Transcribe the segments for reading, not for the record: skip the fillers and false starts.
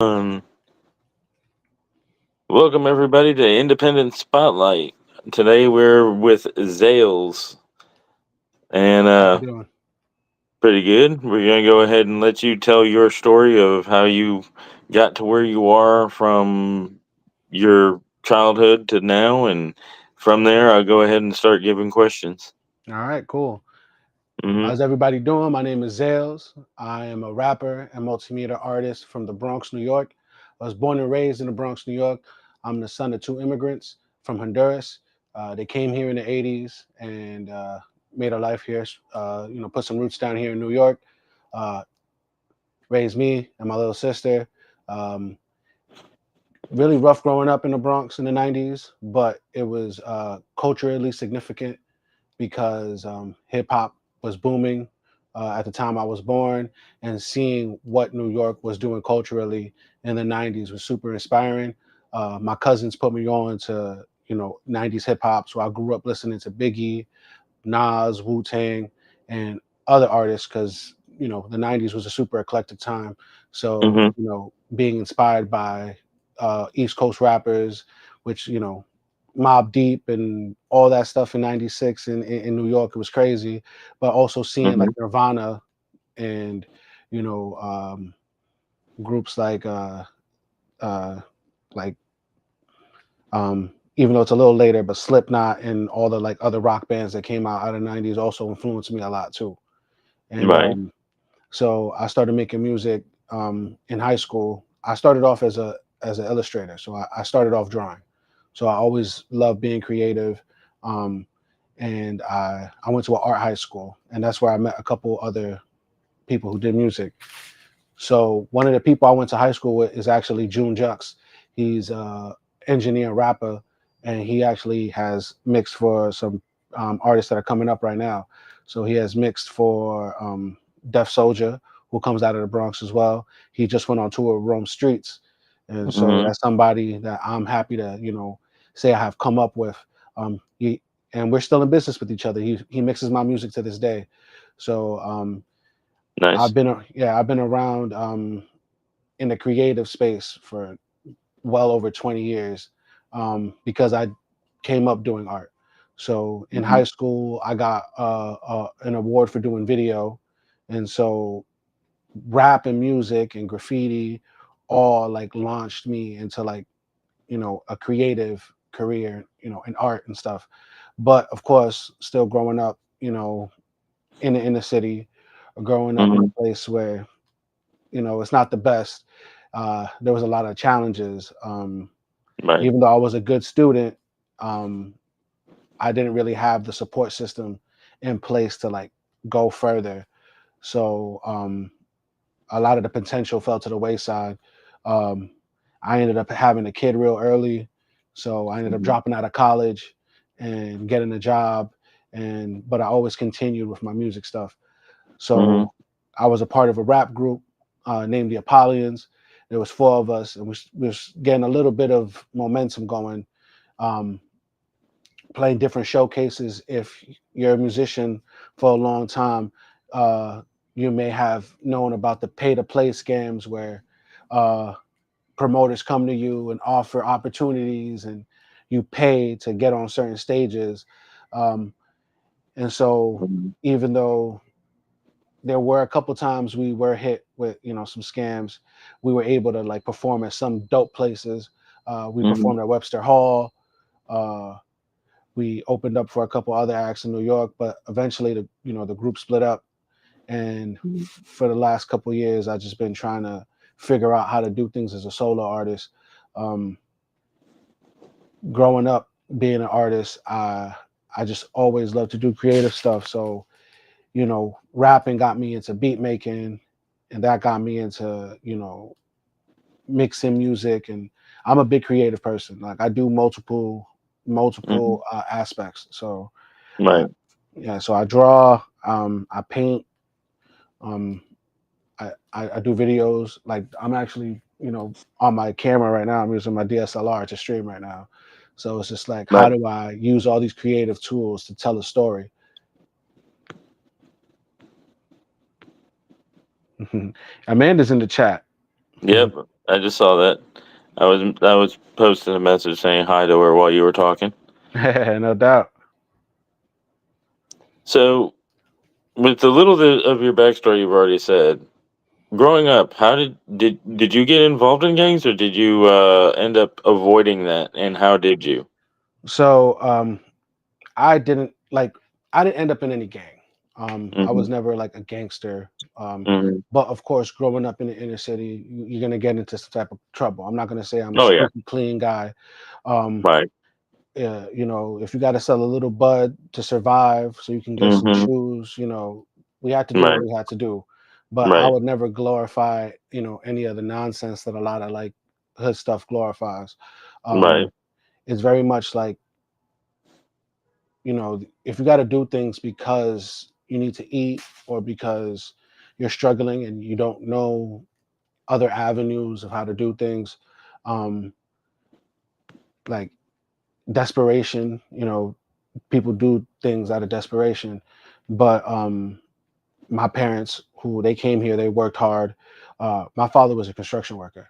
Um, Welcome everybody to Independent Spotlight. Today we're with Zales, and How you doing? pretty good. We're gonna go ahead and let you tell your story of how you got to where you are from your childhood to now, and from there I'll go ahead and start giving questions. All right, cool. Mm-hmm. How's everybody doing? My name is Zales. I am a rapper and multimedia artist from the Bronx, New York. I was born and raised in the Bronx, New York. I'm the son of two immigrants from Honduras. They came here in the '80s and made a life here. Put some roots down here in New York. Uh, Raised me and my little sister. Um, really rough growing up in the Bronx in the '90s, but it was culturally significant because hip hop was booming at the time I was born, and seeing what New York was doing culturally in the '90s was super inspiring. My cousins put me on to '90s hip hop, so I grew up listening to Biggie, Nas, Wu Tang, and other artists because the '90s was a super eclectic time. So Mm-hmm. being inspired by East Coast rappers, which Mob Deep and all that stuff in '96 in New York, it was crazy. But also seeing Mm-hmm. like Nirvana and you know groups uh, like even though it's a little later, but Slipknot and all the like other rock bands that came out of the '90s also influenced me a lot too. And Right. so I started making music in high school. I started off as an illustrator, so I started off drawing. So I always loved being creative, um, and I went to an art high school, and that's where I met a couple other people who did music. So one of the people I went to high school with is actually June Jux. He's a engineer rapper, and he actually has mixed for some artists that are coming up right now. So he has mixed for Def Soldier, who comes out of the Bronx as well. He just went on tour of Rome Streets, and so Mm-hmm. that's somebody that I'm happy to say I have come up with. He and we're still in business with each other. He mixes my music to this day. So Nice. I've been around in the creative space for well over 20 years because I came up doing art. So in Mm-hmm. high school, I got an award for doing video, and so rap and music and graffiti all like launched me into like a creative career, in art and stuff. But of course, still growing up, in the inner city, growing up in a Mm-hmm. place where it's not the best. There was a lot of challenges. Right. Even though I was a good student, um, I didn't really have the support system in place to like go further. So a lot of the potential fell to the wayside. Um, I ended up having a kid real early, so I ended up Mm-hmm. dropping out of college and getting a job. And but I always continued with my music stuff. Mm-hmm. So I was a part of a rap group named the Apollyon. There was four of us, and we was getting a little bit of momentum going, um, playing different showcases. If you're a musician for a long time, uh, you may have known about the pay-to-play scams where uh, promoters come to you and offer opportunities, and you pay to get on certain stages. Um, and so, even though there were a couple times we were hit with some scams, we were able to like perform at some dope places. We Mm-hmm. performed at Webster Hall. uh, we opened up for a couple other acts in New York, but eventually the group split up. And for the last couple years I've just been trying to figure out how to do things as a solo artist. um, Growing up being an artist, I just always loved to do creative stuff. So rapping got me into beat making, and that got me into, mixing music. And I'm a big creative person. Like I do Mm-hmm. multiple aspects. So uh, Right. yeah, so I draw, I paint, um, I do videos. Like I'm actually, on my camera right now. I'm using my DSLR to stream right now. So it's just like, how Right. do I use all these creative tools to tell a story? Amanda's in the chat. Yep. I just saw that. I was posting a message saying hi to her while you were talking. No doubt. So, with the little bit of your backstory you've already said, growing up, how did you get involved in gangs, or did you end up avoiding that? And how did you? So I didn't like I didn't end up in any gang. I Mm-hmm. was never like a gangster. Mm-hmm. But of course, growing up in the inner city, you're gonna get into some type of trouble. I'm not gonna say I'm a Oh yeah. squeaky clean guy. Um, Right. if you got to sell a little bud to survive so you can get some Mm-hmm. shoes, we had to do what Right. we had to do. But I Right. would never glorify, any of the nonsense that a lot of like hood stuff glorifies. Right. Um, it's very much like, if you got to do things because you need to eat or because you're struggling and you don't know other avenues of how to do things, um, like desperation, people do things out of desperation. But my parents, who they came here, they worked hard. My father was a construction worker,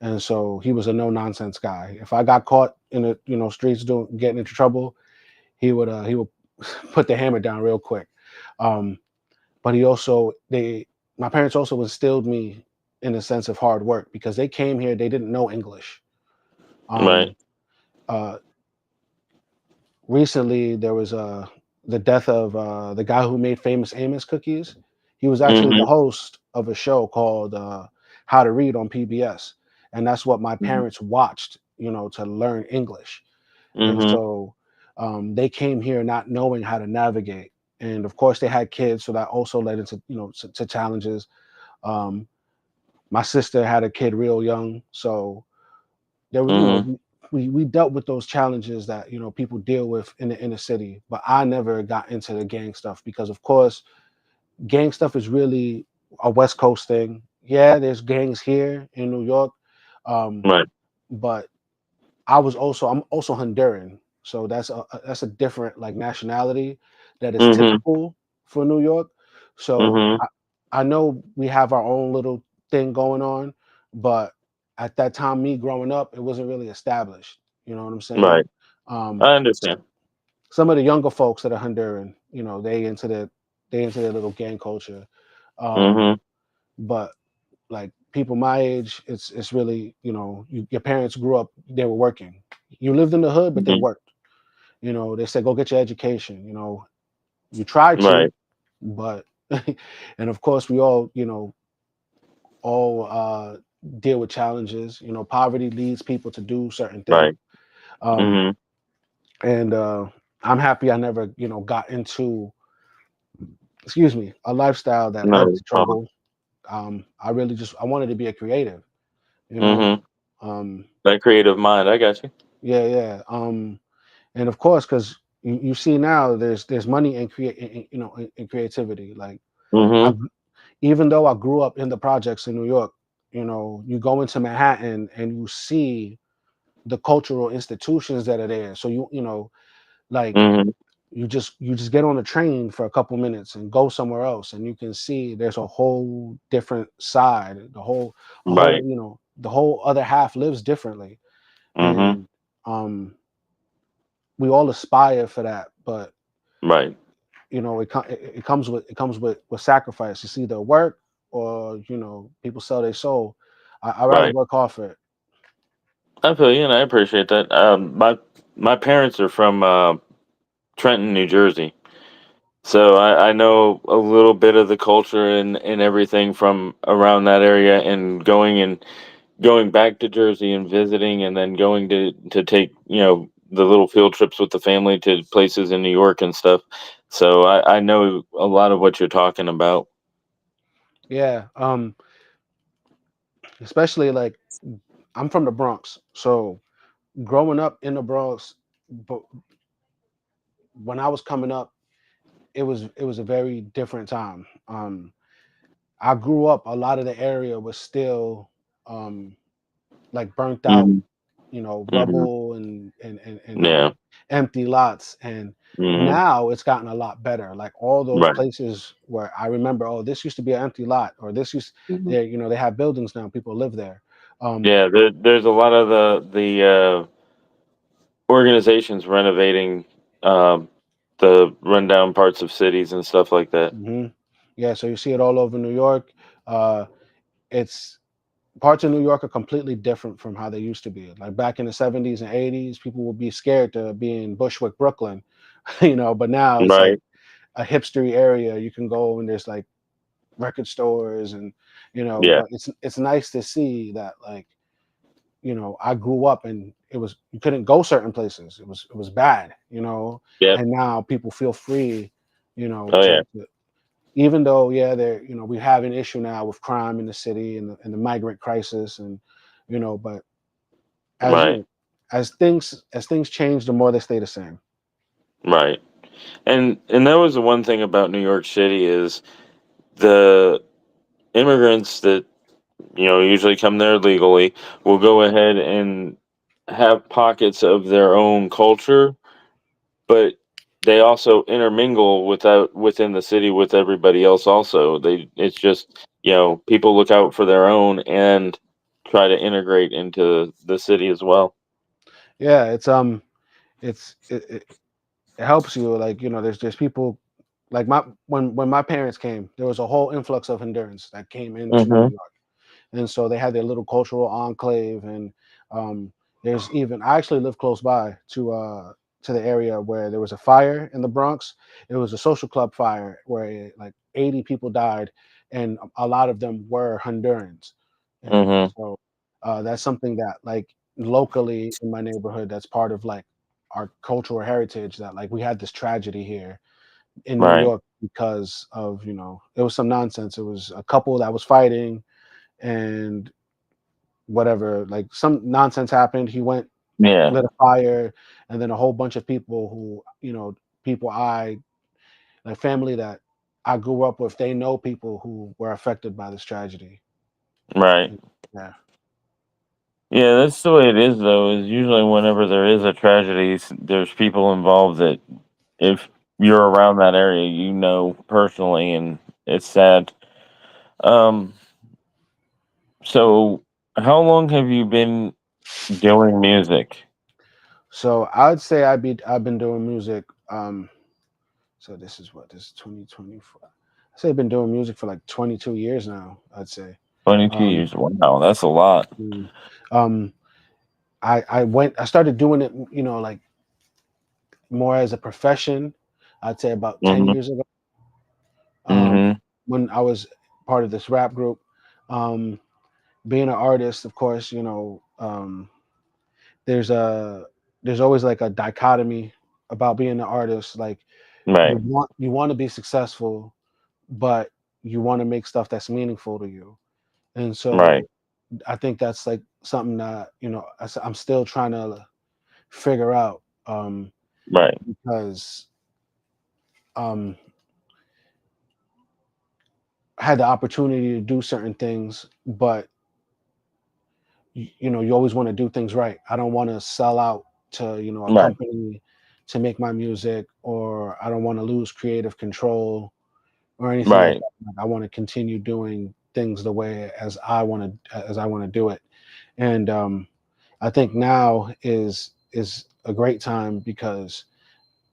and so he was a no nonsense guy. If I got caught in the streets doing getting into trouble, he would put the hammer down real quick. Um, but he also they my parents also instilled me in a sense of hard work because they came here, they didn't know English. Right. Um, uh, Recently there was the death of the guy who made famous Amos cookies. He was actually the Mm-hmm. host of a show called How to Read on PBS, and that's what my parents watched, to learn English. And Mm-hmm. so they came here not knowing how to navigate, and of course they had kids, so that also led into to challenges. Um, my sister had a kid real young, so there was, Mm-hmm. we dealt with those challenges that people deal with in the inner city. But I never got into the gang stuff because, of course, gang stuff is really a West Coast thing. Yeah, there's gangs here in New York, um, Right. but I'm also Honduran, so that's a different like nationality that is Mm-hmm. typical for New York. So Mm-hmm. I know we have our own little thing going on, but at that time, me growing up, it wasn't really established. You know what I'm saying? Right. Um, I understand. some of the younger folks that are Honduran, they into their little gang culture. Um, Mm-hmm. but like people my age, it's really your parents grew up, they were working. You lived in the hood, but they Mm-hmm. worked. They said go get your education. You tried to, Right. but and of course we all deal with challenges. Poverty leads people to do certain things. Right. Um, Mm-hmm. and I'm happy I never, got into, excuse me, a lifestyle that led No to problem. trouble. I wanted to be a creative, you know. Mm-hmm. Um, That creative mind. I got you. yeah, yeah. And of course, because you see now, there's money in in creativity. Like I, Mm-hmm. gr- even though I grew up in the projects in New York, you go into Manhattan and you see the cultural institutions that are there. So like Mm-hmm. you just get on a train for a couple minutes and go somewhere else, and you can see there's a whole different side. Right. The whole other half lives differently, Mm-hmm. and we all aspire for that. But Right. it comes with sacrifice. It's either work or people sell their soul. I rather Right. work hard for it. I feel you, and I appreciate that. My parents are from Trenton, New Jersey, so I know a little bit of the culture and everything from around that area, and going back to Jersey and visiting, and then going to take the little field trips with the family to places in New York and stuff. So I know a lot of what you're talking about. Yeah, especially like I'm from the Bronx, so growing up in the Bronx, but when I was coming up, it was a very different time. I grew up, a lot of the area was still um, like burnt out, Hmm. Hmm. rubble and Yeah. empty lots. And Hmm. now it's gotten a lot better. Like all those Right. places where I remember, oh, this used to be an empty lot, or this used Hmm. they have buildings now, people live there. Yeah, there's a lot of the organizations renovating um, the rundown parts of cities and stuff like that. hmm Yeah, so you see it all over New York. Uh, it's Parts of New York are completely different from how they used to be. Like back in the 70s and 80s, people would be scared to be in Bushwick, Brooklyn, but now it's like Right. a hipstery area. You can go and there's like record stores and Yeah. but it's nice to see that like I grew up and it was you couldn't go certain places. It was bad, Yep. and now people feel free, Oh yeah. to even though yeah, we have an issue now with crime in the city and the migrant crisis and but as Right. as things change, the more they stay the same. Right. And that was the one thing about New York City is the immigrants that usually come there legally will go ahead and have pockets of their own culture, but they also intermingle within the city with everybody else. Also, it's just people look out for their own and try to integrate into the city as well. Yeah, it helps you like there's people like my when my parents came, there was a whole influx of Hondurans that came into New Hmm. York, and so they had their little cultural enclave. And um, there's even I actually live close by to the area where there was a fire in the Bronx. It was a social club fire where like 80 people died, and a lot of them were Hondurans. And Hmm. so that's something that like locally in my neighborhood, that's part of like our cultural heritage, that like we had this tragedy here in New Right. York because of it was some nonsense. It was a couple that was fighting and whatever, like some nonsense happened. He went, Yeah. lit a fire, and then a whole bunch of people who, people I like family that I grew up with, they know people who were affected by this tragedy. Right. And, yeah. Yeah, that's the way it is, though. Is usually whenever there is a tragedy, there's people involved that if you're around that area, personally, and it's sad. Um, so how long have you been doing music? So I'd say I've been doing music. So this is 2024. I say I've been doing music for like 22 years now. I'd say. 22 Um, years. Wow, that's a lot. mm, um, I started doing it, like more as a profession. I'd say about 10 Mhm. years ago, um, Mhm. when I was part of this rap group. Um, Being an artist, of course, there's a there's always like a dichotomy about being an artist. Like Right. you want to be successful, but you want to make stuff that's meaningful to you. And Right. so I think that's like something that I'm still trying to figure out, Right. because um, I had the opportunity to do certain things, but you always want to do things right. I don't want to sell out to a Right. company to make my music, or I don't want to lose creative control or anything like Right. that. Like, I want to continue doing things the way as I want to do it. And I think now is a great time, because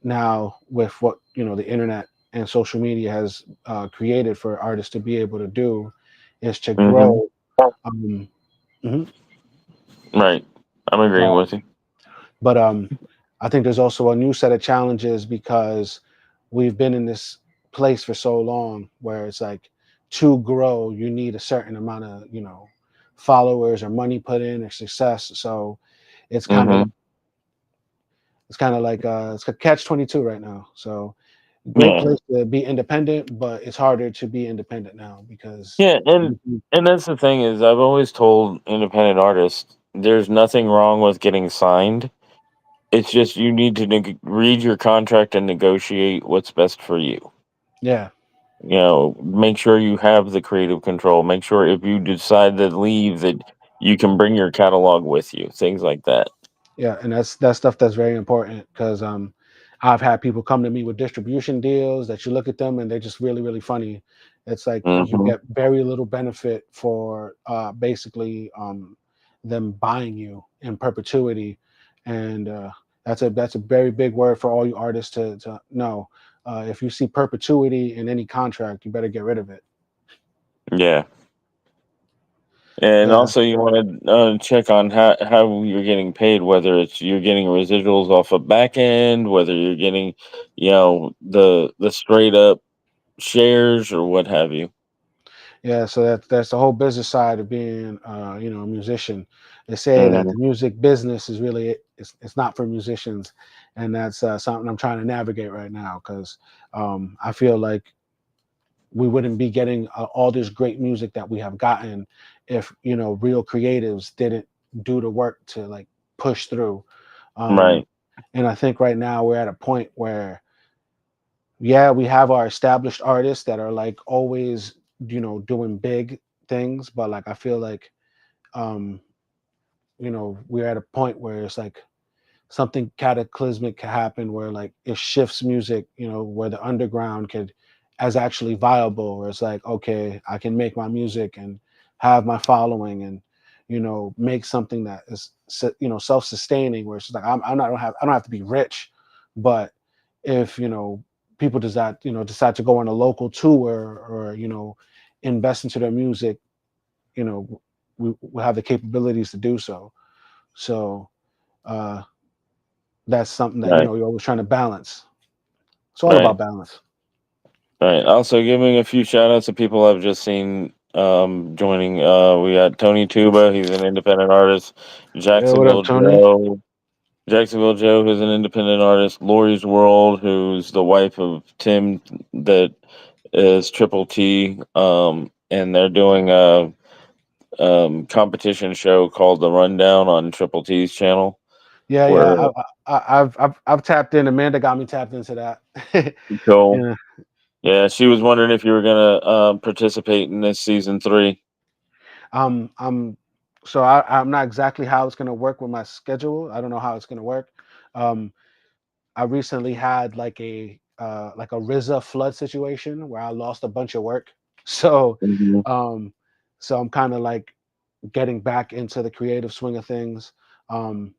now with what the internet and social media has created for artists to be able to do, is to Mhm. grow. Um, mhm. Right. I'm agreeing with you. But I think there's also a new set of challenges, because we've been in this place for so long where it's like, to grow, you need a certain amount of followers or money put in or success. So it's kind of Mhm. like it's a catch 22 right now. So great Yeah. place to be independent, but it's harder to be independent now because Yeah, and Mhm. and that's the thing is I've always told independent artists there's nothing wrong with getting signed. It's just you need to read your contract and negotiate what's best for you. Yeah. Make sure you have the creative control. Make sure if you decide to leave that you can bring your catalog with you. Things like that. Yeah, and that's stuff that's very important, because I've had people come to me with distribution deals that you look at them and they're just really really funny. It's like you Mhm. get very little benefit for basically them buying you in perpetuity, and that's a very big word for all you artists to know. If you see perpetuity in any contract, you better get rid of it. Yeah. And Yeah, also, you want to check on how you're getting paid, whether it's you're getting residuals off a back end, whether you're getting, the straight up shares or what have you. yeah. So that's the whole business side of being, a musician. They say that Hmm. the music business is really it's not for musicians, and that's something I'm trying to navigate right now because I feel like we wouldn't be getting all this great music that we have gotten if real creatives didn't do the work to like push through. um Right, and I think right now we're at a point where, yeah, we have our established artists that are like always doing big things, but like I feel like um we're at a point where it's like something cataclysmic can happen where like it shifts music, where the underground could as actually viable, where it's like, okay, I can make my music and have my following and make something that is self-sustaining, where it's like I don't have to be rich, but if people decide to go on a local tour or invest into their music, you know we have the capabilities to do so. So uh that's something that right, you're always trying to balance. It's all right, about balance. right. Also, giving a few shout outs to people I've just seen joining. We got Tony Tuba, he's an independent artist. Yeah, what up, Jacksonville Tony? Joe, Jacksonville Joe, who's an independent artist. Lori's World, who's the wife of Tim, that is Triple T. And they're doing a competition show called The Rundown on Triple T's channel. Yeah, Where yeah. I've tapped in. Amanda got me tapped into that. cool. Yeah. Yeah, she was wondering if you were gonna participate in this season three. I'm so I'm not exactly how it's gonna work with my schedule. I don't know how it's gonna work. Um, I recently had like a RZA flood situation where I lost a bunch of work. So Hmm. um so I'm kind of like getting back into the creative swing of things. Um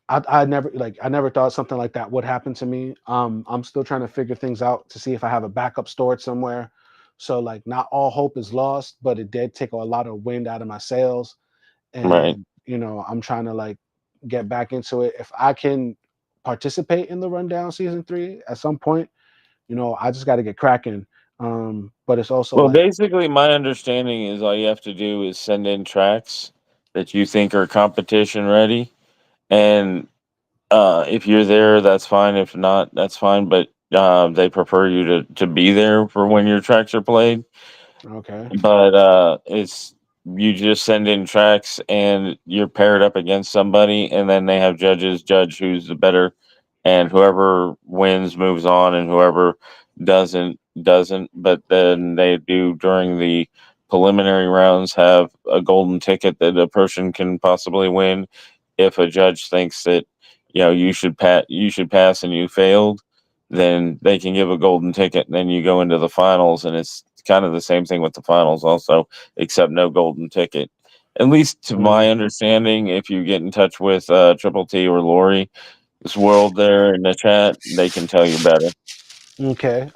I never thought something like that would happen to me. I'm still trying to figure things out to see if I have a backup stored somewhere. So like not all hope is lost, but it did take a lot of wind out of my sails. Right. And I'm trying to like get back into it. If I can participate in the rundown season 3 at some point, I just got to get cracking. But it's also Well, like, basically, my understanding is all you have to do is send in tracks that you think are competition ready, and if you're there, that's fine. If not, that's fine. But they prefer you to be there for when your tracks are played. okay. But it's you just send in tracks and you're paired up against somebody, and then they have judges judge who's the better, and whoever wins moves on, and whoever doesn't. But then they do during the preliminary rounds have a golden ticket that a person can possibly win if a judge thinks that you should pass and you failed, then they can give a golden ticket, and then you go into the finals, and it's kind of the same thing with the finals also, except no golden ticket. At least to Mm, my understanding, if you get in touch with Triple T or Lori, this world there in the chat, they can tell you better. okay.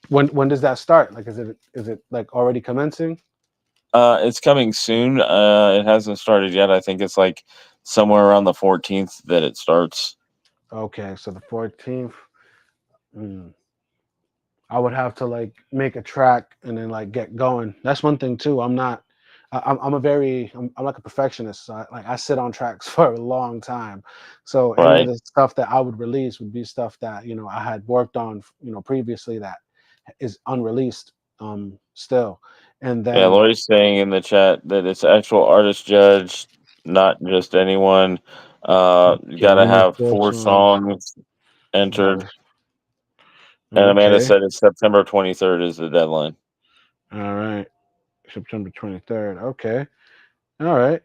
When does that start? Like, is it like already commencing? It's coming soon. It hasn't started yet. I think it's like somewhere around the 14th that it starts. Okay, so the 14th. Mm. I would have to like make a track and then like get going. That's one thing too. I'm not. I'm like a perfectionist. So I sit on tracks for a long time. So any of Right. the stuff that I would release would be stuff that I had worked on previously that is unreleased still. And Yeah, then Lori's saying in the chat that it's actual artist judge, not just anyone. You okay, got to limit have books four on songs entered. artists. And Amanda Okay, said it's September 23rd is the deadline. all right. September 23rd. Okay, all right.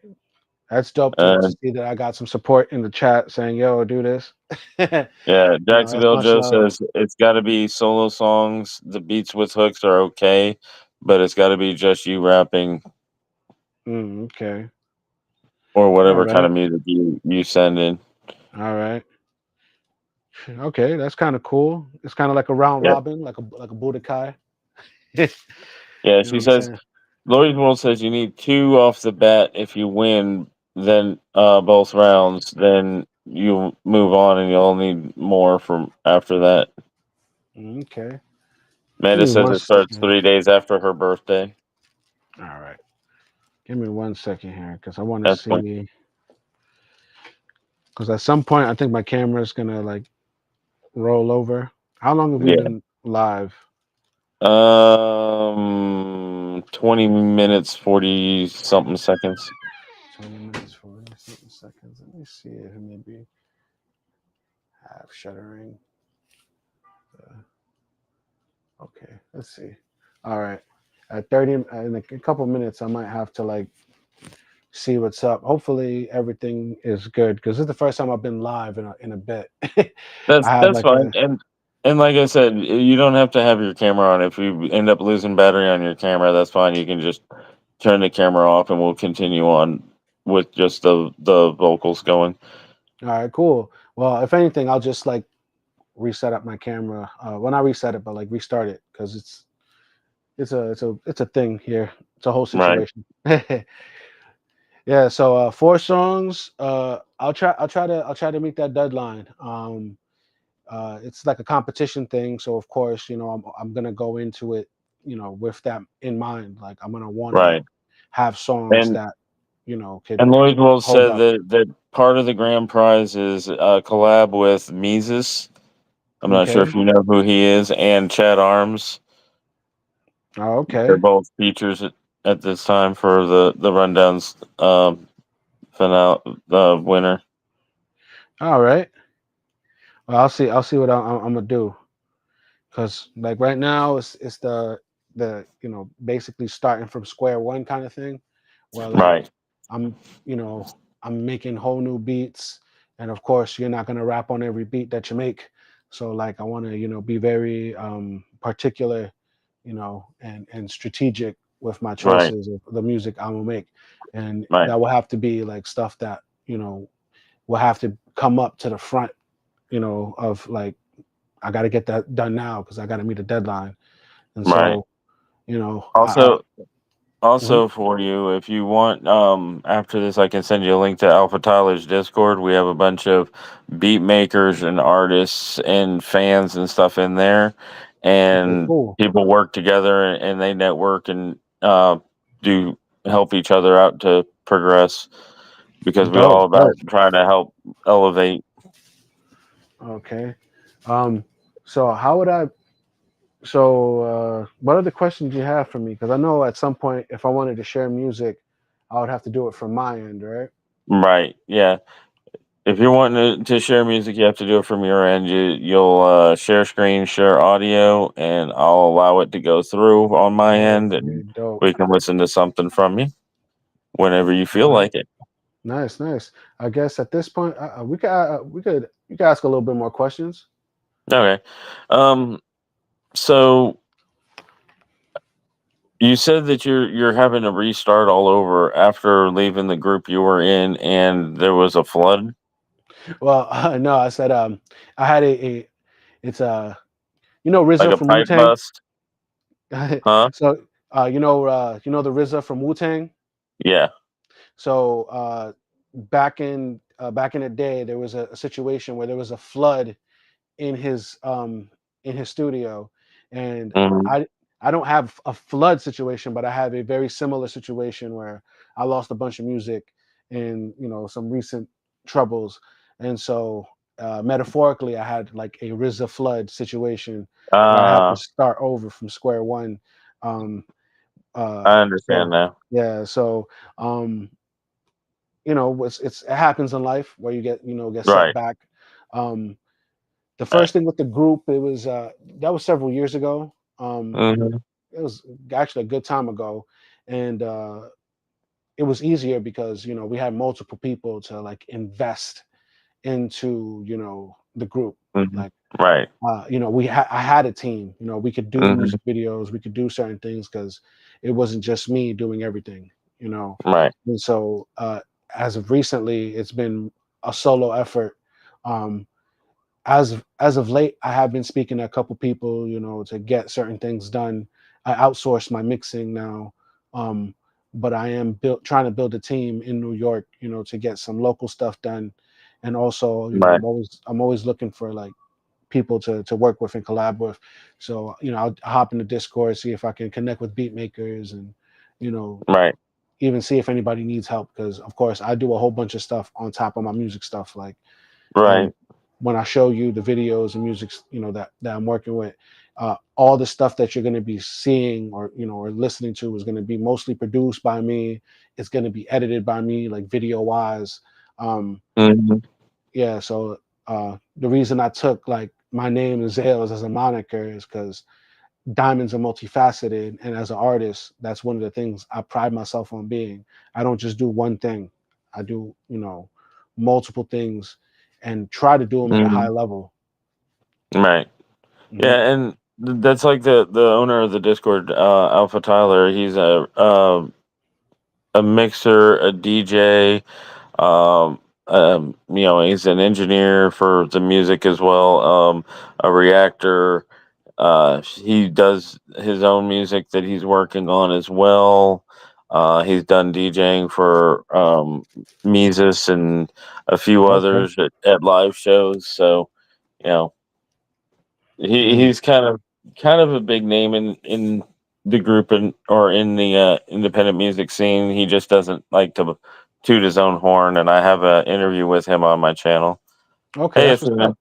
That's dope to And see that I got some support in the chat saying, "Yo, do this." yeah, That's Jacksonville much Joe love. says it's got to be solo songs. The beats with hooks are okay, but it's got to be just you rapping. Okay. or All whatever kind right. of music you send in. All right. Okay, that's kind of cool. It's kind of like a round Yeah, robin, like a Budokai. You yeah. know what She I'm says saying? Lloyd World says you need two off the bat. If you win, then both rounds, then you move on, and you'll need more from after that. Okay. Give Amanda me says one it starts second. 3 days after her birthday. All right. Give me one second here because I want to That's cool. see. Because at some point, I think my camera is gonna like roll over. How long have we Yeah. been live? 20 minutes, 40 something seconds. 20 minutes, 40 something seconds. Let me see if maybe half shuttering. Okay, let's see. All right. At 30, in a couple minutes, I might have to like see what's up. Hopefully, everything is good because this is the first time I've been live in a bit. I had That's like fine. a And like I said, you don't have to have your camera on. If you end up losing battery on your camera, that's fine. You can just turn the camera off, and we'll continue on with just the vocals going. all right, cool. Well, if anything, I'll just like reset up my camera. Well, not reset it, but like restart it because it's a thing here. It's a whole Right, situation. Yeah. So four songs. I'll try to meet that deadline. It's like a competition thing, so of course, I'm gonna go into it, with that in mind. Like I'm gonna want to right. have songs And that could Lloyd Will hold said up. that part of the grand prize is a collab with Mises. I'm not sure Okay. if you know who he is, and Chad Arms. Oh, They're okay. both features at this time for the rundowns finale, the winner. All right. Well, I'll see what I'm gonna do. Because like right now it's the basically starting from square one kind of thing, where like Right, I'm you know I'm making whole new beats, and of course you're not gonna rap on every beat that you make. So like I want to be very particular, and strategic with my right, choices of the music I'm gonna make, and right, that will have to be like stuff that will have to come up to the front, of like I got to get that done now because I got to meet a deadline. And right. so, you know, Also, mhm. also for you, if you want, after this, I can send you a link to Alpha Tyler's Discord. We have a bunch of beat makers and artists and fans and stuff in there, Okay, and cool, people work together and they network and do help each other out to progress because we dope, all about dope. trying to help elevate. Okay, um, so how would I? So, what other questions do you have for me? Because I know at some point, if I wanted to share music, I would have to do it from my end, right? Right? Yeah. If you're wanting to share music, you have to do it from your end. You'll share screen, share audio, and I'll allow it to go through on my end, Okay, and dope. we can listen to something from you whenever you All feel right, like it. nice, nice. I guess at this point, we could you could ask a little bit more questions. Okay. Um. So you said that you're having to restart all over after leaving the group you were in, and there was a flood, Well, no, I said I had a it's like RZA a from Wu pipe Tang. bust, huh? So the RZA from Wu Tang. Yeah. So back in the day, there was a situation where there was a flood in his studio, and Hmm. I I don't have a flood situation, but I have a very similar situation where I lost a bunch of music in some recent troubles, and so metaphorically, I had like a RZA flood situation where I had to Uh, start over from square one. Um, I so understand now. yeah, so um, it happens in life where you get set Right. back. Um, the Right. first thing with the group, it was that was several years ago. Hmm. It was actually a good time ago, and it was easier because we had multiple people to like invest into the group. Hmm. Like Right. I had a team. We could do Hmm. music videos, we could do certain things because it wasn't just me doing everything. you know. Right. And so as of recently, it's been a solo effort. Um, as of late, I have been speaking to a couple people, to get certain things done. I outsource my mixing now, um, but I am trying to build a team in New York, to get some local stuff done, and also, Right. I'm always looking for like people to work with and collab with. So, I'll hop in the Discord, see if I can connect with beat makers, and you know Right. even see if anybody needs help, because of course I do a whole bunch of stuff on top of my music stuff, like um, Right. when I show you the videos and music, that I'm working with, all the stuff that you're going to be seeing, or listening to, is going to be mostly produced by me. It's going to be edited by me, like video wise. Um, Hmm. yeah, so the reason I took like my name and Zales as a moniker is because diamonds are multifaceted, and as an artist, that's one of the things I pride myself on being. I don't just do one thing. I do, multiple things, and try to do them at a high Hmm. level. Right. Hmm. Yeah, and that's like the owner of the Discord, Alpha Tyler. He's a mixer, a DJ. He's an engineer for the music as well. A reactor. He does his own music that he's working on as well. He's done DJing for Mises and a few Okay. others at live shows. So you know, Mm. he's kind of a big name in the group and or in the independent music scene. He just doesn't like to toot his own horn. And I have an interview with him on my channel. Okay, Hey, that's what's Athena. up.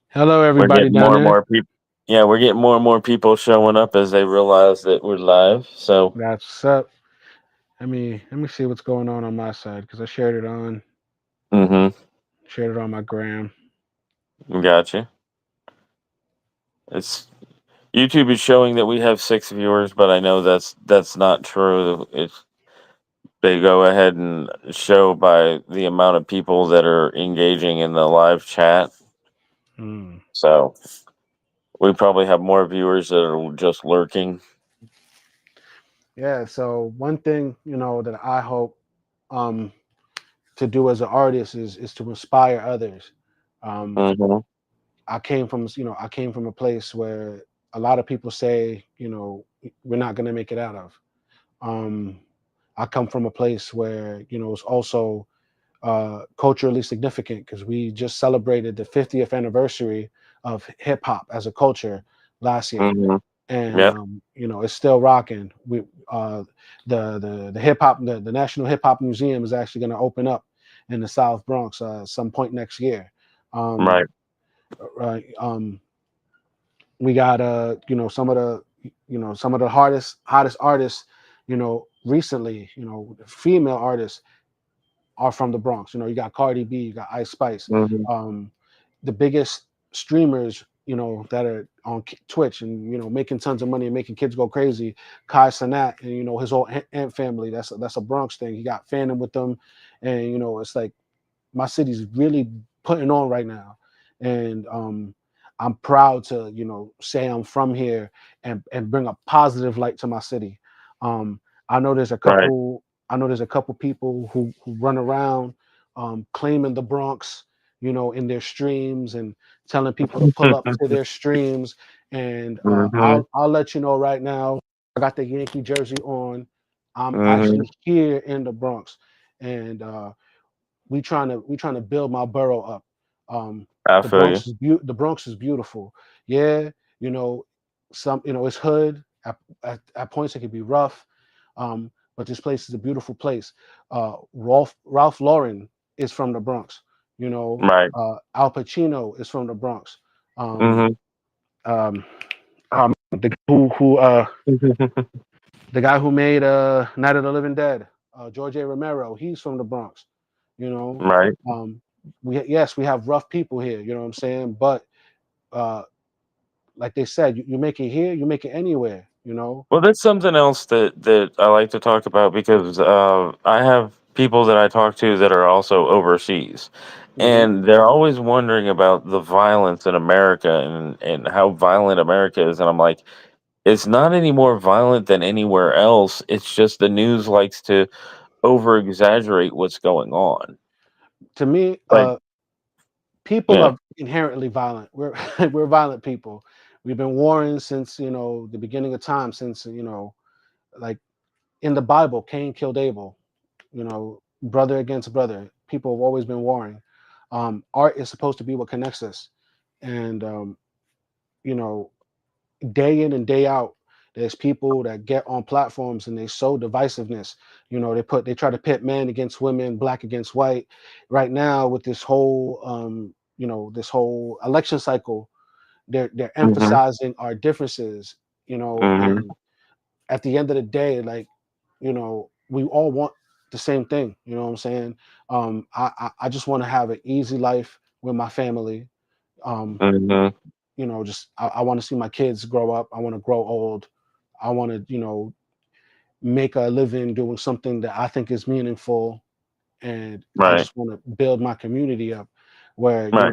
Hello, We're everybody getting down more and there. more people. Yeah, we're getting more and more people showing up as they realize that we're live. So, That's what's up. Let me see what's going on my side, because I mm-hmm, shared it on my gram. gotcha. It's YouTube is showing that we have 6 viewers, but I know that's not true. It's they go ahead and show by the amount of people that are engaging in the live chat. Mm. So we probably have more viewers that are just lurking. Yeah. So one thing, that I hope um, to do as an artist is to inspire others. Um, Hmm. I came from a place where a lot of people say, we're not going to make it out of. Um, I come from a place where, it's also culturally significant, because we just celebrated the 50th anniversary of hip hop as a culture last year, Hmm. and Yep. it's still rocking. The hip hop, the National Hip Hop Museum is actually going to open up in the South Bronx some point next year. Um, Right. right. We got some of the hottest artists, recently, female artists are from the Bronx. You got Cardi B, you got Ice Spice. Hmm. Um, the biggest streamers, that are on Twitch, and making tons of money and making kids go crazy. Kai Sanat, and his whole Ant family. That's a Bronx thing. He got Phantom with them, and it's like my city's really putting on right now, and I'm proud to say I'm from here, and bring a positive light to my city. um i know there's a Right. couple I know there's a couple people who run around, claiming the Bronx, in their streams, and telling people to pull up to their streams. And Hmm. I'll let you know right now, I got the Yankee jersey on. I'm Hmm. actually here in the Bronx, and we trying to build my borough up. Um, I the feel you. Bronx is beautiful. Yeah, you know, it's hood. At points it can be rough, but this place is a beautiful place. Ralph Lauren is from the Bronx. Right. Al Pacino is from the Bronx. Um, Hmm. um, the guy who made Night of the Living Dead, George A. Romero, he's from the Bronx. You know, Right. um, we have rough people here. You know what I'm saying? But uh, like they said, you make it here, you make it anywhere. Well, that's something else that I like to talk about because I have people that I talk to that are also overseas, Hmm. and they're always wondering about the violence in America and how violent America is, and I'm like, it's not any more violent than anywhere else. It's just the news likes to over exaggerate what's going on. To me, Like, people yeah. are inherently violent. We're we're violent people. We've been warring since the beginning of time. Since like in the Bible, Cain killed Abel. Brother against brother. People have always been warring. Art is supposed to be what connects us, and you know, day in and day out, there's people that get on platforms and they sow divisiveness. They try to pit men against women, black against white. Right now, with this whole election cycle, they're Mhm. emphasizing our differences. Mhm. And at the end of the day, like, we all want the same thing. You know what I'm saying? I just want to have an easy life with my family. Um, Mhm. just I want to see my kids grow up. I want to grow old. I want to, make a living doing something that I think is meaningful, and I Right. just want to build my community up where Right.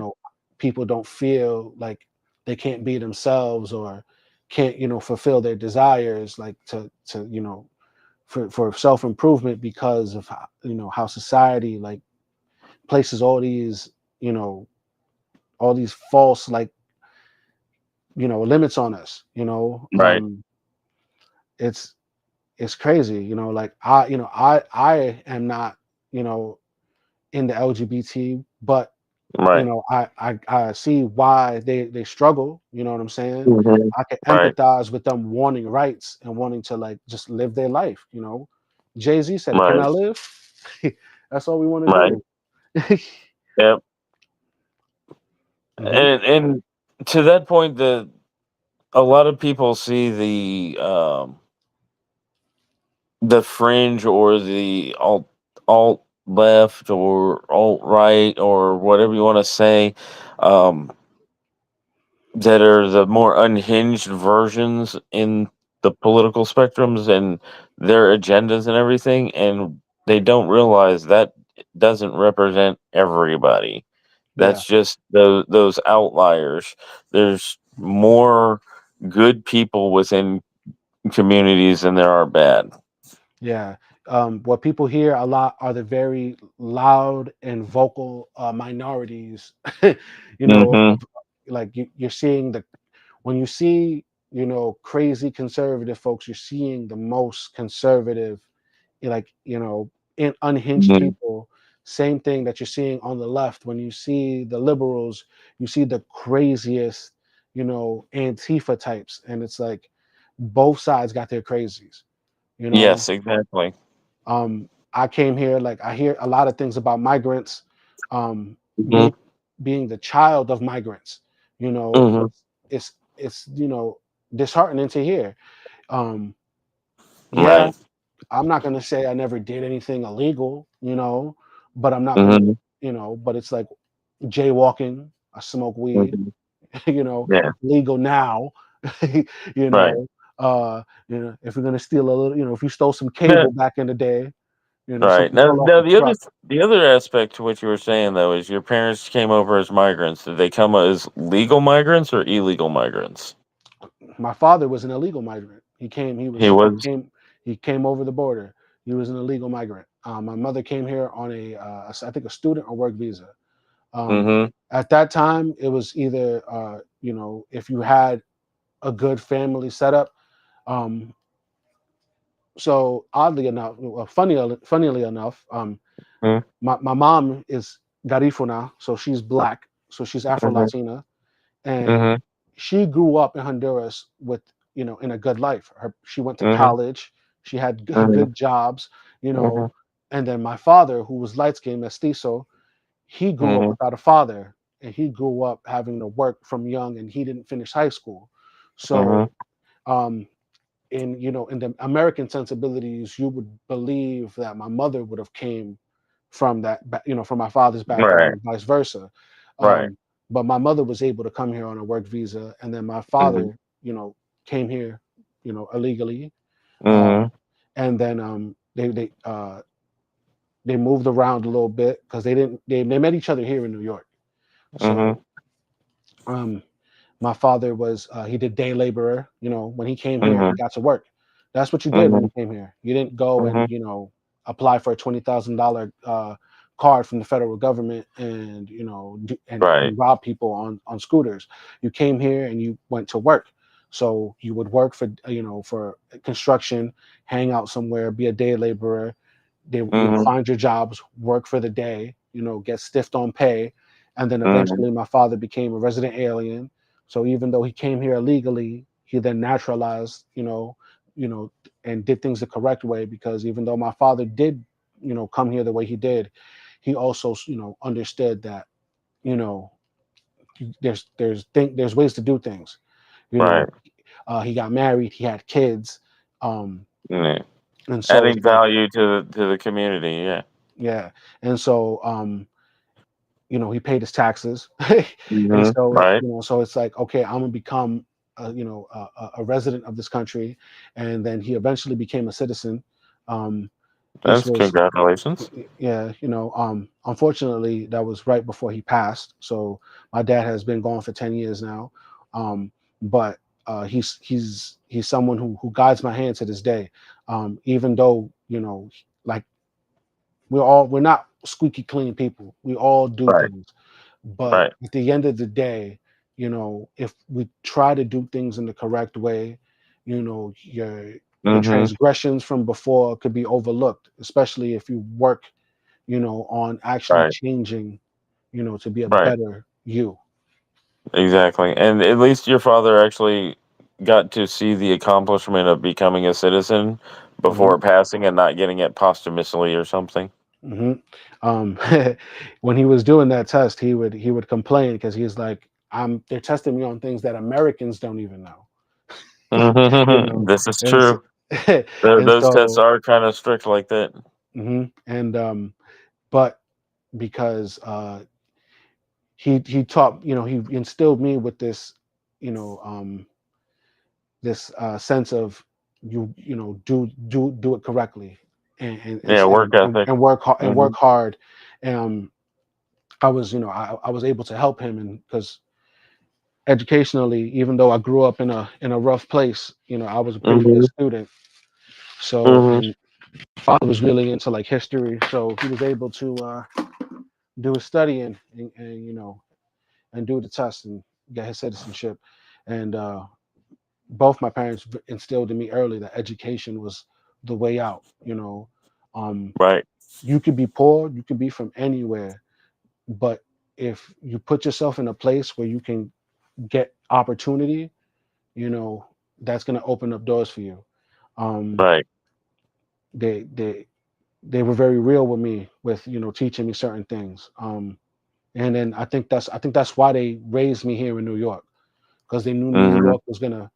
people don't feel like they can't be themselves or can't fulfill their desires, like to for self improvement because of how society like places you know all these false like limits on us. Right. It's crazy. Like I am not you know in the LGBT, but Right. I see why they struggle. You know what I'm saying? Mhm. I can Right. empathize with them wanting rights and wanting to like just live their life. Jay-Z said it. Can I Right. live? That's all we want to Right. do. Yep. Hmm. And to that point, a lot of people see the fringe or the alt left or alt right or whatever you want to say, um, that are the more unhinged versions in the political spectrums and their agendas and everything, and they don't realize that doesn't represent everybody. Yeah, That's just those outliers. There's more good people within communities than there are bad. yeah. What people hear a lot are the very loud and vocal minorities. you know, Mhm. like you're seeing when you see crazy conservative folks, you're seeing the most conservative, like in unhinged Mhm. people. Same thing that you're seeing on the left. When you see the liberals, you see the craziest Antifa types, and it's like both sides got their crazies you know Yes, exactly. I came here, like I hear a lot of things about migrants, being Mhm. the child of migrants. Mhm. It's disheartening to hear. um yeah, Right. I'm not going to say I never did anything illegal, but I'm not going to Mhm. but it's like jaywalking, I smoke weed, Mhm. you know Yeah. legal now. you Right. know if you're going to steal a little, if you stole some Now, cable back in the day, right. something Now, fell off now the truck. the other aspect to what you were saying though is your parents came over as migrants. Did they come as legal migrants or illegal migrants? My father was an illegal migrant. He was. He came over the border. He was an illegal migrant. My mother came here on I think a student or work visa. Um, Mhm. at that time, it was either if you had a good family setup. Um, so oddly enough, well, funnily enough, Mhm. my mom is Garifuna, so she's black, so she's Afro Mhm. Latina, and Mhm. she grew up in Honduras with in a good life. She went to Mhm. college, she had Mhm. good jobs, Mhm. and then my father, who was light skinned mestizo, he grew up Mhm. without a father, and he grew up having to work from young, and he didn't finish high school. Mhm. So um, in the American sensibilities, you would believe that my mother would have came from from my father's background Right. and vice versa. Right. Um, but my mother was able to come here on a work visa, and then my Mhm. father, came here, illegally, uh, Mhm. and then they moved around a little bit because they didn't they met each other here in New York. Mhm. So um, My father was he did day laborer. When he came here, he Mhm. got to work. That's what you did when Mhm. you came here. You didn't go and Mhm. apply for a $20,000 card from the federal government and Right. and rob people on scooters. You came here and you went to work. So you would work for for construction, hang out somewhere, be a day laborer. They Mhm. find your jobs, work for the day, get stiffed on pay, and then Mhm. eventually my father became a resident alien. So even though he came here illegally, he then naturalized, you know, and did things the correct way, because even though my father did, come here the way he did, he also, understood that, you know, there's ways to do things. You Right. know, he got married, he had kids, um, Yeah. and so it's Adding like, value to the community. Yeah. yeah, and so he paid his taxes, and Mhm. so Right. so it's like, okay, I'm gonna become a resident of this country, and then he eventually became a citizen. um this That's was congratulations. yeah, unfortunately that was right before he passed, so my dad has been gone for 10 years now. But he's someone who guides my hand to this day. Even though, like, we're not squeaky clean people. We all do Right. things. But Right. at the end of the day, if we try to do things in the correct way, your Mhm. transgressions from before could be overlooked, especially if you work, on actually Right. changing, to be a Right. better you. Exactly. And at least your father actually got to see the accomplishment of becoming a citizen Hmm. before passing and not getting it posthumously or something. Hmm. Um, when he was doing that test, he would complain because he's like, they're testing me on things that Americans don't even know. you know, This is and so, true. Th and those tests so, are kinda strict like that. and but because he taught, he instilled me with this, you know, this sense of do it correctly, Yeah, work ethic. and work hard and work Mhm. hard. Um, I was able to help him, and because educationally, even though I grew up in a rough place, I was a pretty good Mhm. student. So, Mhm. and father was really into like history, so he was able to do his studying and and do the test and get his citizenship. And both my parents instilled in me early that education was the way out. Um, Right. you could be poor, you could be from anywhere, but if you put yourself in a place where you can get opportunity, you know, that's going to open up doors for you. Um, Right. they they they were very real with me with teaching me certain things. And then I think that's why they raised me here in New York, because they knew New Mhm. York was gonna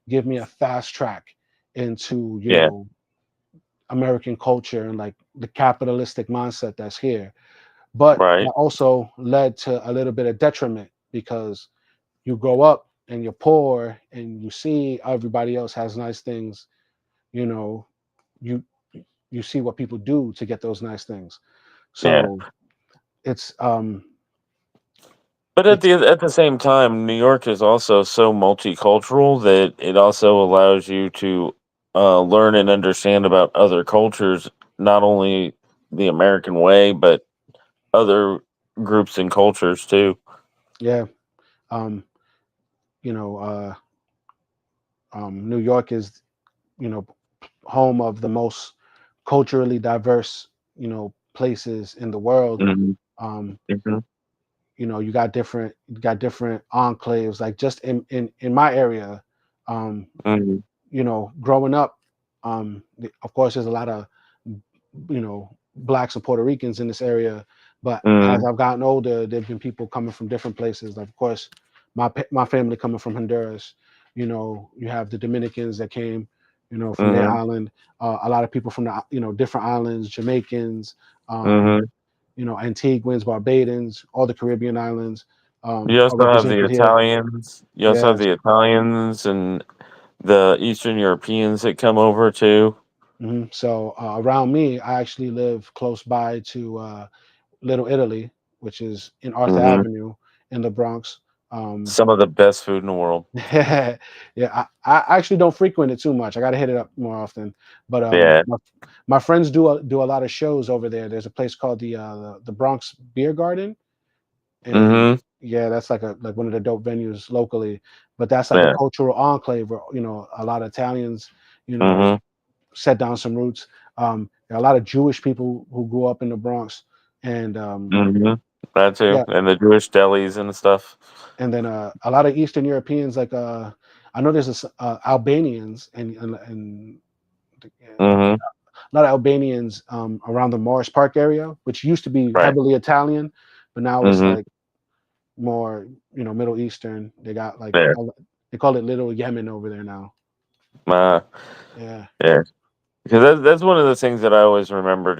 give me a fast track into Yeah. American culture and like the capitalistic mindset that's here. But Right. that also led to a little bit of detriment, because you grow up and you're poor and you see everybody else has nice things. you know you you see what people do to get those nice things. Yeah. So it's um But it's at the same time, New York is also so multicultural that it also allows you to, learn and understand about other cultures, not only the American way, but other groups and cultures too. yeah. um you know New York is, you know home of the most culturally diverse, places in the world. Mhm. um Mhm. you got different enclaves, like just in my area. um Mhm. Growing up, of course, there's a lot of blacks and Puerto Ricans in this area. But as Mhm. I've gotten older, there've been people coming from different places. Like, of course, my family coming from Honduras. You have the Dominicans that came, from their Mhm. island. A lot of people from the different islands, Jamaicans, um, Mhm. Antiguans, Barbadians, all the Caribbean islands You are also have the represented here. Italians. You also have Yes. the Italians and the Eastern Europeans that come over too. So around me, I actually live close by to Little Italy, which is in Arthur Mhm. Avenue in the Bronx. Um, Some of the best food in the world. yeah, I actually don't frequent it too much. I got to hit it up more often. But Yeah. my friends do a lot of shows over there. There's a place called the Bronx Beer Garden, and Mhm. yeah, that's like one of the dope venues locally. But that's like a Yeah. cultural enclave where a lot of Italians, you know, Mhm. set down some roots. There are a lot of Jewish people who grew up in the Bronx, and Mhm. That too, yeah, and the Jewish delis and stuff. and then a lot of Eastern Europeans, like I know there's this Albanians and Mhm. a lot of Albanians around the Morris Park area, which used to be Right. heavily Italian, but now it's Mhm. like more Middle Eastern. They got like Yeah. they call it Little Yemen over there now. Uh, Yeah, yeah. Because that's one of the things that I always remembered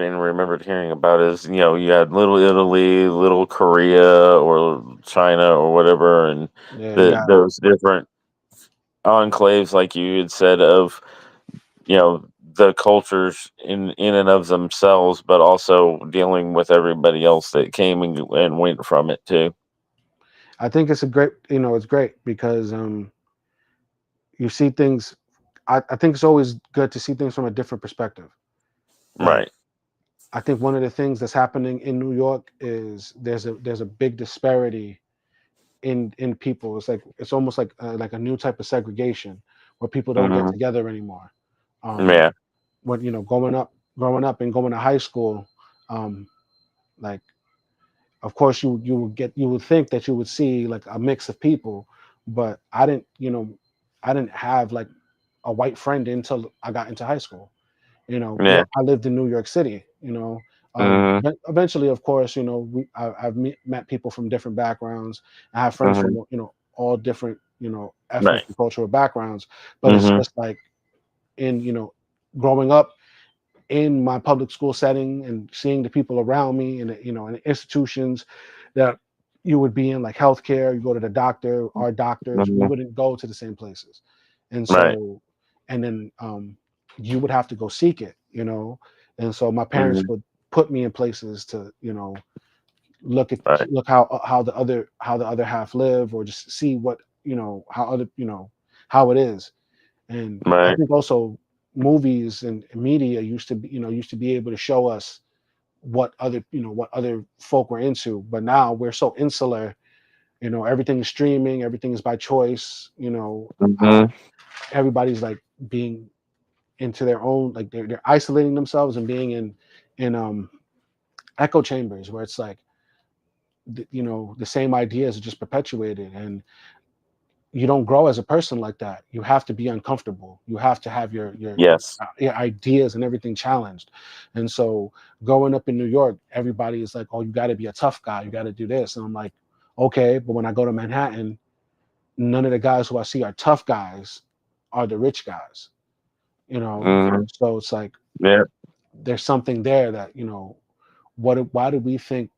hearing about is, you had Little Italy, Little Korea, or China, or whatever, and yeah, you got those different enclaves, like you had said, of the cultures in and of themselves, but also dealing with everybody else that came and went from it too. I think it's a great, it's great because you see things. I think it's always good to see things from a different perspective. Like Right. I think one of the things that's happening in New York is there's a big disparity in people. It's almost like a new type of segregation where people don't get Hmm. together anymore. Um, Yeah. when growing up and going to high school, um, like of course you would think that you would see like a mix of people, but I didn't have like a white friend until I got into high school. Yeah. I lived in New York City. Hmm. But eventually, of course, I've met people from different backgrounds. I have friends from Hmm. all different ethnic Right. and cultural backgrounds. But it's Hmm. just like in growing up in my public school setting and seeing the people around me and in institutions that you would be in, like healthcare. You go to the doctor, our doctors, we Hmm. wouldn't go to the same places. And Right. so and then you would have to go seek it. And so my parents Hmm. would put me in places to look at Right. look how the other half live, or just see what how other how it is. And I Right. think also movies and media used to be able to show us what other folk were into, but now we're so insular. Everything is streaming, everything is by choice. How Hmm. everybody's like being into their own, like they're isolating themselves and being in echo chambers where it's like the same ideas are just perpetuated, and you don't grow as a person like that. You have to be uncomfortable. You have to have Yes. your ideas and everything challenged. And so growing up in New York, everybody is like, "Oh, you got to be a tough guy. You got to do this." And I'm like, "Okay," but when I go to Manhattan, none of the guys who I see are tough guys, are the rich guys. Hmm. So it's like Yeah. there's something there that why do we think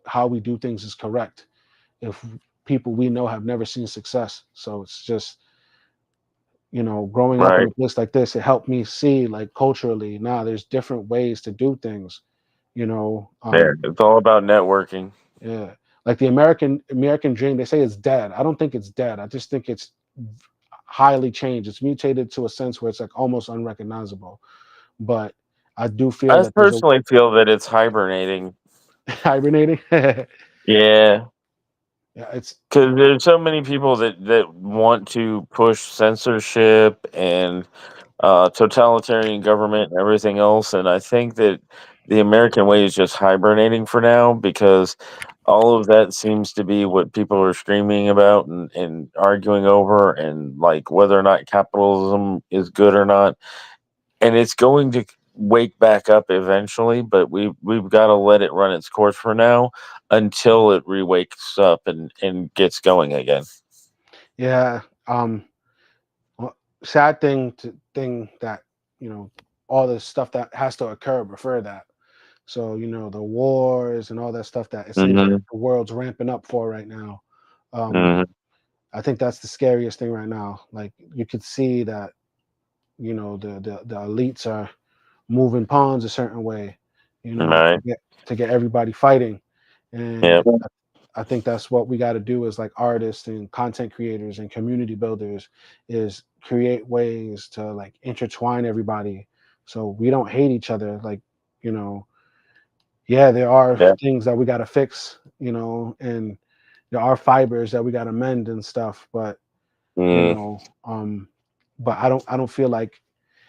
how we do things is correct if people we know have never seen success? So it's just growing up in Right. a place like this, it helped me see like culturally, now there's different ways to do things, you know. Yeah. Um, It's all about networking. yeah, like the American dream, they say it's dead. I don't think it's dead. I just think it's highly changed. It's mutated to a sense where it's like almost unrecognizable. But I do feel I that there's a personally feel that it's hibernating. hibernating. Yeah, Yeah. it's Because there's so many people that want to push censorship and totalitarian government and everything else, and I think that the American way is just hibernating for now because all of that seems to be what people are screaming about and arguing over, and like whether or not capitalism is good or not, and it's going to wake back up eventually, but we've got to let it run its course for now until it re-wakes up and gets going again. yeah. Well, sad thing that you know all the stuff that has to occur before that. So the wars and all that stuff that it seems like Hmm. the world's ramping up for right now. Um, Hmm. I think that's the scariest thing right now. Like you could see that the elites are moving pawns a certain way, Right. to get everybody fighting, and Yeah. I think that's what we got to do as like artists and content creators and community builders is create ways to like intertwine everybody so we don't hate each other. Like, you know, yeah, there are Yeah. things that we got to fix, and there are fibers that we got to mend and stuff, but you Mm, know, but I don't feel like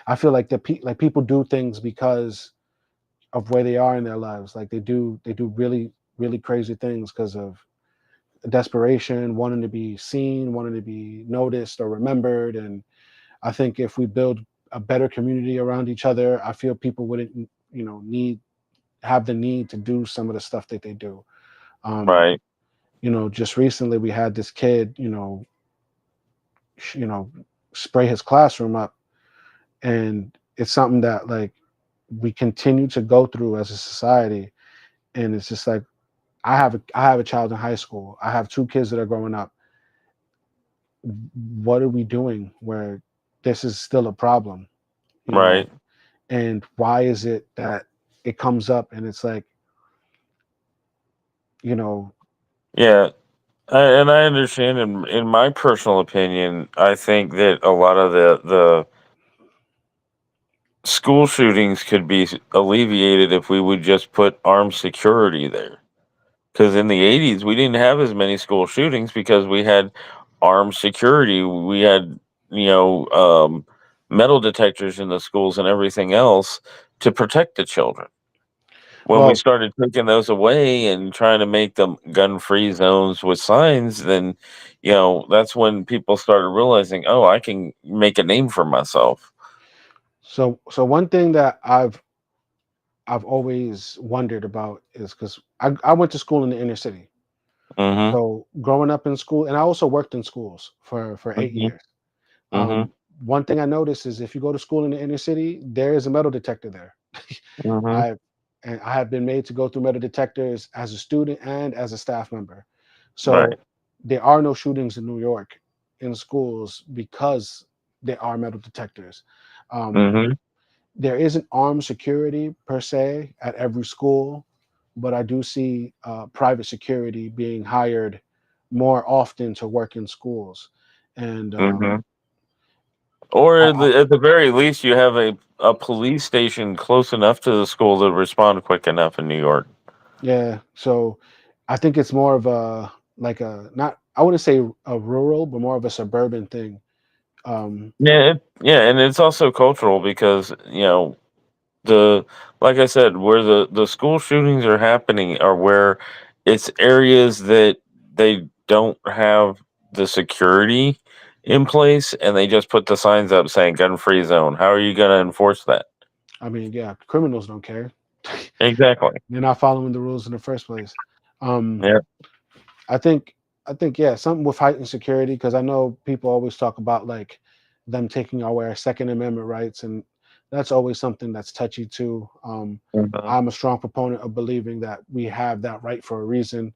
I feel like like people do things because of where they are in their lives. Like they do really really crazy things because of desperation, wanting to be seen, wanting to be noticed or remembered. And I think if we build a better community around each other, I feel people wouldn't, need have the need to do some of the stuff that they do. Um, right. just recently we had this kid, spray his classroom up, and it's something that like we continue to go through as a society. And it's just like I have a child in high school. I have two kids that are growing up. What are we doing where this is still a problem, you know? Right. And why is it that it comes up and it's like, you know, Yeah. And I understand. In my personal opinion, I think that a lot of the school shootings could be alleviated if we would just put armed security there. Because in the 80s, we didn't have as many school shootings because we had armed security. We had, you know, metal detectors in the schools and everything else to protect the children. When we well, started taking those away and trying to make them gun-free zones with signs, then, that's when people started realizing, oh, I can make a name for myself. so one thing that I've always wondered about is because I went to school in the inner city. Mhm. So growing up in school, and I also worked in schools for eight Mhm. years. Mhm. One thing I noticed is if you go to school in the inner city, there is a metal detector there. Mhm. I and I have been made to go through metal detectors as a student and as a staff member. Right. So there are no shootings in New York in schools because there are metal detectors. Um, Mhm. there isn't armed security per se at every school, but I do see private security being hired more often to work in schools. And Mhm. Or at the very least, you have a police station close enough to the school to respond quick enough in New York. yeah, so I think it's more of a like a not I wouldn't say a rural, but more of a suburban thing. Um, Yeah, and it's also cultural because the like I said, where the school shootings are happening are where it's areas that they don't have the security in place, and they just put the signs up saying gun free zone. How are you going to enforce that? I mean, yeah, criminals don't care. Exactly. They're not following the rules in the first place. Um, Yeah. I think yeah, something with heightened security because I know people always talk about like them taking away our Second Amendment rights, and that's always something that's touchy too. Mhm. I'm a strong proponent of believing that we have that right for a reason,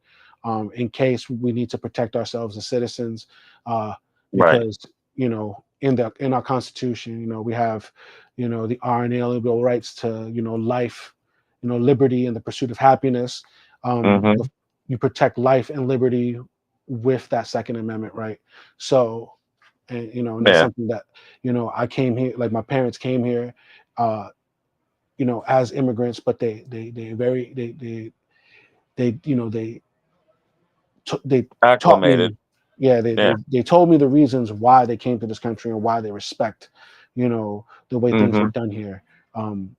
in case we need to protect ourselves as citizens, uh, Right. because in our Constitution, we have the our inalienable rights to life, liberty, and the pursuit of happiness. Hmm. You protect life and liberty with that Second Amendment right. So, and that's Yeah. something that I came here, like my parents came here, uh, as immigrants, but they very they they taught Acclimated. me, yeah, they, Yeah. they they told me the reasons why they came to this country and why they respect, the way things are Hmm. done here. Um,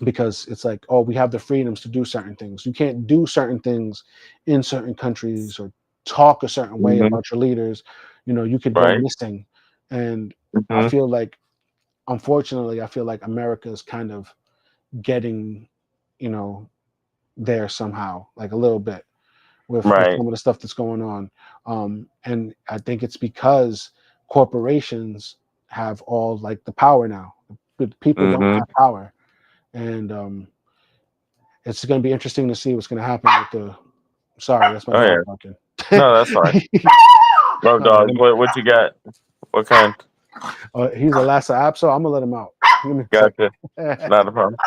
because it's like, oh, we have the freedoms to do certain things. You can't do certain things in certain countries or talk a certain way Hmm. about your leaders. You could go Right. missing. And I Hmm. feel like, unfortunately, I feel like America is kind of getting, you know, there somehow, like a little bit with Right. some of the stuff that's going on. And I think it's because corporations have all like the power now. But people don't Hmm. have power. And it's going to be interesting to see what's going to happen with the. Sorry, that's my Oh dog yeah. barking. No, that's fine. Love dogs. Let me, What you got? What kind? he's a Lhasa Apso. I'm gonna let him out. Give me a Gotcha. second. Not a problem.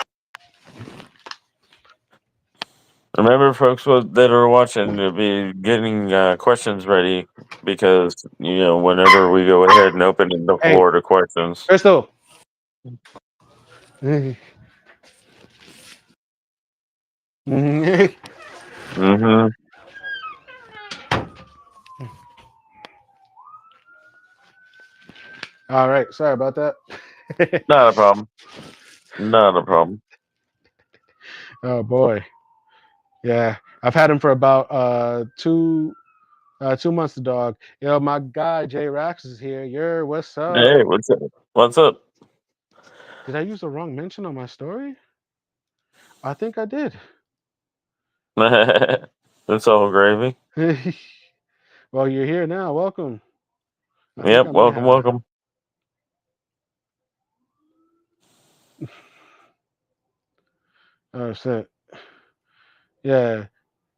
Remember, folks that are watching, to be getting questions ready because whenever we go ahead and open the Hey, floor to questions. Crystal. Mm-hmm. All right, sorry about that. Not a problem. Not a problem. Oh boy, yeah, I've had him for about 2 months. The dog. Yo, my guy J Rax is here. What's up? Hey, what's up? What's up? Did I use the wrong mention on my story? I think I did. That's all gravy. Well, you're here now. Welcome. I think Yep. I may Welcome, have. welcome. Oh shit. Yeah.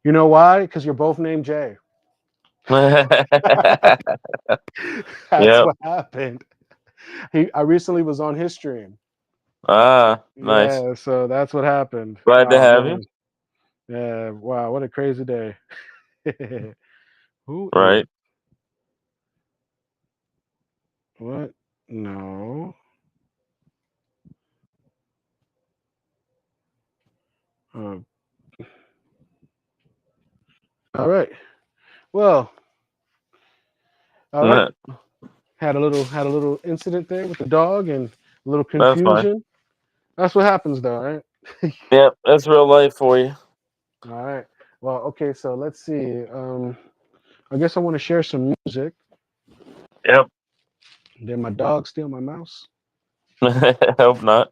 You know why? Because you're both named Jay. That's Yep. what happened. I recently was on his stream. Ah, nice. Yeah, so that's what happened. Glad to Oh have you. man. Yeah, wow, what a crazy day. Who is Right. what? No. Uh, all right. Well, all right. That's Had a little incident there with the dog and a little fine. confusion. That's what happens though, right? Yep. That's real life for you. All right. Well, okay, so let's see. I guess I want to share some music. Yep. Did my dog steal my mouse? Hope not.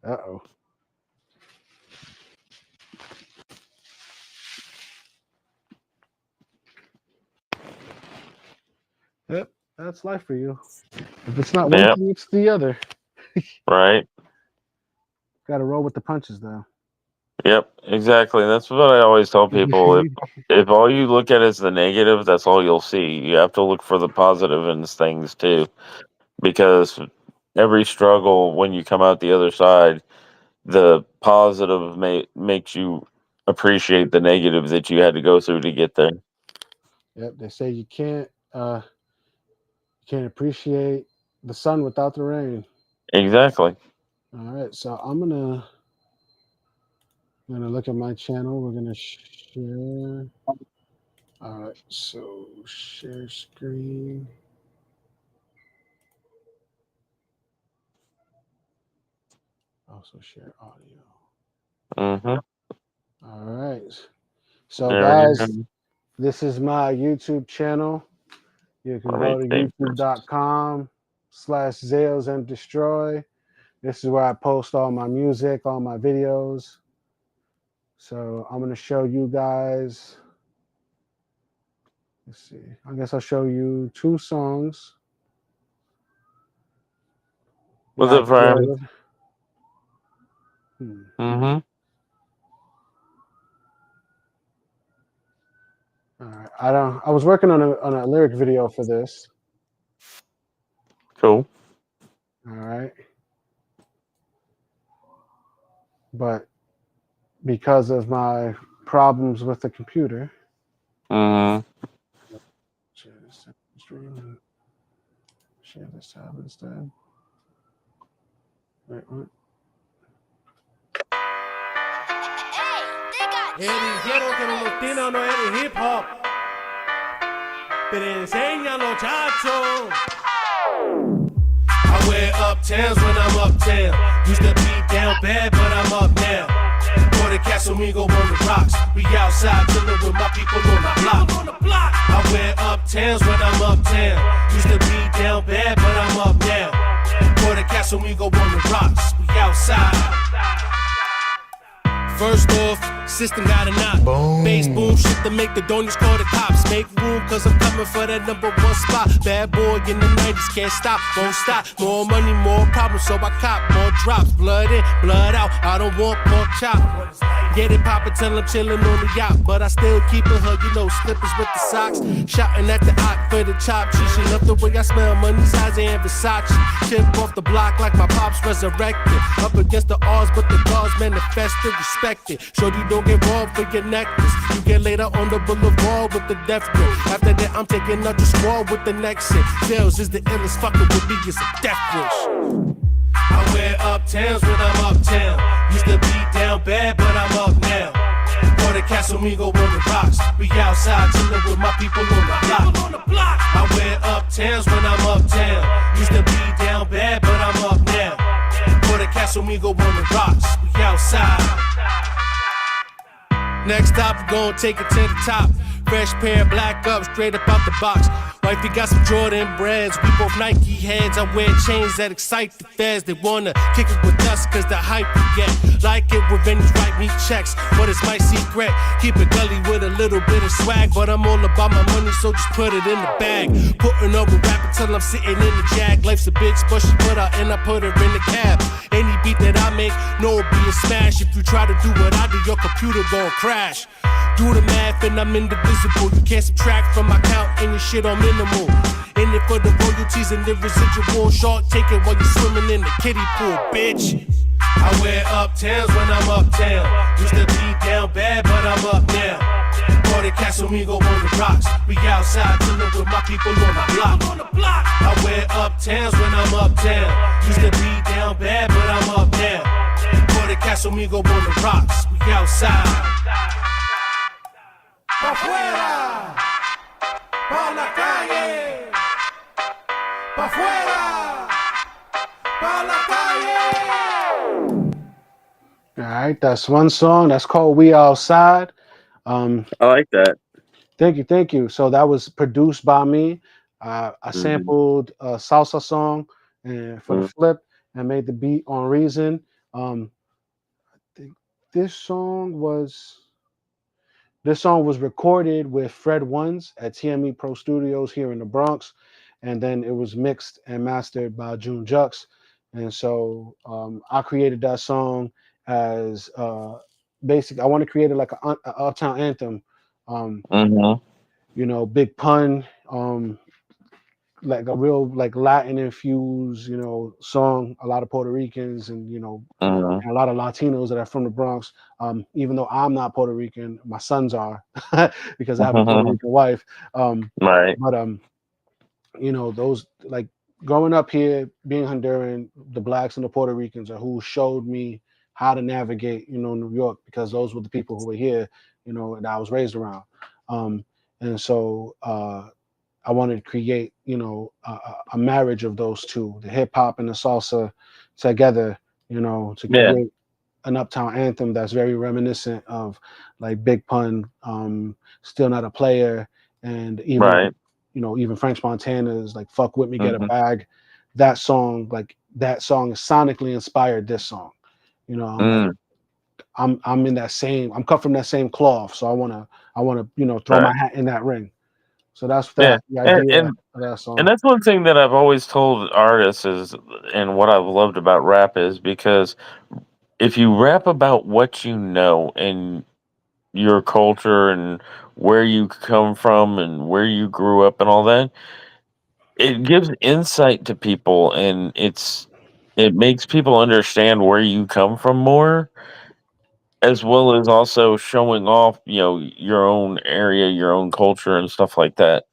Uh-oh. Yep, that's life for you. If it's not one Yep. thing, it's the other. Right. Got to roll with the punches, though. Yep. Exactly. That's what I always tell people. If all you look at is the negative, that's all you'll see. You have to look for the positive in things too, because every struggle, when you come out the other side, the positive makes you appreciate the negative that you had to go through to get there. Yep, they say you can't appreciate the sun without the rain. Exactly. All right, so I'm gonna look at my channel. We're gonna share. All right, so share screen. Also share audio. Mm-hmm. All right. So There you go. guys, this is my YouTube channel. You can Let me go to take this. youtube.com/Zales and Destroy. This is where I post all my music, all my videos. So I'm gonna show you guys. Let's see. I guess I'll show you two songs that What's I up, Brian? created. Hmm. Mm-hmm. All right. I was working on a lyric video for this. Cool. All right. But because of my problems with the computer, Mm-hmm. share this stream and share this tab instead. Wait, what? Dijeron que los latinos no eran hip hop. Pero enséñalo, chacho. I wear uptowns when I'm uptown. Used to be down bad, but I'm up now. For the Casamigo on the rocks. We outside chillin' with my people on the block. I wear uptowns when I'm uptown. Used to be down bad, but I'm up now. For the Casamigo on the rocks. We outside. First off, system gotta knock. Boom. Bass boom shit to make the donors call the cops. Make room cause I'm coming for that #1 spot. Bad boy in the 90s, can't stop, won't stop. More money, more problems, so I cop more drops. Blood in, blood out, I don't want pork chop. Get it poppin' till I'm chillin' on the yacht. But I still keep it her, you know, slippers with the socks. Shouting at the ock for the chop. She love the way I smell money, size and Versace. Chip off the block like my pops resurrected. Up against the odds, but the gods manifested, respected. Shorty don't get robbed for your necklace. You get later on the boulevard with the death grip. After that, I'm taking out the squad with the next hit. Zales is the illest, fucking with me is a death wish. I wear uptowns when I'm uptown. Used to be down bad, but I'm up now. For the Casamigo on the rocks. We outside chillin' with my people on the block. I wear uptowns when I'm uptown. Used to be down bad, but I'm up now. For the Casamigo on the rocks. We outside. Next stop, we gon' take it to the top. Fresh pair of black up, straight up out the box. Wifey got some Jordan breads, we both Nike heads. I wear chains that excite the feds. They wanna kick it with us cause the hype we get. Like it, revenge, write me checks. But it's my secret, keep it gully with a little bit of swag. But I'm all about my money, so just put it in the bag. Putting over rap until I'm sitting in the jag. Life's a bitch, but she put her and I put her in the cab. Any beat that I make, no, it'll be a smash. If you try to do what I do, your computer gon' crash. Do the math and I'm indivisible. You can't subtract from my count and your shit on minimal. In it for the royalties and the residual. Shark take it while you're swimming in the kiddie pool, bitch. I wear uptowns when I'm uptown. Used to be down bad, but I'm up now. For the Casamigo on the rocks. We outside chillin' with my people on the block. I wear uptowns when I'm uptown. Used to be down bad, but I'm up now. For the Casamigo on the rocks. We outside. Pa' afuera, pa' la calle, pa' afuera, pa' la calle. All right, that's one song. That's called "We Outside." Um, I like that. thank you. So that was produced by me. I Mm-hmm. sampled a salsa song and for the flip and made the beat on Reason. I think this song was this song was recorded with Fred Ones at TME Pro Studios here in the Bronx, and then it was mixed and mastered by June Jux. And so I created that song as basic. I want to create it like a uptown anthem. Um, Mm-hmm. Big pun, like a real like Latin infused, song. A lot of Puerto Ricans and Mm-hmm. and a lot of Latinos that are from the Bronx. Even though I'm not Puerto Rican, my sons are because I have a Puerto Rican wife. Um, Right. but those like growing up here, being Honduran, the blacks and the Puerto Ricans are who showed me how to navigate, New York because those were the people who were here, that I was raised around. Um, and so I wanted to create, a marriage of those two, the hip hop and the salsa together, to Yeah. create an uptown anthem that's very reminiscent of like Big Pun, Still Not a Player, and even Right. even Frank Montana's like "Fuck with Me, Get a Mm-hmm. Bag." That song is sonically inspired this song. I'm like Mm. I'm in that same. I'm cut from that same cloth, so I wanna throw Right. my hat in that ring. So that's Yeah. the And, idea and of that and song. that's one thing that I've always told artists is, and what I've loved about rap is because if you rap about what you know and your culture and where you come from and where you grew up and all that, it gives insight to people and it makes people understand where you come from more, as well as also showing off, your own area, your own culture and stuff like that.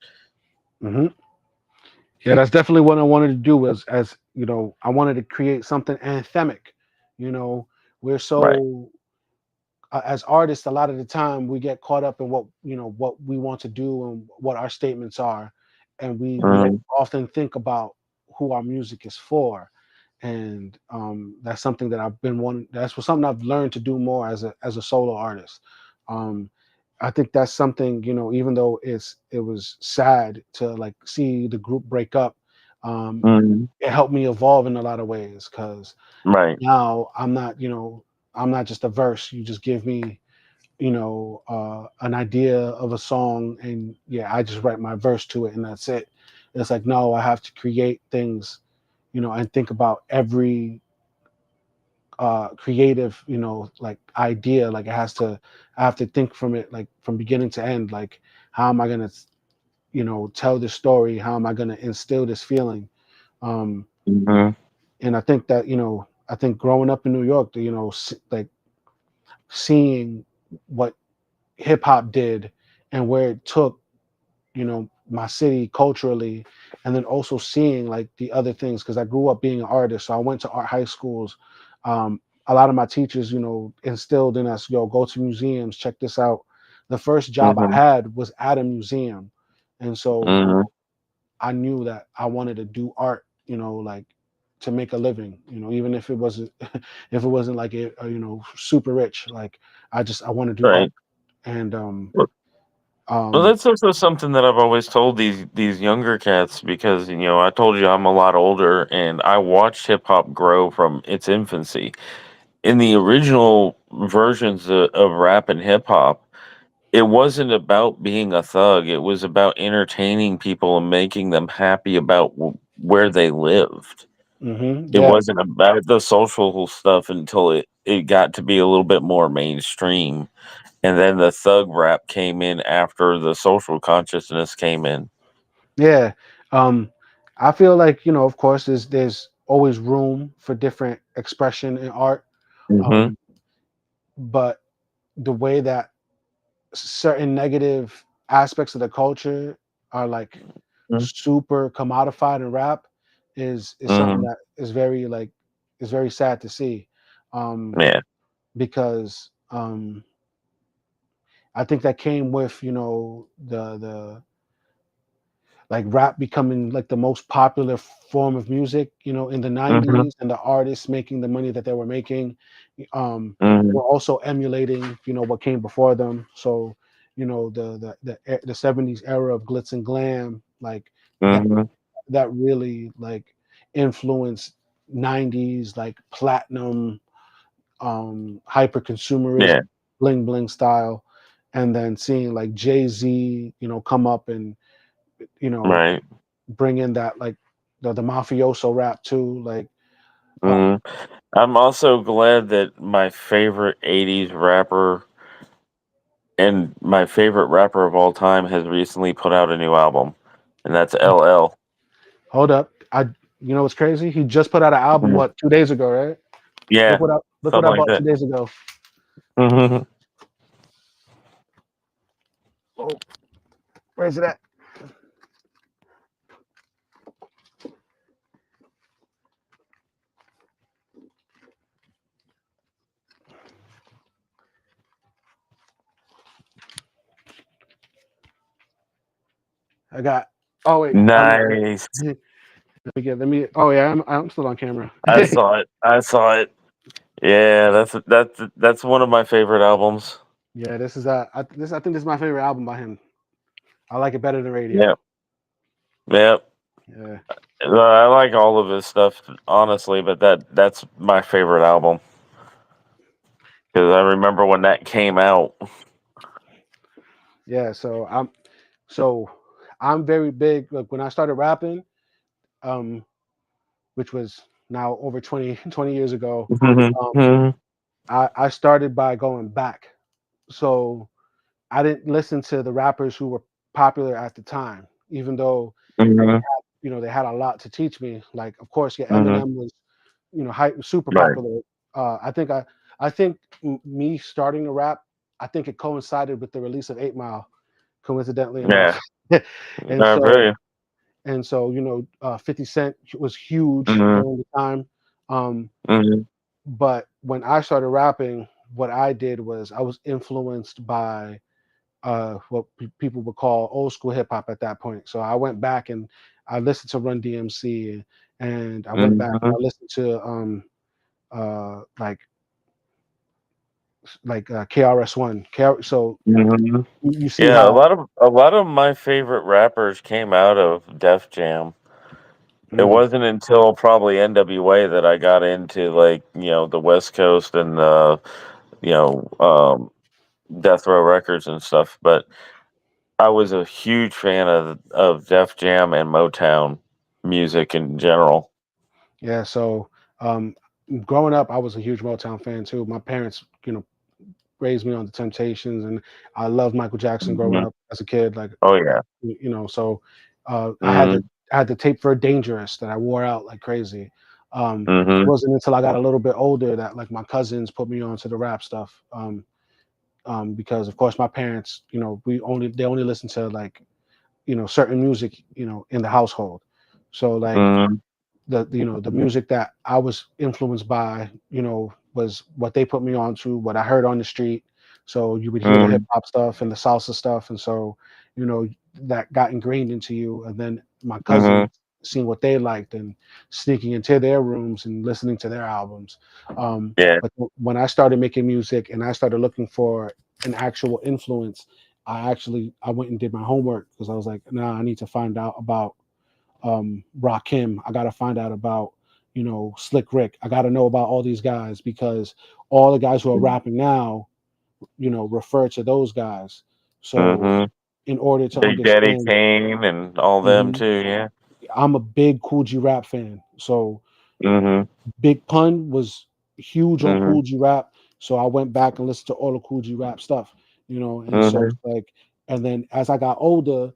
Hmm. Yeah, that's definitely what I wanted to do. Was as I wanted to create something anthemic. You know, we're Right. so as artists, a lot of the time we get caught up in what we want to do and what our statements are, and we don't Mhm. often think about who our music is for. And that's something that I've been wanting. Something I've learned to do more as a solo artist. Um, I think that's something even though it was sad to like see the group break up. Um, Mhm. it helped me evolve in a lot of ways because Right. now I'm not, I'm not just a verse. You just give me, an idea of a song, and yeah, I just write my verse to it, and that's it. It's like, no, I have to create things, and think about every creative, like idea. Like I have to think from it, like from beginning to end. Like, how am I gonna, tell this story? How am I gonna instill this feeling? Um, Mhm. and I think that, I think growing up in New York, like seeing what hip hop did and where it took, my city culturally, and then also seeing like the other things, because I grew up being an artist, so I went to art high schools. A lot of my teachers, instilled in us, yo, go to museums, check this out. The first job I Mhm. had was at a museum, and so Mhm. I knew that I wanted to do art, like to make a living, even if it wasn't if it wasn't like super rich. Like I want to do art. Right. And Well, um that's also something that I've always told these younger cats because I told you I'm a lot older and I watched hip hop grow from its infancy. In the original versions of rap and hip hop, it wasn't about being a thug. It was about entertaining people and making them happy about where they lived. It yeah, wasn't about the social stuff until it got to be a little bit more mainstream. And then the thug rap came in after the social consciousness came in. yeah. um I feel like, of course, there's always room for different expression in art. Mhm. um but the way that certain negative aspects of the culture are like Mhm. super commodified in rap is something Mhm. that is very sad to see. um Yeah. because I think that came with, the like rap becoming like the most popular form of music, in the Mhm. 90s, and the artists making the money that they were making, Mhm. were also emulating, what came before them. So, the 70s era of glitz and glam, like that Mhm. that really like influenced 90s like platinum, hyper consumerist, Yeah. bling bling style. And then seeing like Jay-Z, come up and, you know Right. bring in that like the mafioso rap too. Like, um, Mhm. I'm also glad that my favorite '80s rapper and my favorite rapper of all time has recently put out a new album, and that's LL. hold up, what's crazy? He just put out an album, Mhm. what, 2 days ago, right? Yeah, Look what something I like bought that. 2 days ago. Mhm. Oh, where's it at? I got. Oh wait, Nice. let me. Oh yeah, I'm still on camera. I saw it. I saw it. Yeah, that's one of my favorite albums. Yeah, this is I think this is my favorite album by him. I like it better than Radio. Yeah. Yeah. Yeah. I like all of his stuff, honestly, but that's my favorite album because I remember when that came out. Yeah, so I'm very big. Like when I started rapping, um, which was now over 20 years ago, Mhm. um, Mhm. I started by going back. So I didn't listen to the rappers who were popular at the time, even though Mhm. they had a lot to teach me. Like, of course, yeah, Mhm. Eminem was, super Right. popular. I think me starting to rap, I think it coincided with the release of 8 Mile, coincidentally Yeah. enough. and I feel so you. 50 Cent was huge Mhm. during the time. Um, Mhm. but when I started rapping, what I did was I was influenced by what people would call old school hip hop at that point. So I went back and I listened to Run DMC, and I went back and Mhm. I listened to like KRS-One. So Mhm. you see Yeah, how. a lot of my favorite rappers came out of Def Jam. It Mm. wasn't until probably NWA that I got into, like, the West Coast and you know um, Death Row Records and stuff. But I was a huge fan of Def Jam and Motown music in general. Yeah. So um, growing up, I was a huge Motown fan too. My parents, raised me on the Temptations, and I loved Michael Jackson growing Hmm. up as a kid. Like, Oh yeah. so I had the Hmm. tape for Dangerous that I wore out like crazy. It Hmm. wasn't until I got a little bit older that like my cousins put me onto the rap stuff. Because of course my parents, they only listen to like certain music, in the household. So like Hmm. the music that I was influenced by, was what they put me on to, what I heard on the street. So you would hear the hip Hmm. hop stuff and the salsa stuff, and so you know that got ingrained into you. And then my cousins Hmm. seeing what they liked and sneaking into their rooms and listening to their albums. Yeah. But when I started making music and I started looking for an actual influence, I went and did my homework because I was like, nah, I need to find out about Rakim. I got to find out about, Slick Rick. I got to know about all these guys because all the guys who are rapping now, refer to those guys. So, Hmm. in order to Big Daddy understand, Kane and all them mhm, too. Yeah. I'm a big Cool G Rap fan. So, Hmm. Big Pun was huge on Hmm. Cool G Rap. So I went back and listened to all the Cool G Rap stuff, and so Hmm. it's like, and then as I got older,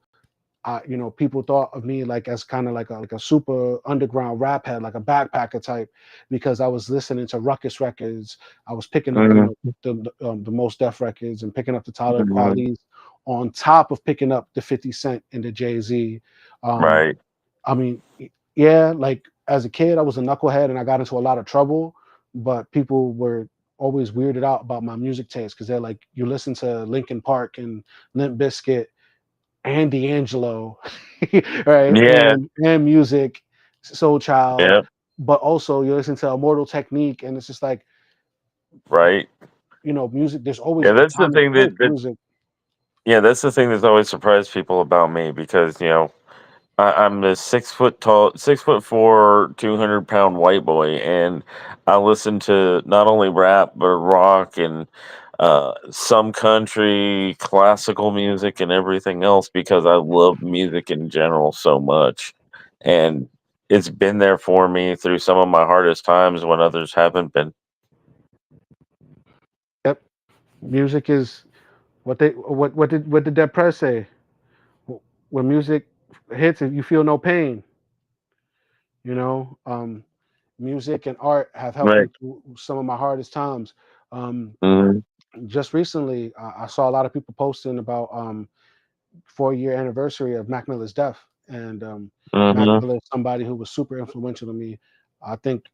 people thought of me like as kind of like a super underground rap head, like a backpacker type, because I was listening to Ruckus records. I was picking up, Hmm. the Most Def records and picking up the Tyler Hmm. Qualities, on top of picking up the 50 Cent and the Jay Z. Um, Right. I mean, yeah, like as a kid, I was a knucklehead and I got into a lot of trouble, but people were always weirded out about my music taste because they're like, you listen to Linkin Park and Limp Bizkit and D'Angelo, right? Yeah. And music, Soul Child, Yeah. but also you listen to Immortal Technique, and it's just like, Right. music. There's always Yeah. a That's the time and thing place that, for that music. yeah, that's the thing that's always surprised people about me because I'm a 6 foot tall, 6'4", 200 pound white boy, and I listen to not only rap but rock and some country, classical music, and everything else because I love music in general so much, and it's been there for me through some of my hardest times when others haven't been. Yep, music is what did that press say? When music hits, you feel no pain. You know, music and art have helped me Right. through some of my hardest times. Um, Hmm. just recently, I saw a lot of people posting about 4-year anniversary of Mac Miller's death, and Mac Hmm. Miller is somebody who was super influential to me. I think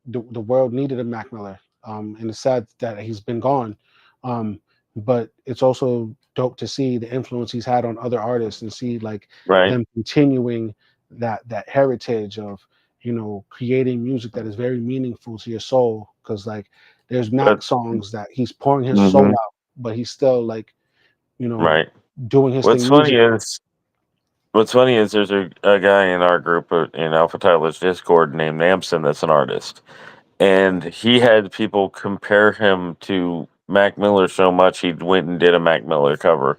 the world needed a Mac Miller, and it's sad that he's been gone. Um, but it's also dope to see the influence he's had on other artists and see like Right. them continuing that heritage of creating music that is very meaningful to your soul. Because like there's Mac That's songs that he's pouring his soul hmm out, but he's still like you know right. doing his What's thing funny musically. is What's funny is there's a guy in our group in Alpha Tyler's Discord named Namson that's an artist, and he had people compare him to Mac Miller so much he went and did a Mac Miller cover.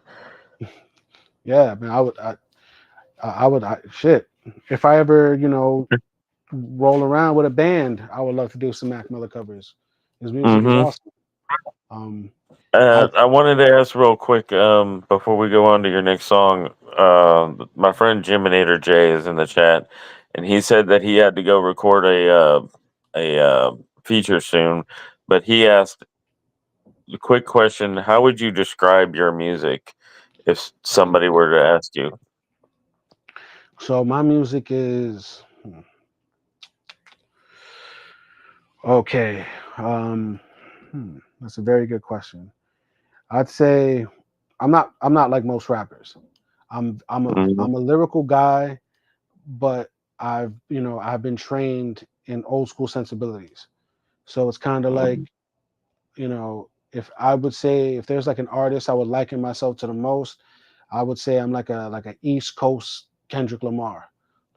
Yeah, man, shit. If I ever, roll around with a band, I would love to do some Mac Miller covers. His music is Hmm. awesome. Um, I I wanted to ask real quick before we go on to your next song. My friend Jiminator J is in the chat, and he said that he had to go record a feature soon, but he asked a quick question: how would you describe your music if somebody were to ask you? so my music is okay. Um, that's a very good question. I'd say I'm not like most rappers. Hmm. I'm a lyrical guy, but I've been trained in old school sensibilities. So it's kind of like if I would say if there's like an artist I would liken myself to the most, I would say I'm like a East Coast Kendrick Lamar.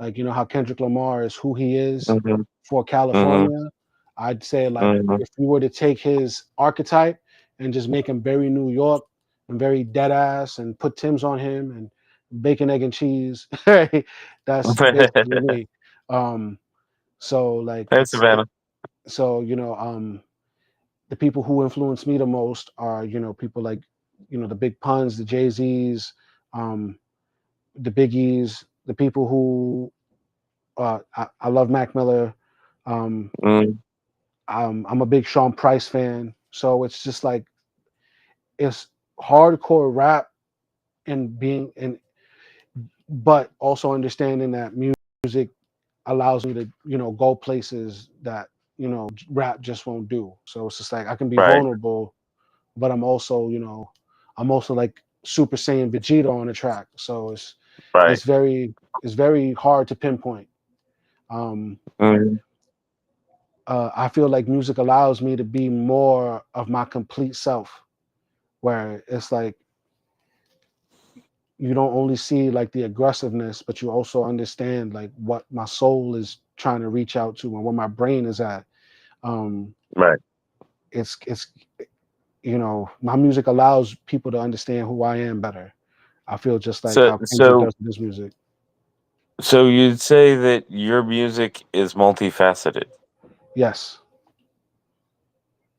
Like, you know how Kendrick Lamar is who he is Mhm. for Mhm. California. I'd say like Mhm. if you were to take his archetype and just make him very New York and very dead ass and put Tim's on him and bacon, egg, and cheese, that's basically me. Um, so like Hey, Savannah. so you know the people who influence me the most are people like the Big Puns, the Jay Z's, um, the Biggies, the people who I love Mac Miller. Um, Mm, I'm a big Sean Price fan, so it's just like it's hardcore rap and being and but also understanding that music allows me to go places that rap just won't do. So it's just like I can be right. vulnerable, but I'm also like Super Saiyan Vegeta on the track. So Right. it's very it's very hard to pinpoint. Um, Mm, I feel like music allows me to be more of my complete self, where it's like you don't only see like the aggressiveness, but you also understand like what my soul is trying to reach out to and where my brain is at. Um, right. it's my music allows people to understand who I am better. I feel just like So how Kendrick so does with his music. so you'd say that your music is multifaceted. Yes,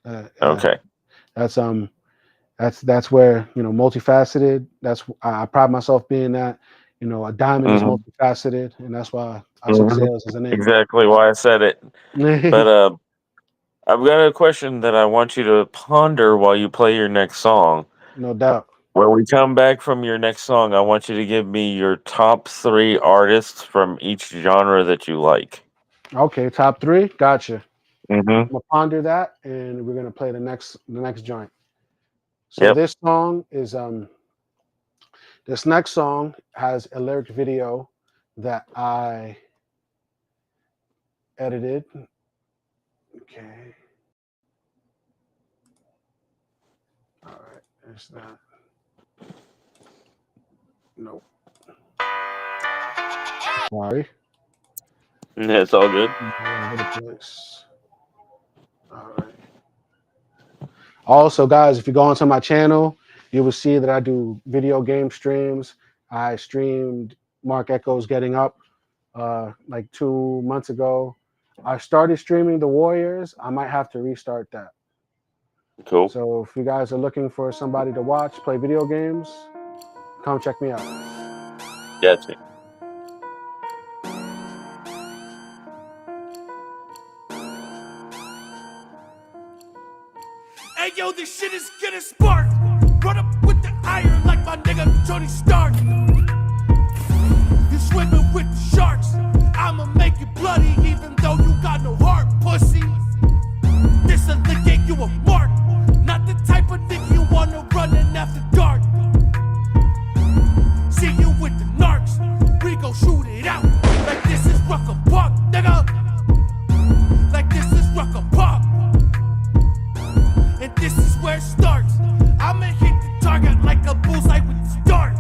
yeah. Okay. That's that's where multifaceted. That's I pride myself being that. A diamond is Mhm. multifaceted, and that's why I took Mhm. Zales as a name. Exactly why I said it. But I've got a question that I want you to ponder while you play your next song. No doubt. When we come back from your next song, I want you to give me your top 3 artists from each genre that you like. Okay, top three. Gotcha. Mhm. I'm gonna ponder that, and we're gonna play the next joint. So Yep. this next song has a lyric video that I edited. Okay. All right. There's that. Nope. Sorry. Yeah, it's all good. All over the place. All right. Also, guys, if you go onto my channel, you will see that I do video game streams. I streamed Mark Echo's Getting Up like 2 months ago. I started streaming The Warriors. I might have to restart that. Cool. So if you guys are looking for somebody to watch play video games, come check me out. Gotcha. Hey yo, this shit is getting spark. Run up with the iron like my nigga Tony Stark. You swimming with the sharks. I'ma make you bloody even though you got no heart, pussy. This'll get you a mark. Not the type of nigga you wanna run in after dark. See you with the narcs. We gon' shoot it out. Like this is Rucker Park, nigga. Like this is Rucker Park. And this is where it starts. I'ma hit the target like a bullseye with the dart.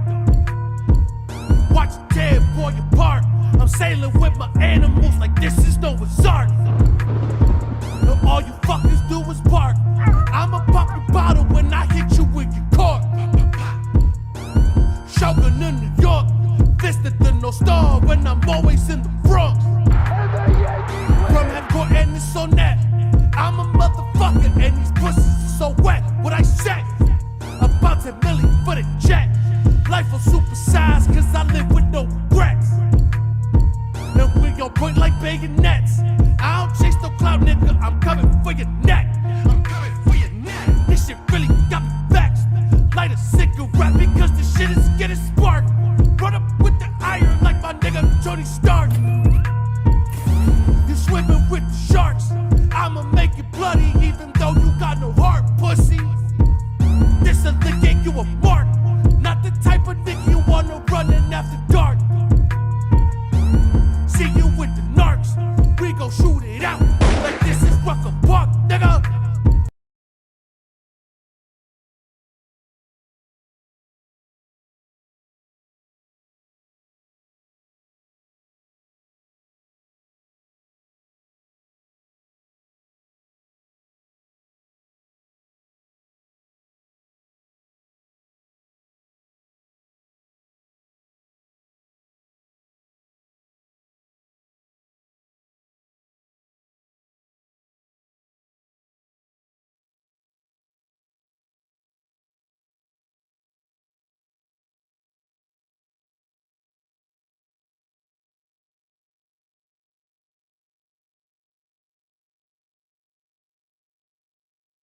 Watch a dead boy apart. I'm sailing with my animals like this is Noah's Ark.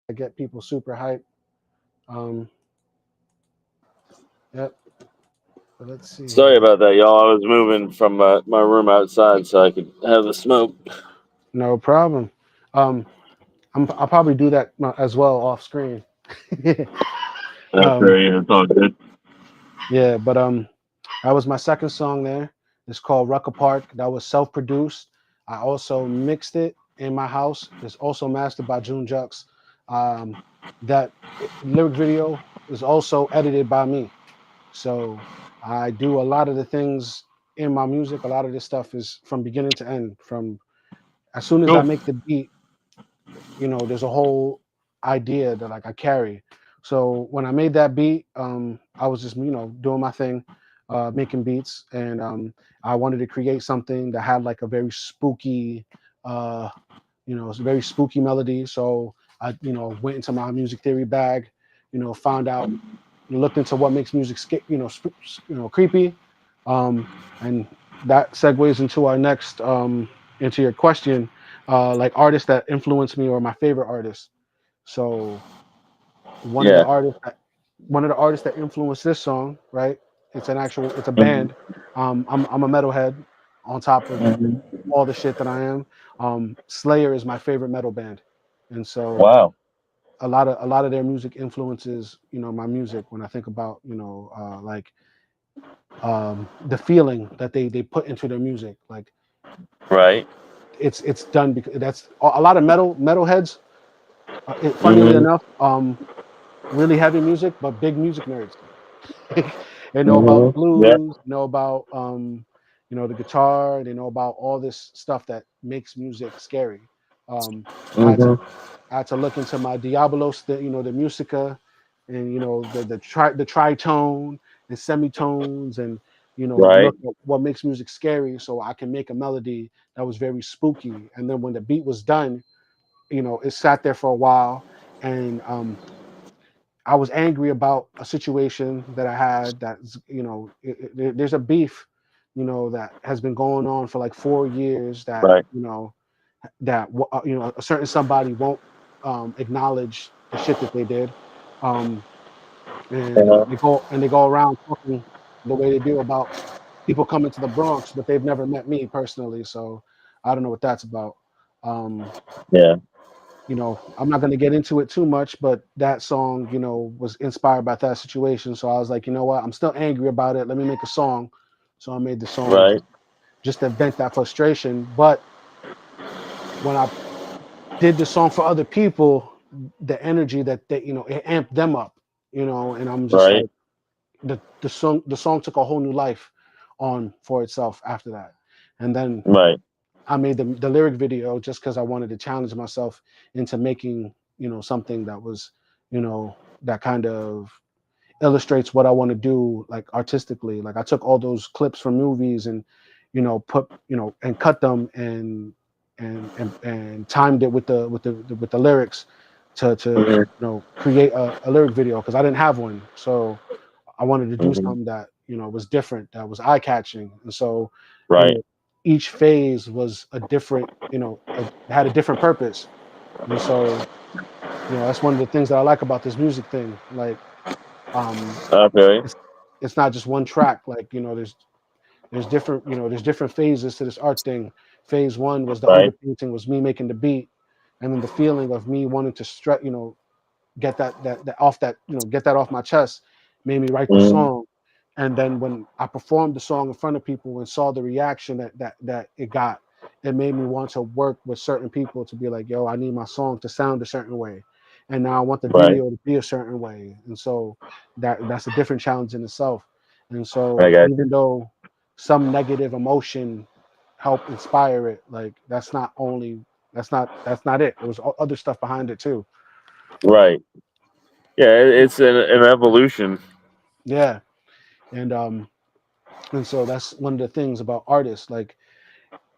I get people super hyped. Um, yep. But let's see Sorry here. about that, y'all. I was moving from my room outside so I could have the smoke. No problem. Um, I'll probably do that as well off screen. That's um, great. It's all good. yeah, but that was my second song there. It's called Rucker Park. That was self-produced. I also mixed it in my house. It's also mastered by June Jux. Um, that lyric video is also edited by me. So I do a lot of the things in my music. A lot of this stuff is from beginning to end. From as soon as I Cool. make the beat, there's a whole idea that like I carry. So when I made that beat, I was just doing my thing, making beats, and I wanted to create something that had like a very spooky, uh, it's a very spooky melody. So I went into my music theory bag, found out, looked into what makes music creepy, um, and that segues into our next into your question, like artists that influenced me or my favorite artists. So one of the Yeah. artists that one of the artists that influenced this song, right? It's a Mhm. band. I'm a metalhead on top of Mhm. all the shit that I am. Slayer is my favorite metal band, and so Wow. a lot of their music influences my music when I think about like the feeling that they put into their music. Like Right. it's done because that's a lot of metalheads. Funnily Mhm. enough, really heavy music, but big music nerds. They know about the Mhm. Yeah. blues, know about the guitar, they know about all this stuff that makes music scary. Um, I had to Mhm. I had to look into my Diabolos, the musica, and the tritone and semitones, and Right. look at what makes music scary, so I can make a melody that was very spooky. And then when the beat was done, it sat there for a while, and I was angry about a situation that I had. That's there's a beef, that has been going on for like 4 years. That Right. a certain somebody won't acknowledge the shit that they did, um, and Uh-huh. they go around talking the way they do about people coming to the Bronx, but they've never met me personally. So I don't know what that's about. Um, Yeah. I'm not going to get into it too much, but that song, was inspired by that situation. So I was like, you know what? I'm still angry about it. Let me make a song. So I made the song Right. just to vent that frustration. But when I did the song for other people, the energy that it amped them up, and I'm just Right. like the song took a whole new life on for itself after that. And then Right. I made the lyric video just because I wanted to challenge myself into making something that was that kind of illustrates what I want to do like artistically. Like I took all those clips from movies and put and cut them and timed it with the lyrics to Mhm. create a lyric video because I didn't have one. So I wanted to do Mhm. something that was different, that was eye catching, and so you Right. know each phase was a different had a different purpose, and so that's one of the things that I like about this music thing. Like Okay. it's it's not just one track. Like there's different phases to this art thing. Phase one was the Right. underpainting, was me making the beat, and then the feeling of me wanting to strut, get that off that get that off my chest made me write the Mhm. song. And then when I performed the song in front of people and saw the reaction that it got, it made me want to work with certain people to be like, yo, I need my song to sound a certain way, and now I want the Right. video to be a certain way. And so that's a different challenge in itself. And I so got even you. though some negative emotion helped inspire it, like that's not it. There was other stuff behind it too. Right. Yeah. It's an evolution. Yeah. And so that's one of the things about artists. Like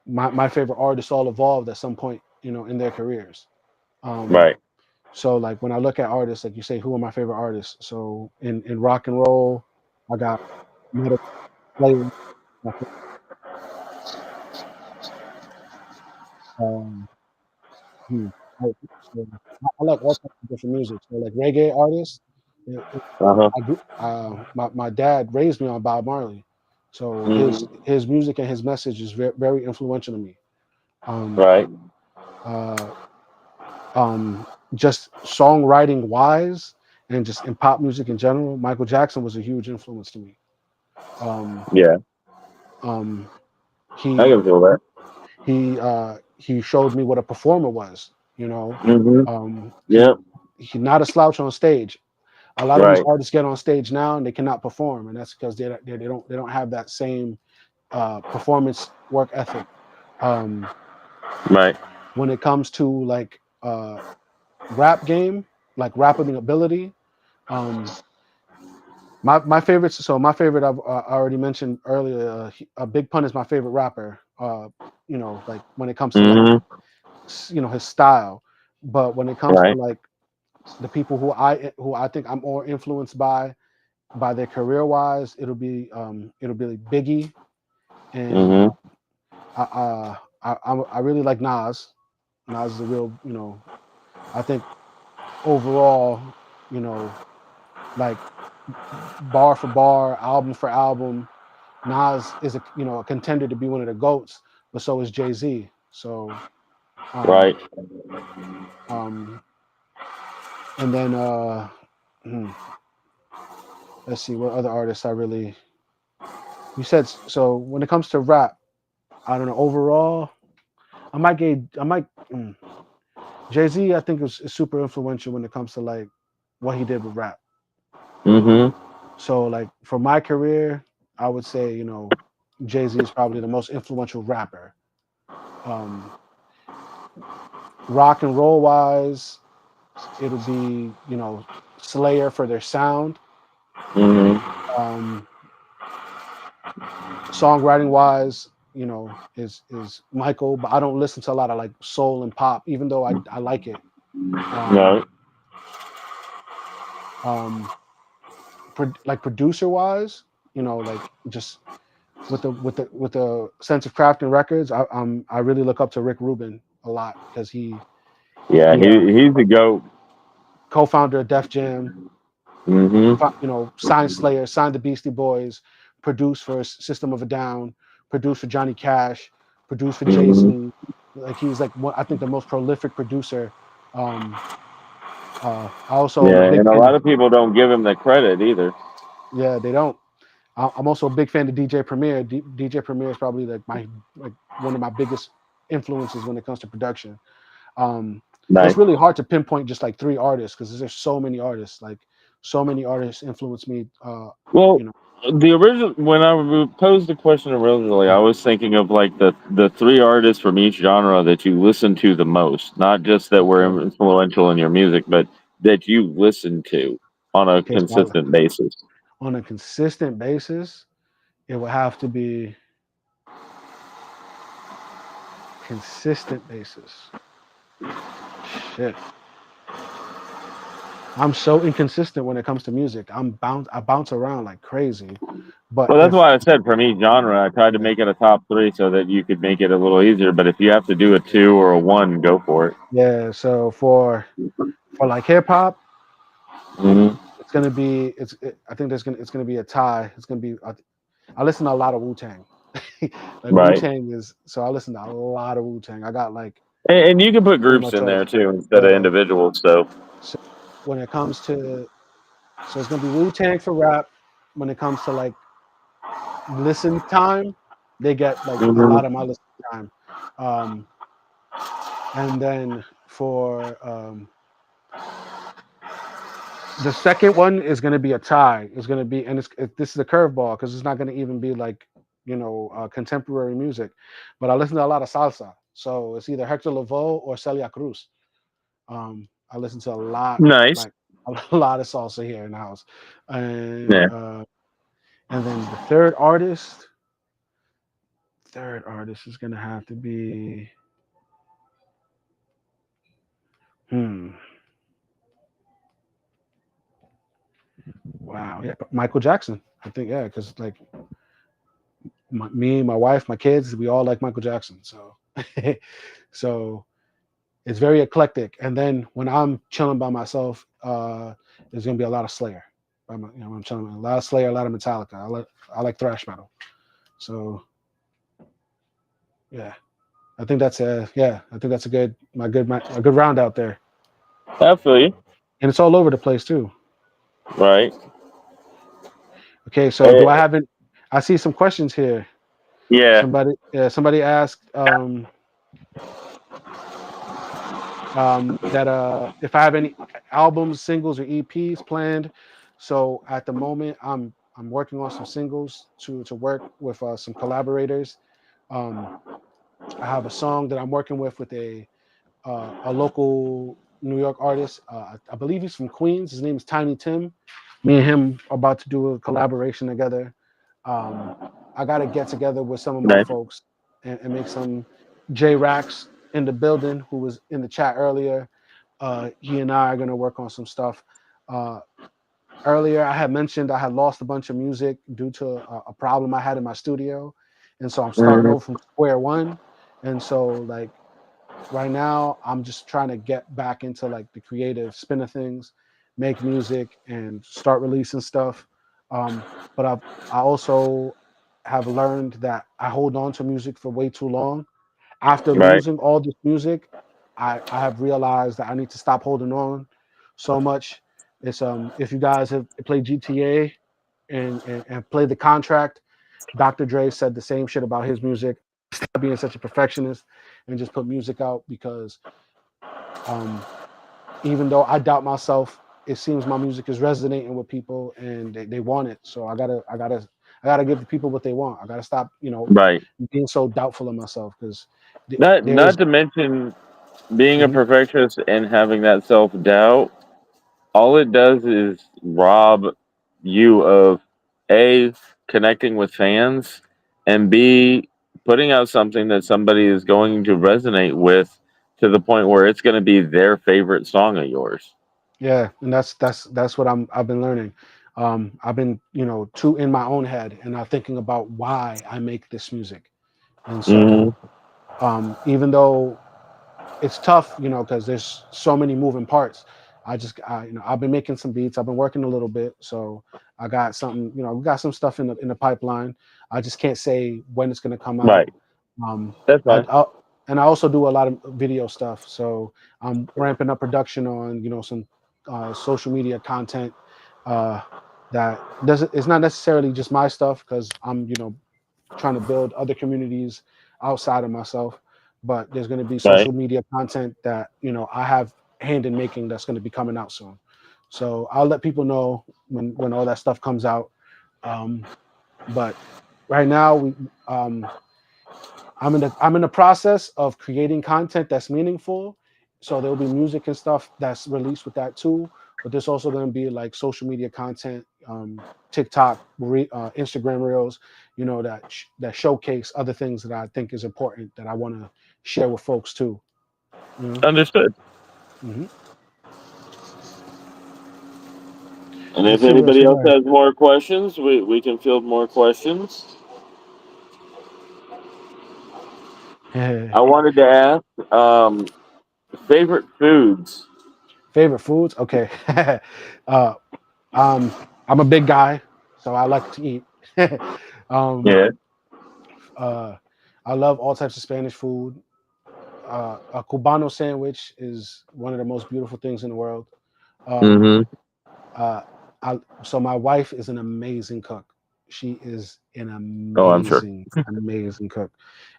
my favorite artists all evolved at some point, in their careers. Um, Right. so like when I look at artists, like you say, who are my favorite artists? So in rock and roll, I got metal players. I think, um, hmm. Like, so I like all types of different music. So like reggae artists. Uh huh. My dad raised me on Bob Marley, so Hmm. his music and his message is very influential to me. Um, Right. uh, just songwriting wise, and just in pop music in general, Michael Jackson was a huge influence to me. Um, Yeah. um, I he can feel that. he showed me what a performer was. You know, Hmm. um, he Yep. he not a slouch on stage. A lot of these Right. artists get on stage now and they cannot perform, and that's because they don't have that same performance work ethic. Um, Right. when it comes to like rap game, like rapping ability, um, my favorites. So my favorite I already mentioned earlier. Big Pun is my favorite rapper. You know, like when it comes to like Hmm. you know his style, but when it comes to Right. like the people who I think I'm more influenced by their career wise, it'll be like Biggie and Hmm. I really like Nas. Nas is a real, you know, I think overall, you know, like bar for bar, album for album, Nas is a you know a contender to be one of the goats, but so is Jay Z. So um Right. um and then hmm, let's see what other artists I really you said so when it comes to rap, I don't know overall. I might mm, Jay Z. I think is super influential when it comes to like what he did with rap. Hmm. So like for my career, I would say you know Jay Z is probably the most influential rapper. Um, Rock and roll wise, it'll be you know Slayer for their sound. Hmm. Um, Songwriting wise, you know is Michael, but I don't listen to a lot of like soul and pop, even though I like it. Um, Right. um, like producer wise, you know, like just with the sense of crafting records, I really look up to Rick Rubin a lot because Yeah. he He's the goat. co-founder of Def Jam, Hmm. you know, signed Slayer, signed the Beastie Boys, produced for System of a Down, produced for Johnny Cash, produced for Jay Hmm. Z. Like he's like one, I think the most prolific producer. Um, I also am Yeah, a big and a fan. lot of people don't give him the credit either. Yeah, they don't. I'm also a big fan of DJ Premier. DJ Premier is probably like one of my biggest influences when it comes to production. It's Nice. really hard to pinpoint just like three artists because there's so many artists. Like so many artists influence me. Well, You know, the original when posed the question originally, I was thinking of like the three artists from each genre that you listen to the most, not just that okay, were influential in your music, but that you listen to on a okay. So consistent basis. on a consistent basis, it would have to be consistent basis. Shit, I'm so inconsistent when it comes to music. I bounce around like crazy. But Well, that's if why I said from each genre, I tried to yeah, make it a top three so that you could make it a little easier. But if you have to do a two or a one, go for it. yeah. So for like hip hop, Hmm. it's gonna be I think it's gonna be a tie. It's gonna be I listen to a lot of Wu Tang. Like Wu Right. Tang is so I listen to a lot of Wu Tang. I got like And you can put pretty groups much in all there too instead of yeah. individuals. So. So when it comes to so it's gonna be Wu Tang for rap. When it comes to like listen time, they get like a Hmm. lot of my listen time. Um, and then for the second one is going to be a tie. It's going to be, and this is a curveball because it's not going to even be like you know contemporary music, but I listen to a lot of salsa. So it's either Hector Lavoe or Celia Cruz. I listen to a lot, Nice. like a lot of salsa here in the house, and Yeah. uh, and then the third artist is going to have to be hmm. Wow, yeah, Michael Jackson. I think yeah, because like me, my wife, my kids, we all like Michael Jackson. So, so It's very eclectic. And then when I'm chilling by myself, there's gonna be a lot of Slayer. When I'm chilling, a lot of Slayer, a lot of Metallica. I like thrash metal. So yeah, I think that's a good a good round out there, I feel you. and it's all over the place too. Right. Okay, so do I Eh, have it? I see some questions here. yeah. Somebody asked that if I have any albums, singles, or EPs planned. So at the moment, I'm working on some singles to work with some collaborators. Um, I have a song that I'm working with a local New York artist. I believe he's from Queens. His name is Tiny Tim. Me and him are about to do a collaboration together. Um, I got to get together with some of my Nice. folks and make some J Racks in the building who was in the chat earlier. He and I are going to work on some stuff. Uh, Earlier, I had mentioned I had lost a bunch of music due to a problem I had in my studio. And so I'm starting Hmm. over from square one. And so, like, right now I'm just trying to get back into like the creative spin of things, make music and start releasing stuff. But I also have learned that I hold on to music for way too long. After Right. losing all this music, I have realized that I need to stop holding on so much. It's if you guys have played GTA and played the contract, Dr. Dre said the same shit about his music. Stop being such a perfectionist and just put music out because um, even though I doubt myself, it seems my music is resonating with people and they want it. So I gotta give the people what they want. I gotta stop, Right. being so doubtful of myself because Not there's to mention being a Mhm. perfectionist and having that self doubt. All it does is rob you of A, connecting with fans, and B, putting out something that somebody is going to resonate with to the point where it's going to be their favorite song of yours. Yeah, and that's what I've been learning. I've been too in my own head and I'm thinking about why I make this music. And Hmm. so even though it's tough, because there's so many moving parts. I've been making some beats. I've been working a little bit, so I got something. We got some stuff in the pipeline. I just can't say when it's going to come out. Right. Um, That's I, fine. I and I also do a lot of video stuff, so I'm ramping up production on some social media content uh, that doesn't. It's not necessarily just my stuff because I'm trying to build other communities outside of myself. But there's going to be Right. social media content that I have hand in making that's going to be coming out soon. So I'll let people know when all that stuff comes out. Um, but right now um, I'm in the process of creating content that's meaningful. So there'll be music and stuff that's released with that too. But there's also going to be like social media content, TikTok, Instagram reels, that showcase other things that I think is important that I want to share with folks too. You know. Understood. Hmm. And Let me if see what else anybody we else has more questions, we can field more questions. got. I wanted to ask favorite foods. Favorite foods? Okay. uh, um, I'm a big guy, so I like to eat. um, Yeah. uh, I love all types of Spanish food. A Cubano sandwich is one of the most beautiful things in the world. Um, Hmm. uh, so my wife is an amazing cook. She is an Oh, I'm sure. amazing cook,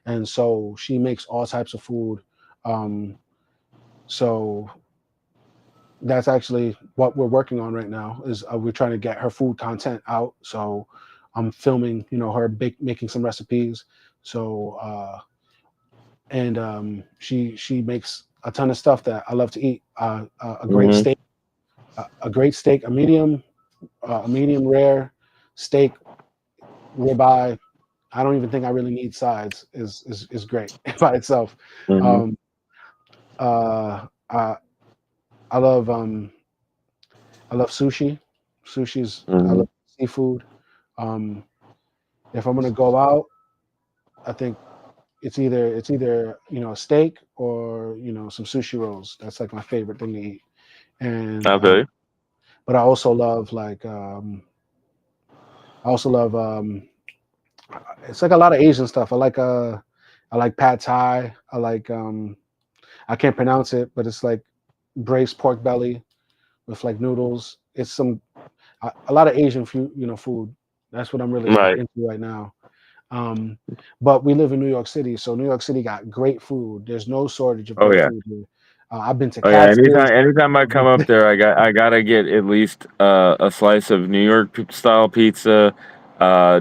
and so she makes all types of food. Um, so that's actually what we're working on right now. Is we're trying to get her food content out. So I'm filming, her making some recipes. So and she makes a ton of stuff that I love to eat. A great Hmm. steak, a medium rare steak, ribeye. I don't even think I really need sides. Is great by itself. Hmm. Um, uh, I, I love I love sushi. I Hmm. love seafood. Um, if I'm gonna go out, I think. it's either a steak or some sushi rolls. That's like my favorite thing to eat. And Okay. but I also love like I also love it's like a lot of Asian stuff. I like pad thai. I can't pronounce it, but it's like braised pork belly with like noodles. It's a lot of Asian food, food. That's what I'm really like Right. into right now. Um, but we live in New York City, so New York City got great food. There's no shortage of Oh great yeah. food here. I've been to Oh yeah. Katz's. Anytime I come up there, I gotta get at least a slice of New York style pizza,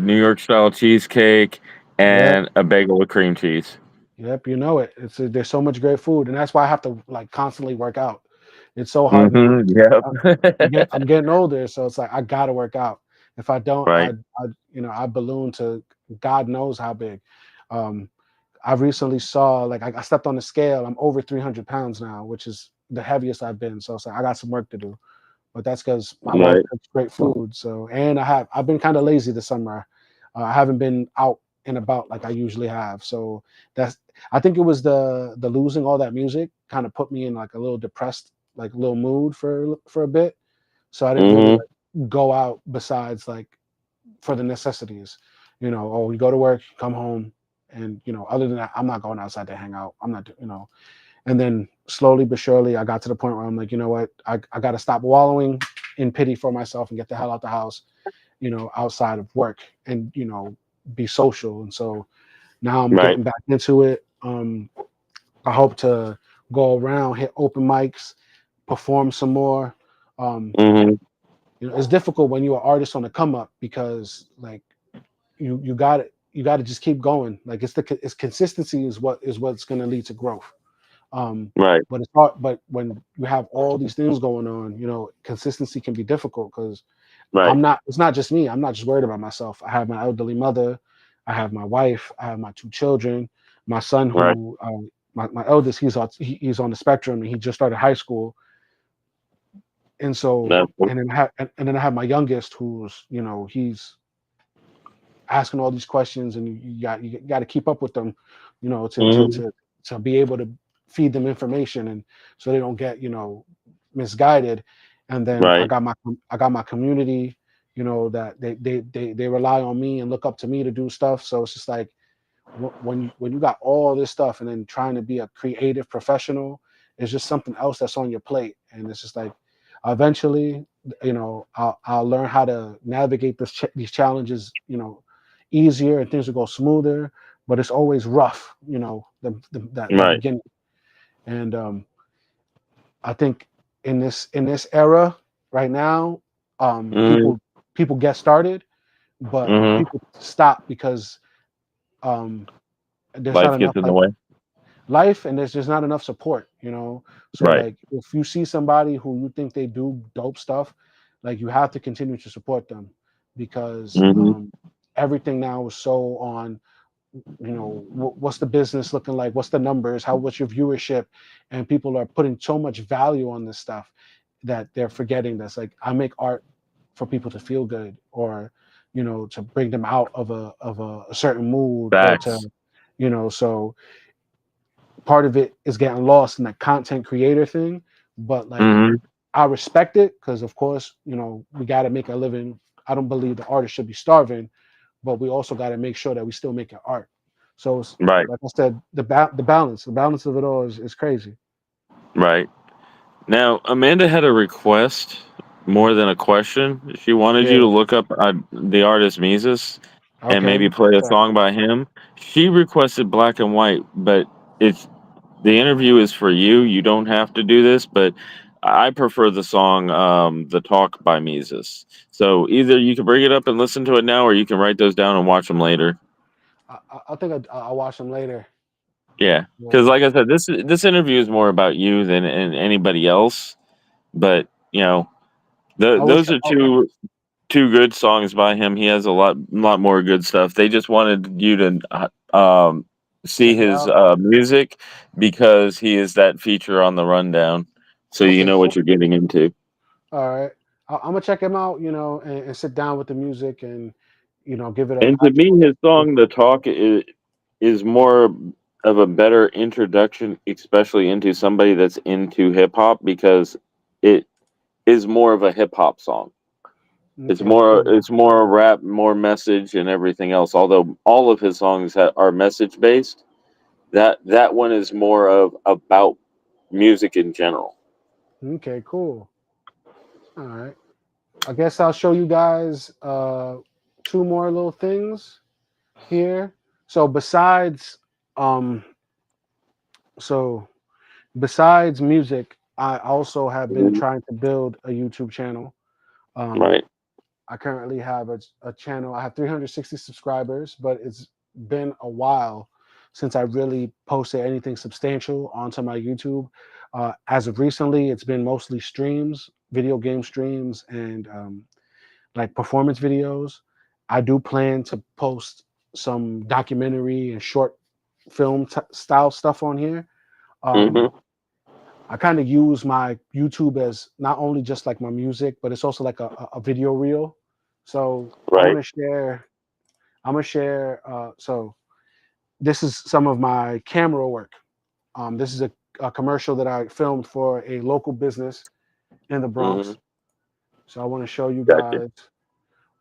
New York style cheesecake, Yep, and a bagel with cream cheese. yep, you know it. There's so much great food, and that's why I have to like constantly work out. It's so hard to. Mm-hmm. Yep. I'm getting older, so it's like I gotta work out. If I don't, Right. I balloon to God knows how big. Um, I recently saw like I stepped on the scale. I'm over 300 pounds now, which is the heaviest I've been. So it's like I got some work to do. But that's because my wife Right. cooks great food. So and I've been kind of lazy this summer. I haven't been out and about like I usually have. So that's I think it was the losing all that music kind of put me in like a little depressed like little mood for a bit. So I didn't really Mm-hmm. like go out besides like for the necessities. Oh, you go to work, come home, and other than that, I'm not going outside to hang out. I'm not, And then slowly but surely, I got to the point where I'm like, you know what, I got to stop wallowing in pity for myself and get the hell out the house, outside of work and be social. And so now I'm Right. getting back into it. I hope to go around, hit open mics, perform some more. Um, Mm-hmm. it's difficult when you're an artist on the come up because like you got to just keep going. Like it's consistency is what's going to lead to growth. Um, Right. but it's hard. But when you have all these things going on, consistency can be difficult because Right. It's not just me. I'm not just worried about myself. I have my elderly mother, I have my wife, I have my two children, my son Right. who my eldest he's on the spectrum and he just started high school, and so That's and then I have my youngest who's he's asking all these questions and you got to keep up with them, to mm-hmm. be able to feed them information and so they don't get misguided. And then Right. I got my community, that they rely on me and look up to me to do stuff. So it's just like when you got all this stuff and then trying to be a creative professional is just something else that's on your plate. And it's just like eventually, I'll learn how to navigate these challenges, easier and things will go smoother. But it's always rough, that Right. beginning. And I think in this era right now, Mm-hmm. people get started, but Mm-hmm. people stop because um, there's not Life enough gets in the like way. life and there's just not enough support. So Right. like if you see somebody who you think they do dope stuff, like you have to continue to support them because Mm-hmm. everything now is so on, what's the business looking like, what's the numbers, what's your viewership, and people are putting so much value on this stuff that they're forgetting that's like I make art for people to feel good or to bring them out of a certain mood or to Facts. so part of it is getting lost in the content creator thing. But like Mm-hmm. I respect it because of course, we gotta make a living. I don't believe the artist should be starving, but we also gotta make sure that we still make art. So it's, Right. like I said, the balance of it all is crazy. Right. Now, Amanda had a request more than a question. She wanted you Yeah. to look up the artist Mises and Okay. maybe play a Okay. song by him. She requested black and white, but it's the interview is for you. You don't have to do this, but I prefer the song "The Talk" by Mises. So either you can bring it up and listen to it now, or you can write those down and watch them later. I think I'll watch them later. Yeah, because Yeah. like I said, this interview is more about you than anybody else. But I wish. those are two good songs by him. He has a lot more good stuff. They just wanted you to see Check it his out. music because he is that feature on the rundown, so you Okay. know what Cool. you're getting into. All right. I'm gonna check him out. And sit down with the music and give it And to me, his song "The Talk" is more of a better introduction, especially into somebody that's into hip hop, because it is more of a hip hop song. Okay, cool. It's more rap, more message, and everything else. Although all of his songs are message based, that one is more of about music in general. Okay, cool. All right. I guess I'll show you guys two more little things here. So um so besides music, I also have been Mhm. trying to build a YouTube channel. Um Right. I currently have a channel. I have 360 subscribers, but it's been a while since I really posted anything substantial onto my YouTube. As of recently, it's been mostly streams, video game streams, and like performance videos. I do plan to post some documentary and short film style stuff on here. Um, Hmm. I kind of use my YouTube as not only just like my music, but it's also like a video reel. So I want Right. to share. I'm gonna share. So this is some of my camera work. This is a commercial that I filmed for a local business in the Hmm. Bronx. So I want to show you Gotcha. guys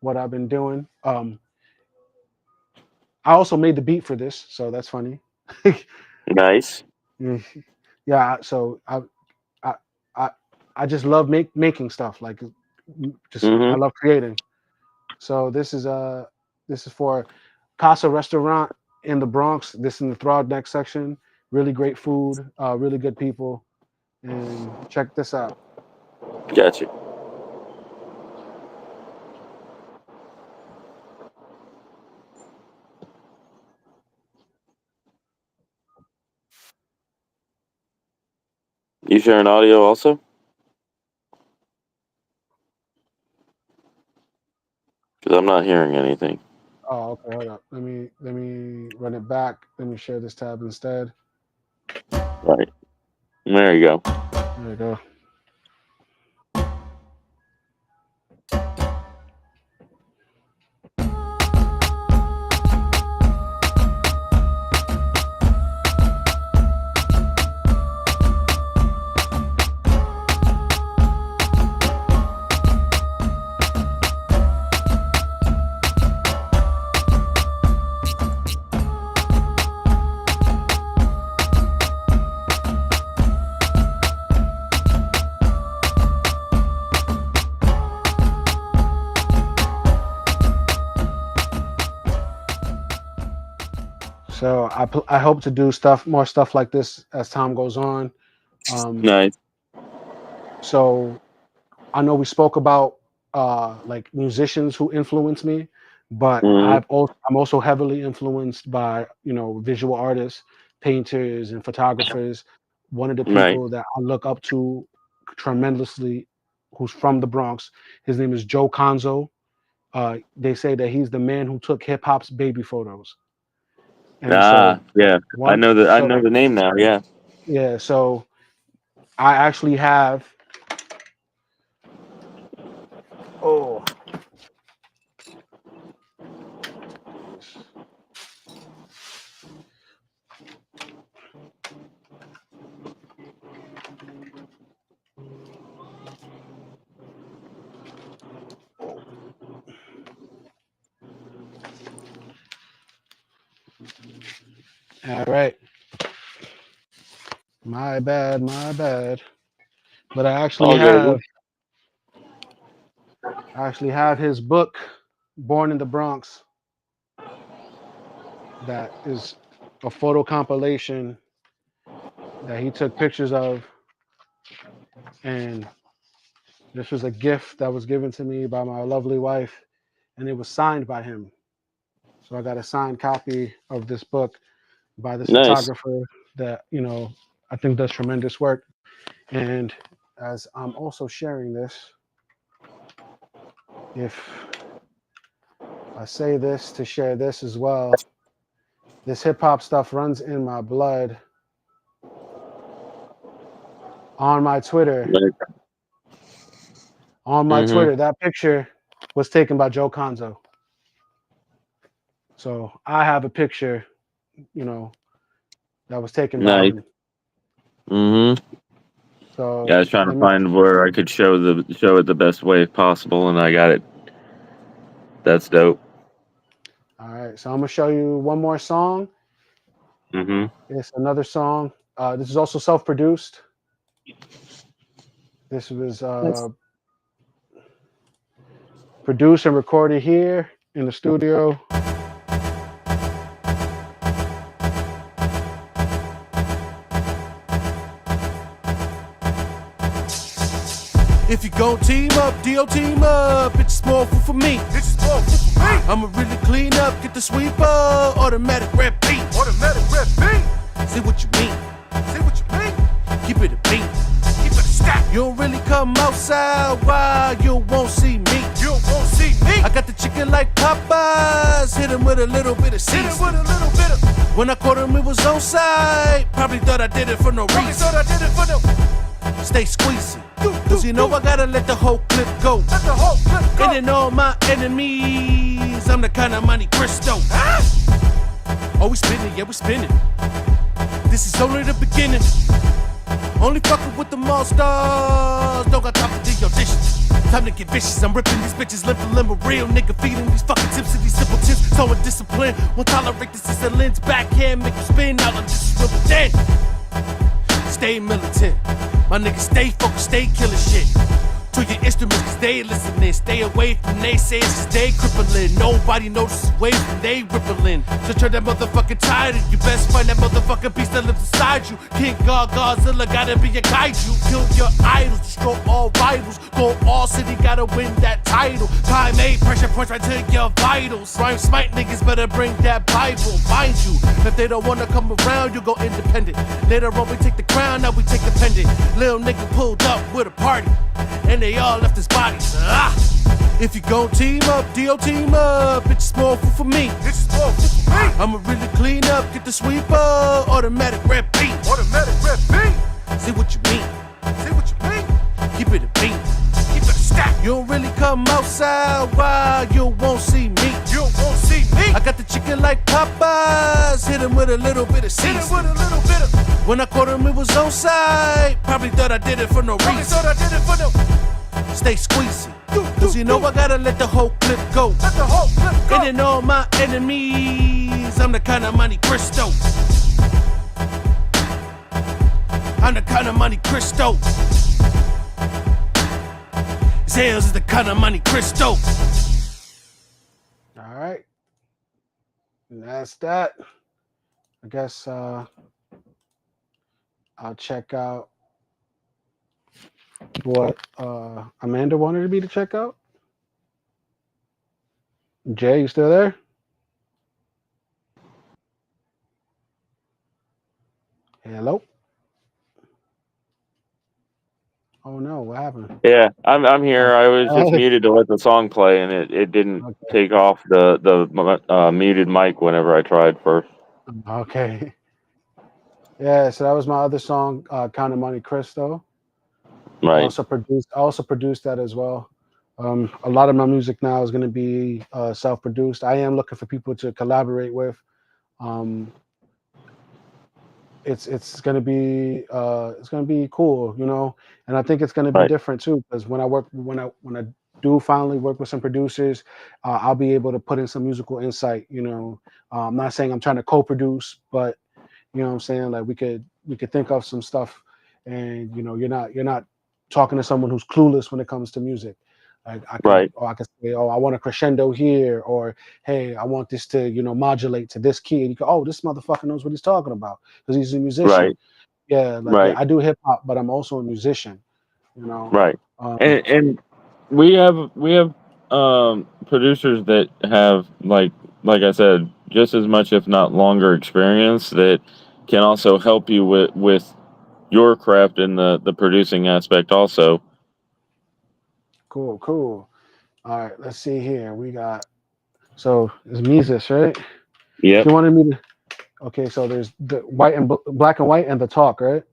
what I've been doing. I also made the beat for this, so that's funny. Nice. Yeah, so I I I just love making stuff like just I Hmm. love creating. So this is for Casa Restaurant in the Bronx. This is in the Throgneck section. Really great food, really good people, and check this out. Gotcha. You sharing audio also? Because I'm not hearing anything. Oh, okay, hold up. Let me run it back. Let me share this tab instead. Right. There you go. There we go. So I hope to do more stuff like this as time goes on. Um, Nice. so I know we spoke about like musicians who influence me, but Hmm. I'm also heavily influenced by visual artists, painters, and photographers. One of the Right. people that I look up to tremendously, who's from the Bronx, his name is Joe Conzo. They say that he's the man who took hip hop's baby photos, and Ah, so yeah. one I so know the name now. Yeah. yeah, so I actually have. Oh, all right. My bad, my bad. But All good. I actually have his book, Born in the Bronx, that is a photo compilation that he took pictures of, and this was a gift that was given to me by my lovely wife, and it was signed by him. So I got a signed copy of this book by this Nice. photographer that I think does tremendous work. And as I'm also sharing this, if I say this to share this as well, this hip hop stuff runs in my blood. On my Twitter, Mm-hmm. that picture was taken by Joe Conzo. So I have a picture you know, that was taken Nice. down. Mm-hmm. Yeah, I So was trying to let me. find where I could show it the best way possible, and I got it. That's dope. All right, so I'm gonna show you one more song. Mm-hmm. It's another song. This is also self-produced. This was That's produced and recorded here in the studio. If you gon' team up, deal team up. It's small food for me. It's small food for me. I'ma really clean up, get the sweeper, automatic red beat. Automatic red beat. See what you mean? See what you mean? Keep it a beat. Keep it a stack. You don't really come outside, why you won't see me? You won't see me. I got the chicken like Popeyes, hit him with a little bit of seasoning. Hit him with a little bit of. When I caught him, it was on side. Probably thought I did it for no reason. Probably thought I did it for no. Stay squeezy. Cause you know I gotta let the whole clip go. Let the whole clip go. And then all my enemies, I'm the kind of money Cristo. Oh, we spinning, yeah, we spinning. This is only the beginning. Only fucking with the all stars. Don't got time to do your dishes. Time to get vicious. I'm ripping these bitches limp for limb. A real nigga feeding these fucking tips to these simple tips. So indisciplined. Won't tolerate this is a lens. Backhand, make you spin out like this is real dead. Stay militant. My niggas stay focused, stay killing shit. To your instruments, cause they listening. Stay away from naysayers, cause they crippling. Nobody notices waves when they rippling. So turn that motherfucking tide, and you best find that motherfucking beast that lives inside you. King God, Godzilla, gotta be your guide you. Kill your idols, destroy all rivals. Go all city, gotta win that title. Time 8, pressure points right to your vitals. Rhyme smite niggas, better bring that Bible. Mind you, if they don't wanna come around, you go independent. Later on, we take the crown, now we take the pendant. Little nigga pulled up with a party, and they all left his bodies. If you gon' team up, deal team up. It's small food for me. It's small food for me. I'ma really clean up, get the sweeper, automatic red beat. Automatic red beat. See what you mean? See what you mean? Keep it a beat. Keep it a stack. You don't really come outside, why you won't see me? You won't see me. I got the chicken like Popeyes, hit him with a little bit of seasoning. Hit him with a little bit of. When I caught him, it was on side. Probably thought I did it for no reason. Probably thought I did it for no. Stay squeezy. Cause you know I gotta let the whole clip go. Let the whole clip go. And then all my enemies, I'm the kind of money Cristo. I'm the kind of money Cristo. Zales is the kind of money Cristo. All right, and that's that. I guess I'll check out what Amanda wanted me to check out. Jay, you still there? Hello? Oh no, what happened? Yeah, I'm here. I was just Okay. muted to let the song play, and it didn't Okay. take off the muted mic whenever I tried first. Okay. Yeah, so that was my other song, Count of Monte Cristo. Right, I also produced that as well. A lot of my music now is going to be self-produced. I am looking for people to collaborate with. Um, it's going to be cool, you know, and I think it's going to be right, different too, because when I do finally work with some producers, I'll be able to put in some musical insight. You know, I'm not saying I'm trying to co-produce, but you know what I'm saying, like we could think of some stuff, and you know, you're not talking to someone who's clueless when it comes to music. Like right, I could say, oh, I want a crescendo here, or hey, I want this to, you know, modulate to this key, and you go, oh, this motherfucker knows what he's talking about because he's a musician. right, Yeah, like yeah, right, I do hip hop, but I'm also a musician. You know, right. um, And we have producers that have like I said, just as much if not longer experience that can also help you with your craft in the producing aspect also. cool, cool. All right, let's see here. We got so it's Mises, right? She Yep. wanted me to. Okay, so there's the white and black and white and the talk, right?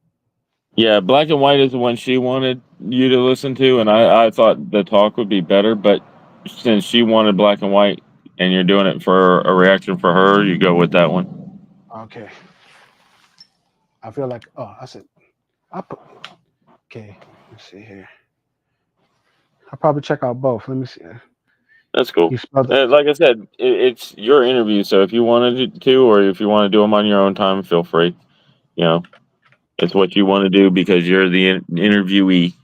Yeah, Black and White is the one she wanted you to listen to, and I thought the talk would be better, but since she wanted Black and White and you're doing it for a reaction for her, you go with that one. Okay. I feel like I said I put okay. Let's see here. I'll probably check out both. Let me see. That's cool. You spelled it. Like I said, it's your interview, so if you wanted to, or if you want to do them on your own time, feel free. You know, it's what you want to do because you're the interviewee.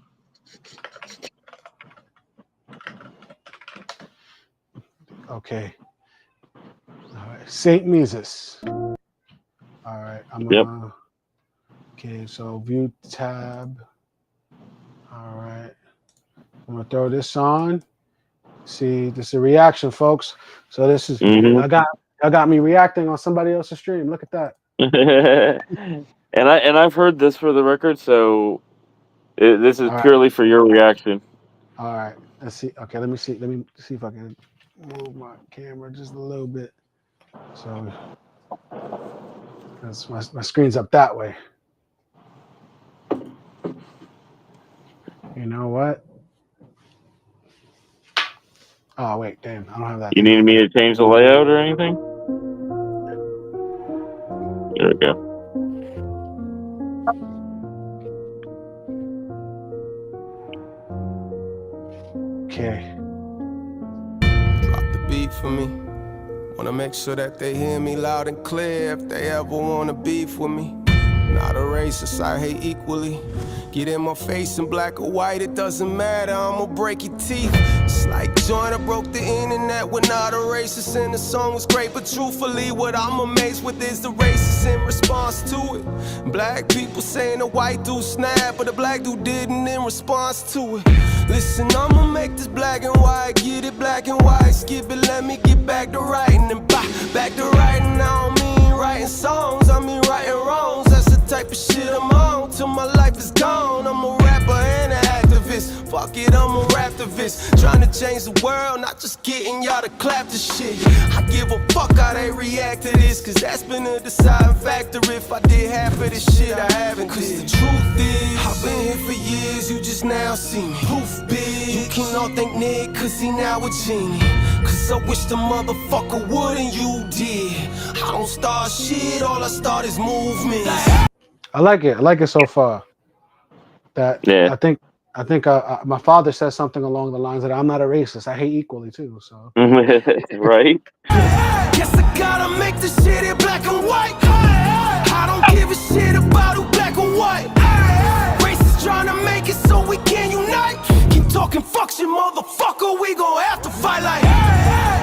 Okay. All right. Saint Mises. All right. Yep. Okay, so view tab. All right. I'm gonna throw this on. See, this is a reaction, folks. So this is Hmm. I got me reacting on somebody else's stream. Look at that. I've heard this for the record, so this is All right. purely for your reaction. All right. Let's see. Okay, let me see. Let me see if I can move my camera just a little bit. So because my screen's up that way. You know what? Oh wait, damn, I don't have that You thing need on me there. to change the layout or anything? There we go. Okay. Drop the beat for me. Wanna make sure that they hear me loud and clear if they ever wanna beef with me. Not a racist, I hate equally. Get in my face in black or white, it doesn't matter, I'ma break your teeth. It's like Joyner broke the internet, we're not a racist, and the song was great. But truthfully, what I'm amazed with is the racist in response to it. Black people saying the white dude snapped, but the black dude didn't in response to it. Listen, I'ma make this black and white, get it black and white, skip it, let me get back to writing. And back to writing, I don't mean writing songs, I mean writing wrongs. That's the type of shit I'm on, till my life is gone. I'm a rapper and an activist, fuck it, I'm a raptivist. Trying to change the world, not just getting y'all to clap the shit. I give a fuck how they react to this, cause that's been a deciding factor. If I did half of this shit, I haven't. Cause the truth is, I've been here for years, you just now see me. Proof big, you can all thank Nick, cause he now a genie. Cause I wish the motherfucker would and you did. I don't start shit, all I start is movement. I like it. I like it so far. That Yeah. I think my father says something along the lines that I'm not a racist. I hate equally too. So Right? Guess I gotta make this shit in black and white. I don't give a shit about who black or white. Racists trying to make it so we can unite. Keep talking fuck shit, motherfucker, we gon' have to fight like.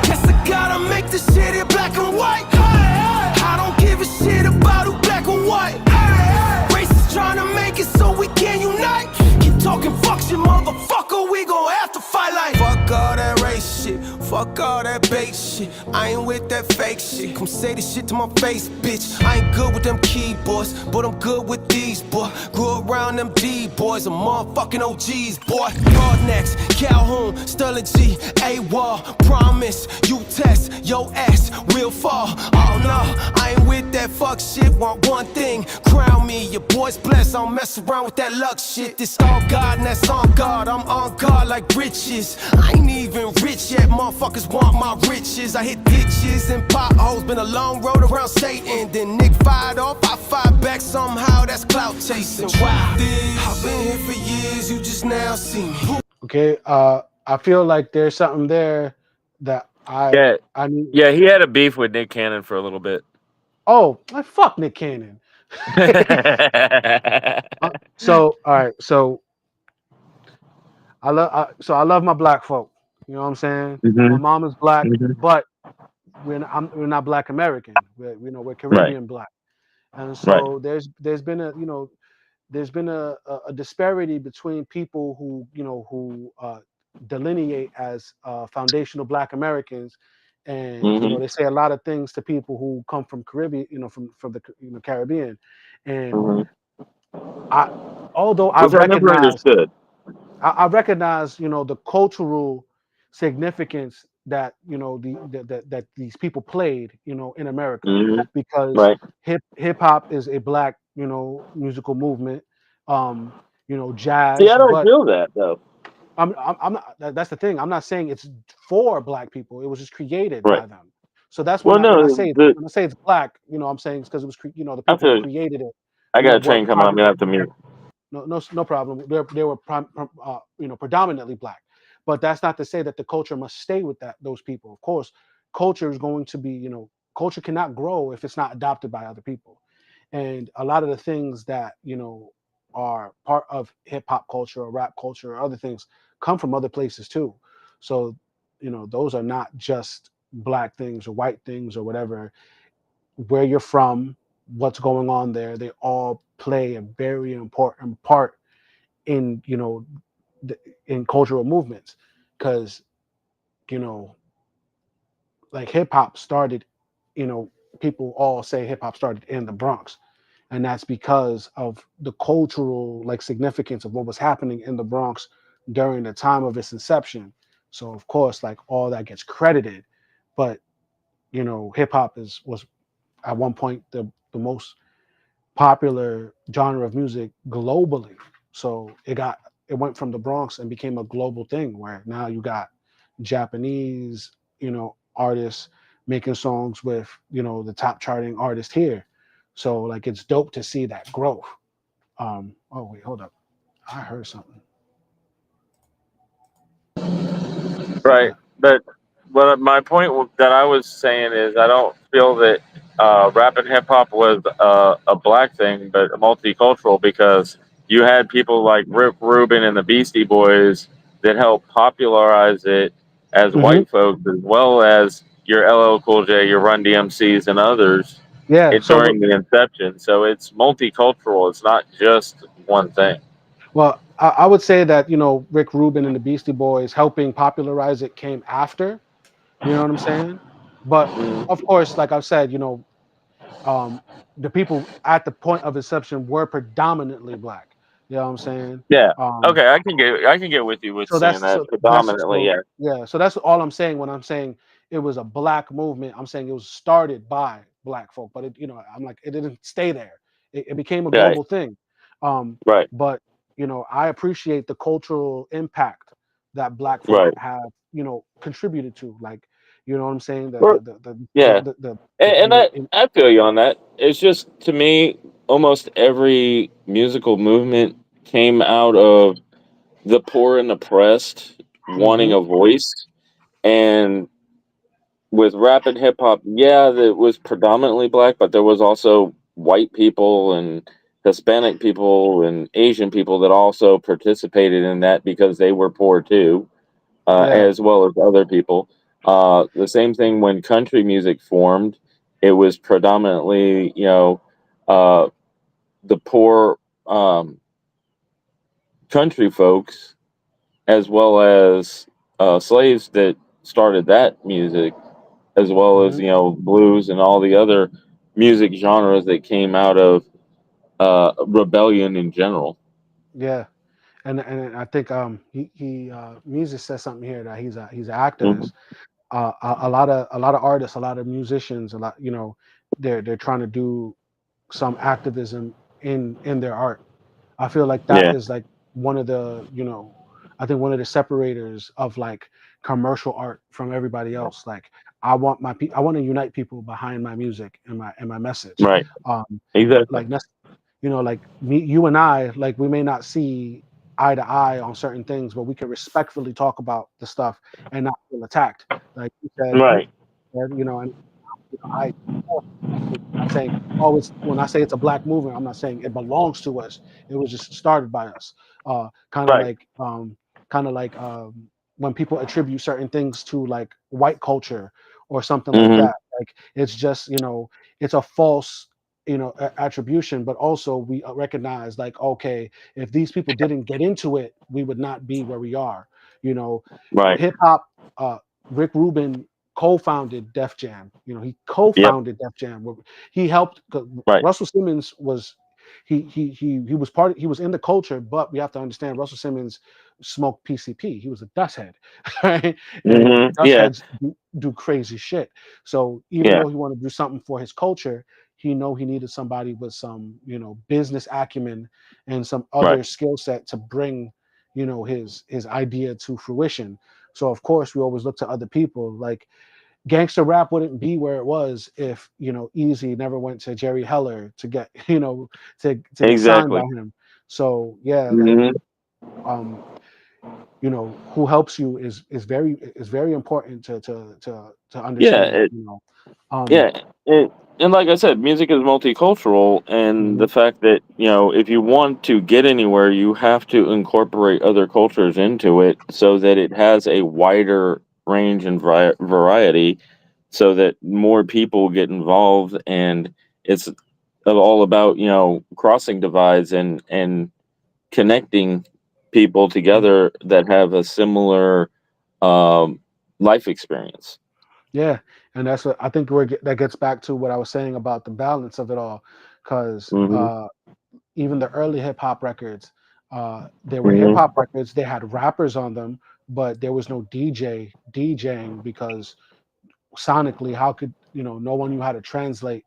Guess I gotta make this shit in black and white. I don't give a shit about who black or white. Racists trying to make it so we can unite. Keep talking fuck shit, motherfucker, we gon' have to fight like. Fuck all that race shit, fuck all that bait shit. I ain't with that fake shit. Come say this shit to my face, bitch. I ain't good with them keyboards, but I'm good with these, boy. Grew around them D-boys, I'm motherfucking OGs, boy. Broadnecks, Calhoun, Sterling G, A-Wall, Promise, you test, your ass will fall. Oh no, I ain't with that fuck shit. Want one thing, crown me, your boy's blessed. I don't mess around with that luck shit. This all God and that's on God. I'm on God like riches. I ain't even rich yet, motherfuckers want my riches. I hit ditches and potholes, been a long road around Satan. Then Nick fired off, I fired back somehow. That's clout chasing. Wow, I've been here for years, you just now see me. okay, I feel like there's something there that Yeah. I need. Yeah, he had a beef with Nick Cannon for a little bit. Oh, like fuck Nick Cannon. So all right, so I love my black folk. You know what I'm saying? My Hmm. mom is black, Hmm. but we're not black American. We're Right. Caribbean black, and Right. so there's been a there's been a disparity between people who who delineate as foundational Black Americans, and Hmm. they say a lot of things to people who come from Caribbean, from the Caribbean, and Hmm. I although Which I never understood. I recognize the cultural significance that that these people played in America, Hmm. because Right. hip hop is a black musical movement, um See, jazz, I don't but feel that though. I'm not, that's the thing, I'm not saying it's for black people, it was just created Right. by them. So that's Well, when I no, say the when I say it's black, I'm saying it's because it was the I people who feel created it, I got a were train coming. I'm gonna have to yeah, mute. no problem. They were predominantly black, but that's not to say that the culture must stay with those people. Of course, culture is going to be culture cannot grow if it's not adopted by other people, and a lot of the things that are part of hip hop culture or rap culture or other things come from other places too. So those are not just black things or white things or whatever. Where you're from, what's going on there, they all play a very important part in in cultural movements, because you know like hip hop started, you know people all say hip hop started in the Bronx, and that's because of the cultural significance of what was happening in the Bronx during the time of its inception. So of course, all that gets credited, but hip hop is was at one point the most popular genre of music globally. So it went from the Bronx and became a global thing where now you got Japanese, artists making songs with, the top charting artist here. So it's dope to see that growth. Oh wait, hold up. I heard something. Right, Yeah. but my point that I was saying is I don't feel that rap and hip hop was a black thing, but multicultural because you had people like Rick Rubin and the Beastie Boys that helped popularize it as Hmm. white folks, as well as your LL Cool J, your Run DMCs, and others Yeah. So during the inception. So it's multicultural. It's not just one thing. well, I would say that Rick Rubin and the Beastie Boys helping popularize it came after. You know what I'm saying? But Mhm. of course, like I've said, um, the people at the point of inception were predominantly black. You know what I'm saying? Yeah. Um, Okay, I can get with you with so saying that's that so that's predominantly. so Yeah. yeah. So that's all I'm saying when I'm saying it was a black movement. I'm saying it was started by black folk, but I'm like it didn't stay there. It became a Right. global thing. Um, Right. but I appreciate the cultural impact that black folk Right. have contributed to. You know what I'm saying? Or yeah, and I feel you on that. It's just to me, almost every musical movement came out of the poor and oppressed wanting Mhm. a voice, and with rap and hip hop, yeah, it was predominantly black, but there was also white people and Hispanic people and Asian people that also participated in that because they were poor too, Yeah. as well as other people. The same thing when country music formed, it was predominantly, uh, the poor country folks as well as slaves that started that music, as well as Mhm. blues and all the other music genres that came out of rebellion in general. Yeah. And I think he Music says something here that he's an activist. Hmm. A lot of artists, a lot of musicians, a lot they're trying to do some activism in their art. I feel like that Yeah. is one of the I think one of the separators of commercial art from everybody else. I want to unite people behind my music and my message. Right. Um, Exactly. like like me, you and I, we may not see eye to eye on certain things, but we can respectfully talk about the stuff and not feel attacked. Like you said, Right. and I not saying, oh, it's when I say it's a black movement, I'm not saying it belongs to us. It was just started by us. Kind of Right. like when people attribute certain things to white culture or something like Hmm. that. It's just it's a false attribution, but also we recognize okay, if these people didn't get into it, we would not be where we are. You know, Right. hip hop. Rick Rubin co-founded Def Jam. He Yep. co-founded Def Jam. He helped. 'Cause Right. Russell Simmons was he was he was in the culture, but we have to understand Russell Simmons smoked PCP. He was a dust head, right? And dust Yeah. heads do crazy shit. So even Yeah. though he wanted to do something for his culture, he needed somebody with some business acumen and some Right. other skill set to bring his idea to fruition. So of course we always look to other people. gangster rap wouldn't be where it was if Easy never went to Jerry Heller to get to get signed by Exactly. him. So yeah, like Hmm. um who helps you is very important to understand. Yeah. Um Yeah, and like I said, music is multicultural, and the mhm, fact that if you want to get anywhere, you have to incorporate other cultures into it so that it has a wider range and variety, so that more people get involved, and it's all about crossing divides and connecting people mhm. together that have a similar um, life experience. Yeah, and that's what I think that gets back to what I was saying about the balance of it all, because Hmm. even the early hip hop records, they were hip Hmm. hop records. They had rappers on them, but there was no DJ DJing because sonically, how could no one knew how to translate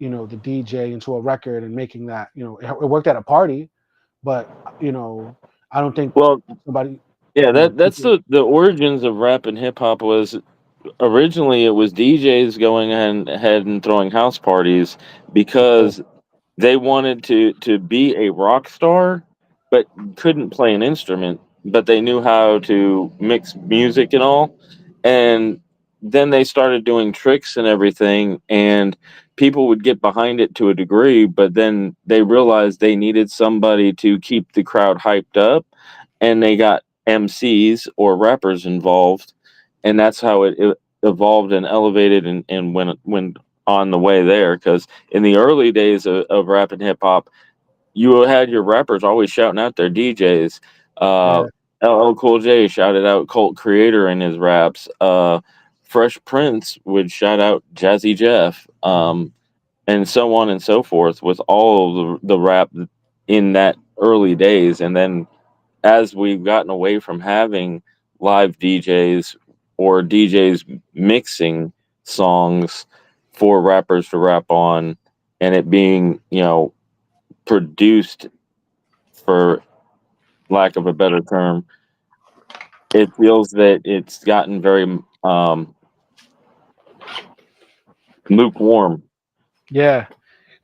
the DJ into a record and making that it worked at a party, but I don't think Well, somebody yeah, that's people. the origins of rap and hip hop. Was originally it was DJs going ahead and throwing house parties Yeah, because they wanted to be a rock star, but couldn't play an instrument, but they knew how to mix music and all. And then they started doing tricks and everything, and people would get behind it to a degree, but then they realized they needed somebody to keep the crowd hyped up, and they got MCs or rappers involved, and that's how it evolved and elevated and went on the way there. Because in the early days of rap and hip hop, you had your rappers always shouting out their DJs. Uh, yeah, LL Cool J shouted out Colt Creator in his raps. Fresh Prince would shout out Jazzy Jeff, and so on and so forth with all of the rap in that early days. And then as we've gotten away from having live DJs or DJs mixing songs for rappers to rap on, and it being produced, for lack of a better term, it feels that it's gotten very lukewarm. yeah.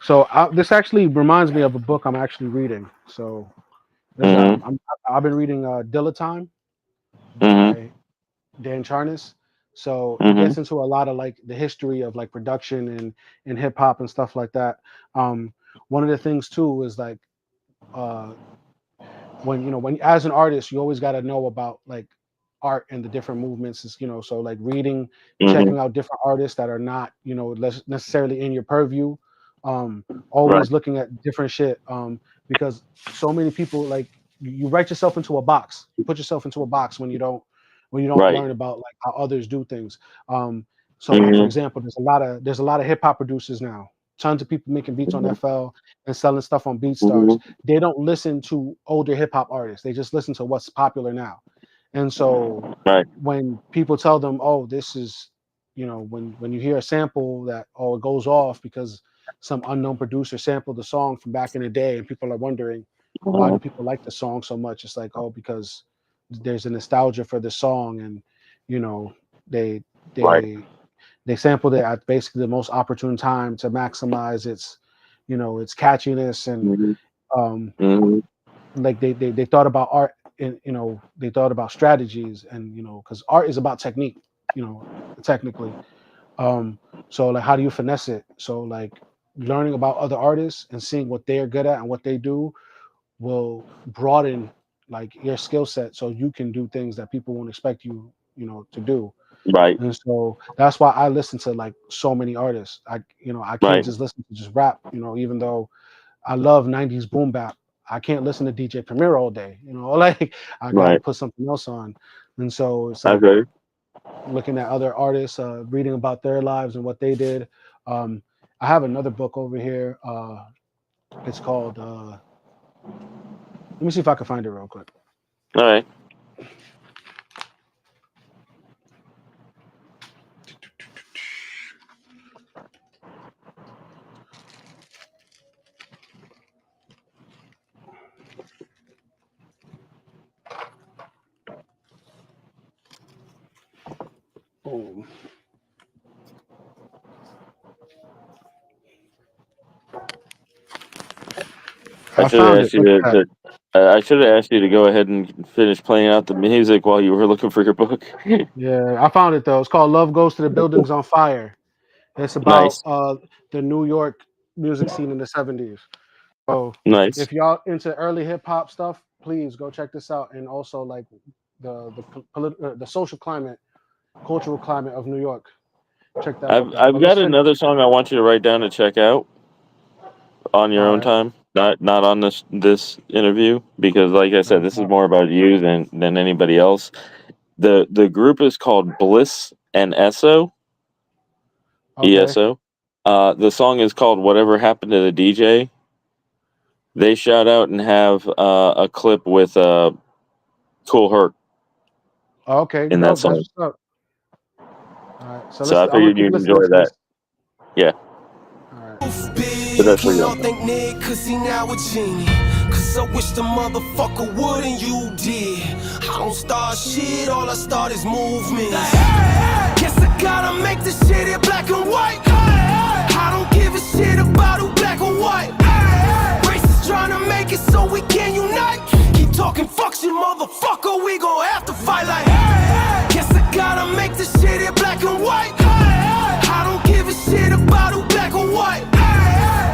So this actually reminds me of a book I'm actually reading. So there's Hmm. I've been reading Dilettime Hmm. by Dan Charnas. So it Hmm. gets into a lot of like the history of like production and hip hop and stuff like that. One of the things too is like uh, when as an artist you always got to know about like art and the different movements is so like reading and Hmm. checking out different artists that are not less necessarily in your purview, Right. always looking at different shit, because so many people like you write yourself into a box, you put yourself into a box when you don't Right. learn about like how others do things. So like for Hmm. example, there's a lot of hip hop producers now, tons of people making beats on Hmm. FL and selling stuff on BeatStars. Hmm. They don't listen to older hip hop artists. They just listen to what's popular now. And so Right. when people tell them, "Oh, this is," when you hear a sample that it goes off because some unknown producer sampled the song from back in the day, and people are wondering why do Hmm. people like the song so much? It's like, oh, because there's a nostalgia for the song, and you know they Right. they they sampled it at basically the most opportune time to maximize its catchiness and Hmm. um Hmm. like they thought about art, and they thought about strategies, and because art is about technique, technically. um so like how do you finesse it? So like learning about other artists and seeing what they're good at and what they do will broaden like your skill set so you can do things that people won't expect to do. Right. And so that's why I listen to like so many artists. I can't Right. just listen to just rap, even though I love 90s boom bap. I can't listen to DJ Premier all day, like I gotta Right. put something else on. And so it's like Okay. looking at other artists, reading about their lives and what they did. Um, I have another book over here. It's called let me see if I can find it real quick. All right. Boom. I I should have found asked it. you Look at that. I should have asked you to go ahead and finish playing out the music while you were looking for your book. Yeah, I found it though. It's called "Love Goes to the Buildings on Fire." It's about Nice, the New York music scene in the '70s. So nice. if y'all into early hip hop stuff, please go check this out. And also like the social climate, cultural climate of New York. Check that book out. I've But let's got finish. another song I want you to write down to check out on your All own right. time, not on this interview, because like I said, No this is problem. more about you than anybody else. The group is called Bliss and Okay. ESO. The song is called "Whatever Happened to the DJ." They shout out and have a clip with Cool Herc Okay. in that Dope. That's song, what's up. All right. So so let's. I I'm gonna figured keep you'd listening enjoy to that. this. Yeah, All right. so Big, that's for can't you. all thank Nick, cause he now a genie. Cause I wish the motherfucker would and you did. I don't start shit, all I start is movement. Guess I gotta make this shit in black and white. I don't give a shit about who black or white. Racists trying to make it so we can unite. Keep talking fuck shit, motherfucker, we gon' have to fight like. Guess I gotta make this shit in black and white. I don't give a shit about who black or white.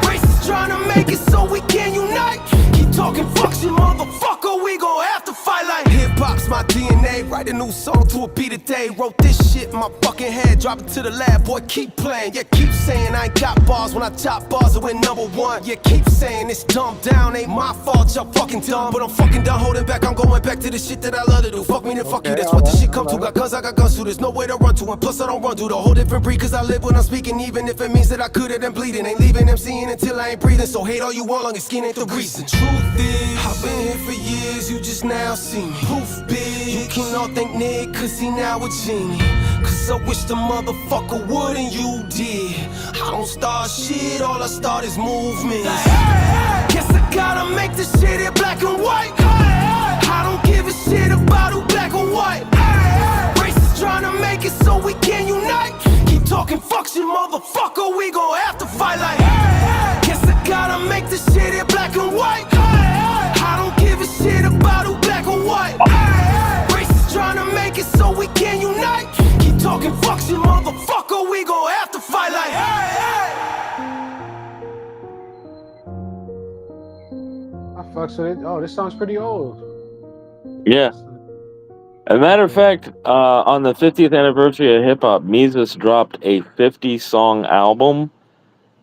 Racists trying to make it so we can unite. Keep talking fuck shit, motherfucker, we gon' have to fight like. Hip hop's my DNA, write a new song to a beat a day. Wrote this shit in my fucking head, drop it to the lab, boy, keep playing. Yeah, keep saying I ain't got bars, when I chop bars I win #1. Yeah, keep saying it's dumbed down, ain't my fault, y'all fucking dumb. But I'm fucking done holding back, I'm going back to the shit that I love to do. Fuck me then fuck you, Okay. that's All what this right. shit come to. Got guns, I got guns too, there's no way to run to. And plus I don't run to the whole different breed, cause I live when I'm speaking. Even if it means that I could have been bleeding. Ain't leaving them seeing until I ain't breathing. So hate all you want, long as skin ain't the reason. Truth is, I've been here for years, you just now see me. Proof big, you can all thank Nick, cause he now a genie. Cause I wish the motherfucker would and you did. I don't start shit, all I start is movement. Guess I gotta make this shit in black and white. I don't give a shit about who black or white. Racists trying to make it so we can unite. Keep talking fuck shit, motherfucker, we gon' have to fight like. Guess I gotta make this shit in black and white. I don't give a shit about who black or white. Racists trying to make it so we can unite. Keep talking fuck shit, motherfucker, we gon' have to fight like. I fucks with it. Oh, this song's pretty old. Yeah. As a matter of fact, on the 50th anniversary of hip hop, Mises dropped a 50-song album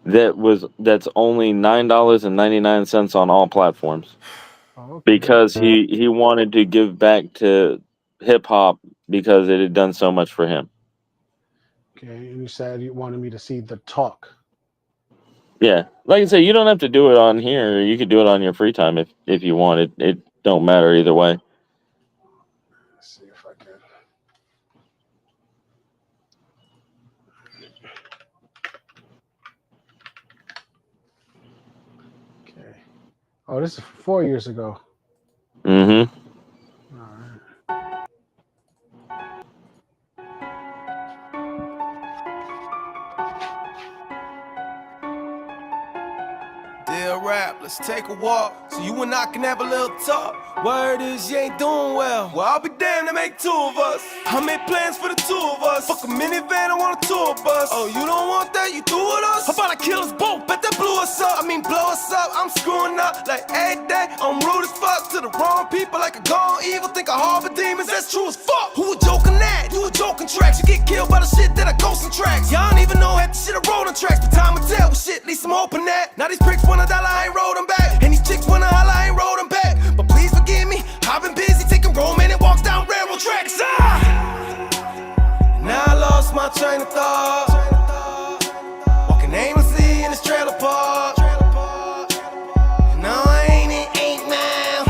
that's only $9.99 on all platforms, Oh, okay. because he wanted to give back to hip hop because it had done so much for him. Okay. And you said you wanted me to see the talk. Yeah, like I say, you don't have to do it on here. You could do it on your free time if you want. It don't matter either way. Let's see if I can. Okay. Oh, this is 4 years ago. Mm-hmm. All right. Dear rap, let's take a walk so you and I can have a little talk. Word is you ain't doing well. Well, I'll be damned to make two of us. I made plans for the two of us. Fuck a minivan, I want a tour bus. Oh, you don't want that? You through with us? How about I kill us both? Bet that blew us up. I mean, blow us up. I'm screwing up like every day. I'm rude as fuck to the wrong people, like a gone evil. Think I harbor demons. That's true as fuck. Who a joking at? You a joking tracks. You get killed by the shit that I ghost in tracks. Y'all don't even know half the shit I rolled on tracks. But time will tell. With shit, least I'm hoping that. Now these pricks want $1, I ain't rolled them back. And these chicks wanna holler, I ain't rolled them back. But please forgive me, I've been busy taking romantic walks down railroad tracks. Now I lost my train of thought. Walking aimlessly in this trailer park. And now I ain't in 8 Mile.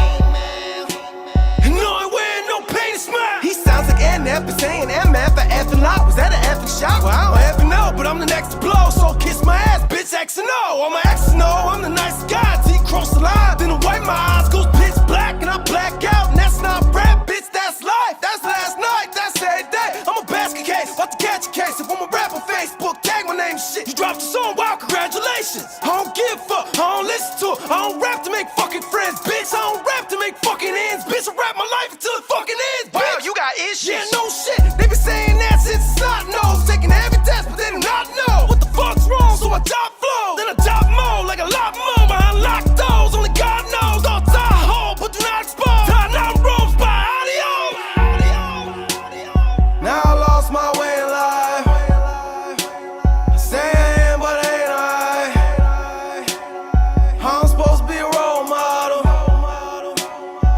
And no, I wear no paint and smile. He sounds like NF, but saying MF for effing lot. Was that an effing shot? Well, I don't effing know, but I'm the next to blow. So kiss my ass, bitch, X and O. All my exes know I'm the nice guy. Till you cross the line, then I wipe my eyes, goes pitch black, and I black out. And that's not rap, bitch, that's life. That's last night, that's every day. I'm a basket case, about to catch a case. If I'm a rap on Facebook, tag my name and shit. You dropped your song, wow, congratulations. I don't give a fuck, I don't listen to it. I don't rap to make fuck shit. Yeah, no shit. They be saying that since it's not nose. Taking every test, but they do not know what the fuck's wrong. So I top flow, then I top more, like a lot more behind locked doors. Only God knows. All tie hole, but do not expose. Tie down ropes by audio. Now I lost my way in life. I say I am, but ain't I? I'm supposed to be a role model,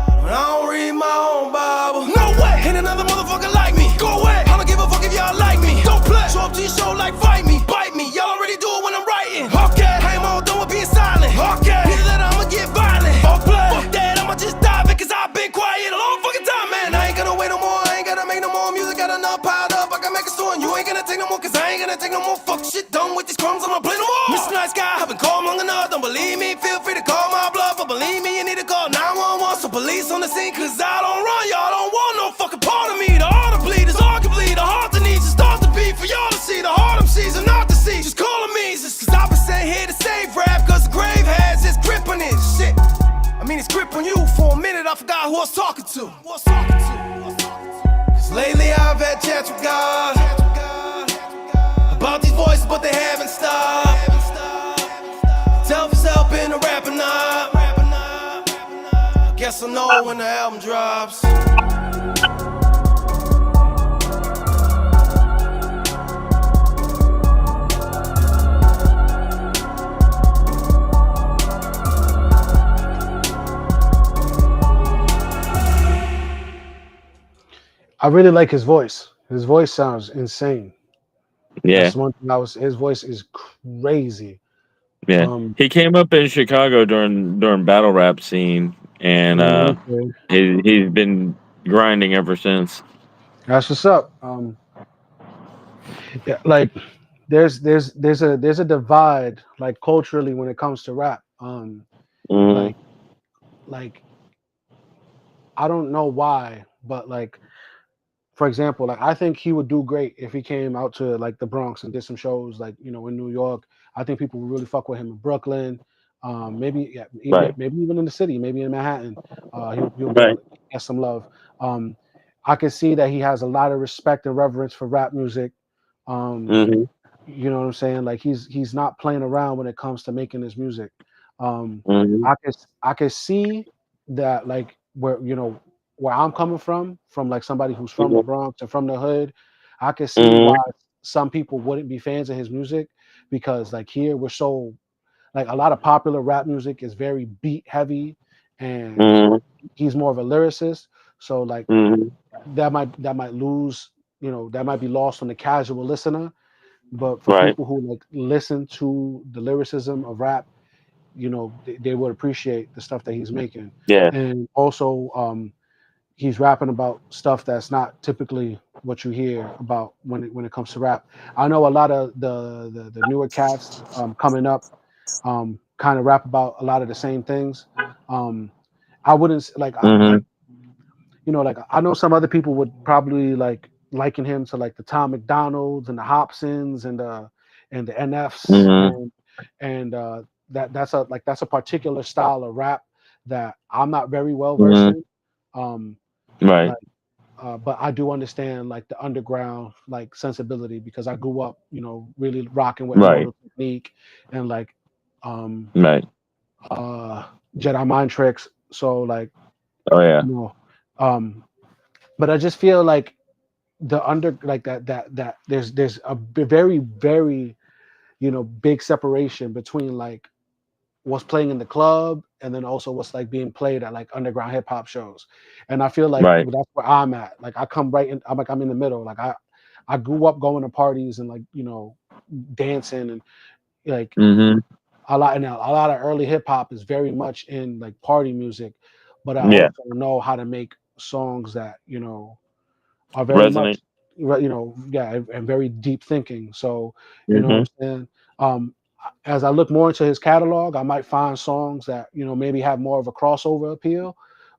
but I don't read my own Bible. No way, ain't another motherfucker like me. Go away, I don't give a fuck if y'all like me. Don't play, show up to your show like fight me, bite me. Y'all already do it when I'm writing. Okay, I am all done with being silent. Okay, either that or I'ma get violent. Don't play, fuck that, I'ma just dive it, cause I've been quiet a long fucking time, man. I ain't gonna wait no more, I ain't gotta make no more music. Got enough piled up, I can make a store, and you ain't gonna take no more, cause I ain't gonna take no more fuck shit done with these crumbs, I'ma play no more. Mr. Nice Guy, I've been calm long enough, don't believe me, feel free to call my bluff, but believe me, you need to call 911, so police on the scene, cause I don't run, y'all don't want no fucking part of me. The heart to bleed is arguably the heart that needs to start to beat, for y'all to see the heart I'm seizing, not to see, just calling me, cause I've been sent here to save rap, cause the grave has its grip on it, shit. I mean, it's grip on you, for a minute I forgot who I was talking to. Cause lately I've had chats with God about these voices, but they haven't stopped. Tell if it's helping the rap or not. Guess I'll know when the album drops. I really like his voice. His voice sounds insane. Yeah, That's one thing I was. His voice is crazy. yeah. Um, He came up in Chicago during battle rap scene, and okay. he's been grinding ever since. That's what's up. Yeah, like there's a divide like culturally when it comes to rap. Mm, Like like I don't know why, but like for example, like I think he would do great if he came out to like the Bronx and did some shows like in New York. I think people would really fuck with him in Brooklyn. Maybe yeah, right, maybe even in the city, maybe in Manhattan. He'll right. get some love. Um, I can see that he has a lot of respect and reverence for rap music. Um, Hmm. you know what I'm saying? Like he's not playing around when it comes to making his music. Um, Hmm. I could see that like where I'm coming from like somebody who's from the Bronx and from the hood, I could see Hmm. why some people wouldn't be fans of his music because like here we're so like a lot of popular rap music is very beat heavy and Hmm. he's more of a lyricist. So like Hmm. that might lose, that might be lost on the casual listener. But for Right. people who like listen to the lyricism of rap, they would appreciate the stuff that he's making. Yeah. And also, he's rapping about stuff that's not typically what you hear about when it comes to rap. I know a lot of the newer cats coming up kind of rap about a lot of the same things. Um, I wouldn't like Hmm. like I know some other people would probably like liken him to like the Tom McDonalds and the Hobsons and the NFs Hmm. and that's a particular style of rap that I'm not very well versed Hmm. in. Um, Right. like, but I do understand like the underground like sensibility because I grew up, really rocking with Right. Immortal Technique and like um, Right. uh, Jedi Mind Tricks. So like Oh yeah. you know, um, but I just feel like the under like that there's a very very big separation between like what's playing in the club and then also what's like being played at like underground hip hop shows. And I feel like Right. that's where I'm at. Like I come right in. I'm in the middle. Like I grew up going to parties and like dancing and like Hmm. a lot of early hip hop is very much in like party music, but I Yeah. also know how to make songs that are very much Resonate. yeah, and very deep thinking. So you know what Hmm. I'm saying. um as I look more into his catalog, I might find songs that maybe have more of a crossover appeal.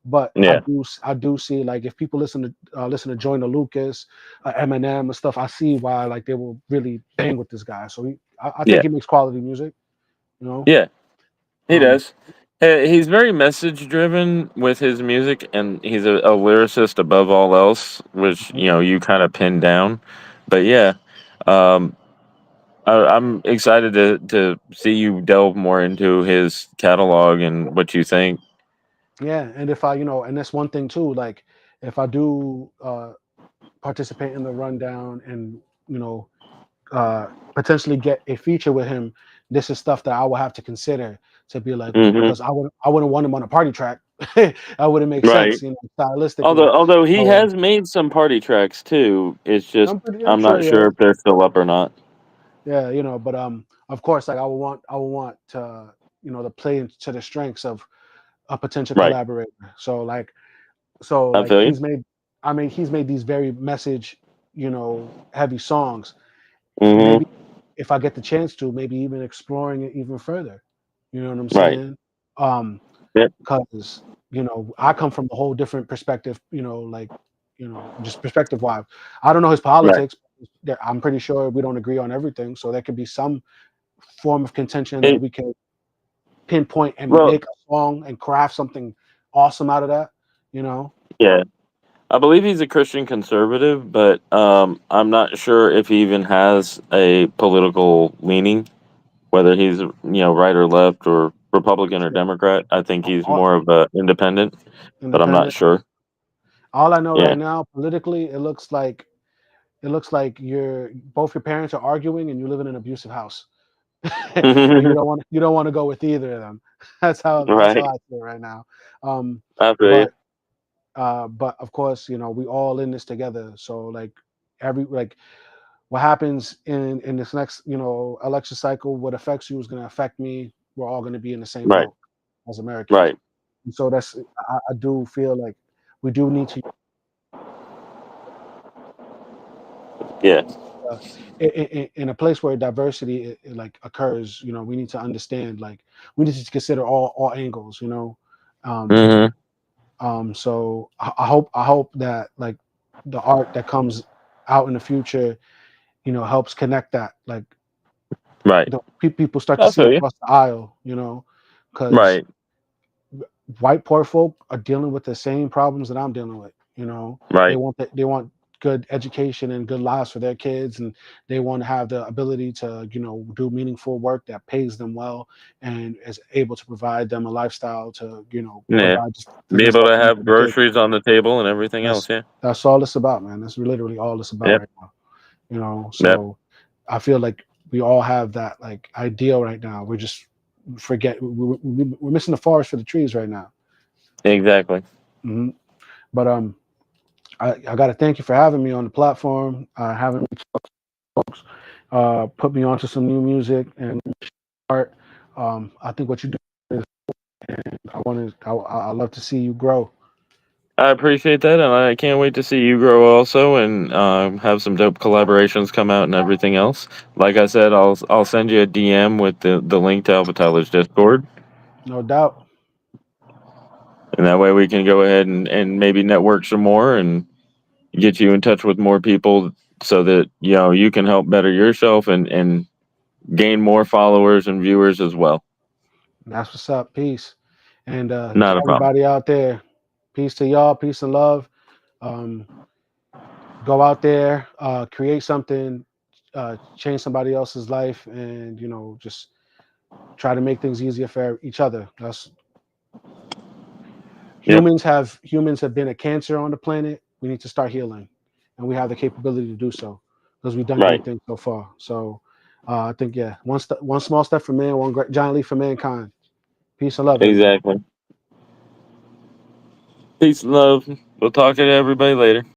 But i Yeah. do i do see like if people listen to Joyner Lucas, Eminem and stuff, I see why like they will really bang with this guy. So I think Yeah. he makes quality music. you know Yeah. He um does. He's very message driven with his music, and he's a lyricist above all else, which Mhm. you kind of pin down. But yeah, um, I'm excited to see you delve more into his catalog and what you think. Yeah, and if I, and that's one thing too. Like, if I do participate in the rundown and you know uh, potentially get a feature with him, this is stuff that I will have to consider to be like, Hmm. because I wouldn't want him on a party track. That wouldn't make Right. sense, stylistically. Although he So has made some party tracks too, it's just I'm I'm sure, not yeah, sure if they're still up or not. yeah, but of course, like I would want to to play into the strengths of a potential Right. collaborator. So I like feel you. he's made these very message, heavy songs. Hmm. Maybe if I get the chance to, maybe even exploring it even further. You know what I'm Right. saying? Um, Yep. because I come from a whole different perspective. Like just perspective wise, I don't know his Right. politics. I'm pretty sure we don't agree on everything, so there could be some form of contention that It, we can pinpoint and well, make a song and craft something awesome out of that. You know? yeah. I believe he's a Christian conservative, but I'm not sure if he even has a political leaning, whether he's right or left or Republican or Shit. Democrat. I think he's All, more of a independent, but I'm not independent. sure. All I know Yeah. right now, politically, it looks like both your parents are arguing and you live in an abusive house. And you don't want to go with either of them. That's how Right. I feel right now. Um, I feel you. but of course, we all in this together. So like what happens in this next election cycle, what affects you is going to affect me. We're all going to be in the same Right. boat as Americans. Right. And so I do feel like we do need to Yeah. uh, in a place where diversity like occurs. We need to understand, like, we need to consider all angles. Um, Hmm. so I hope that, like, the art that comes out in the future, helps connect that, like, Right. people start to I see feel you. across the aisle, because Right. white poor folk are dealing with the same problems that I'm dealing with. They Right. want good education and good lives for their kids, and they want to have the ability to do meaningful work that pays them well and is able to provide them a lifestyle to Yeah. provide just for Be able themselves to and have for their kids. groceries on the table and everything else. That's Yeah. that's all it's about, man. That's literally all it's about Yep. right now. Yep. So I feel like we all have that, like, ideal right now. We're just forget we're missing the forest for the trees right now. Exactly. hmm But I got to thank you for having me on the platform, having me put me onto some new music and art. I think what you do is, I love to see you grow. I appreciate that, and I can't wait to see you grow also, and have some dope collaborations come out and everything else. Like I said, I'll send you a DM with the link to Alpha Tyler's Discord, No doubt. and that way we can go ahead and maybe network some more and get you in touch with more people, so that you can help better yourself and gain more followers and viewers as well. That's what's up. Peace. And to Not a problem. everybody out there, peace to y'all. Peace and love. Um, go out there, create something, change somebody else's life, and just try to make things easier for each other. That's Yep. humans have been a cancer on the planet. We need to start healing, and we have the capability to do so because we've done Right. great things so far. So I think, yeah, one small step for man, one great giant leap for mankind. Peace and love, everybody. Exactly. Peace and love. We'll talk to everybody later.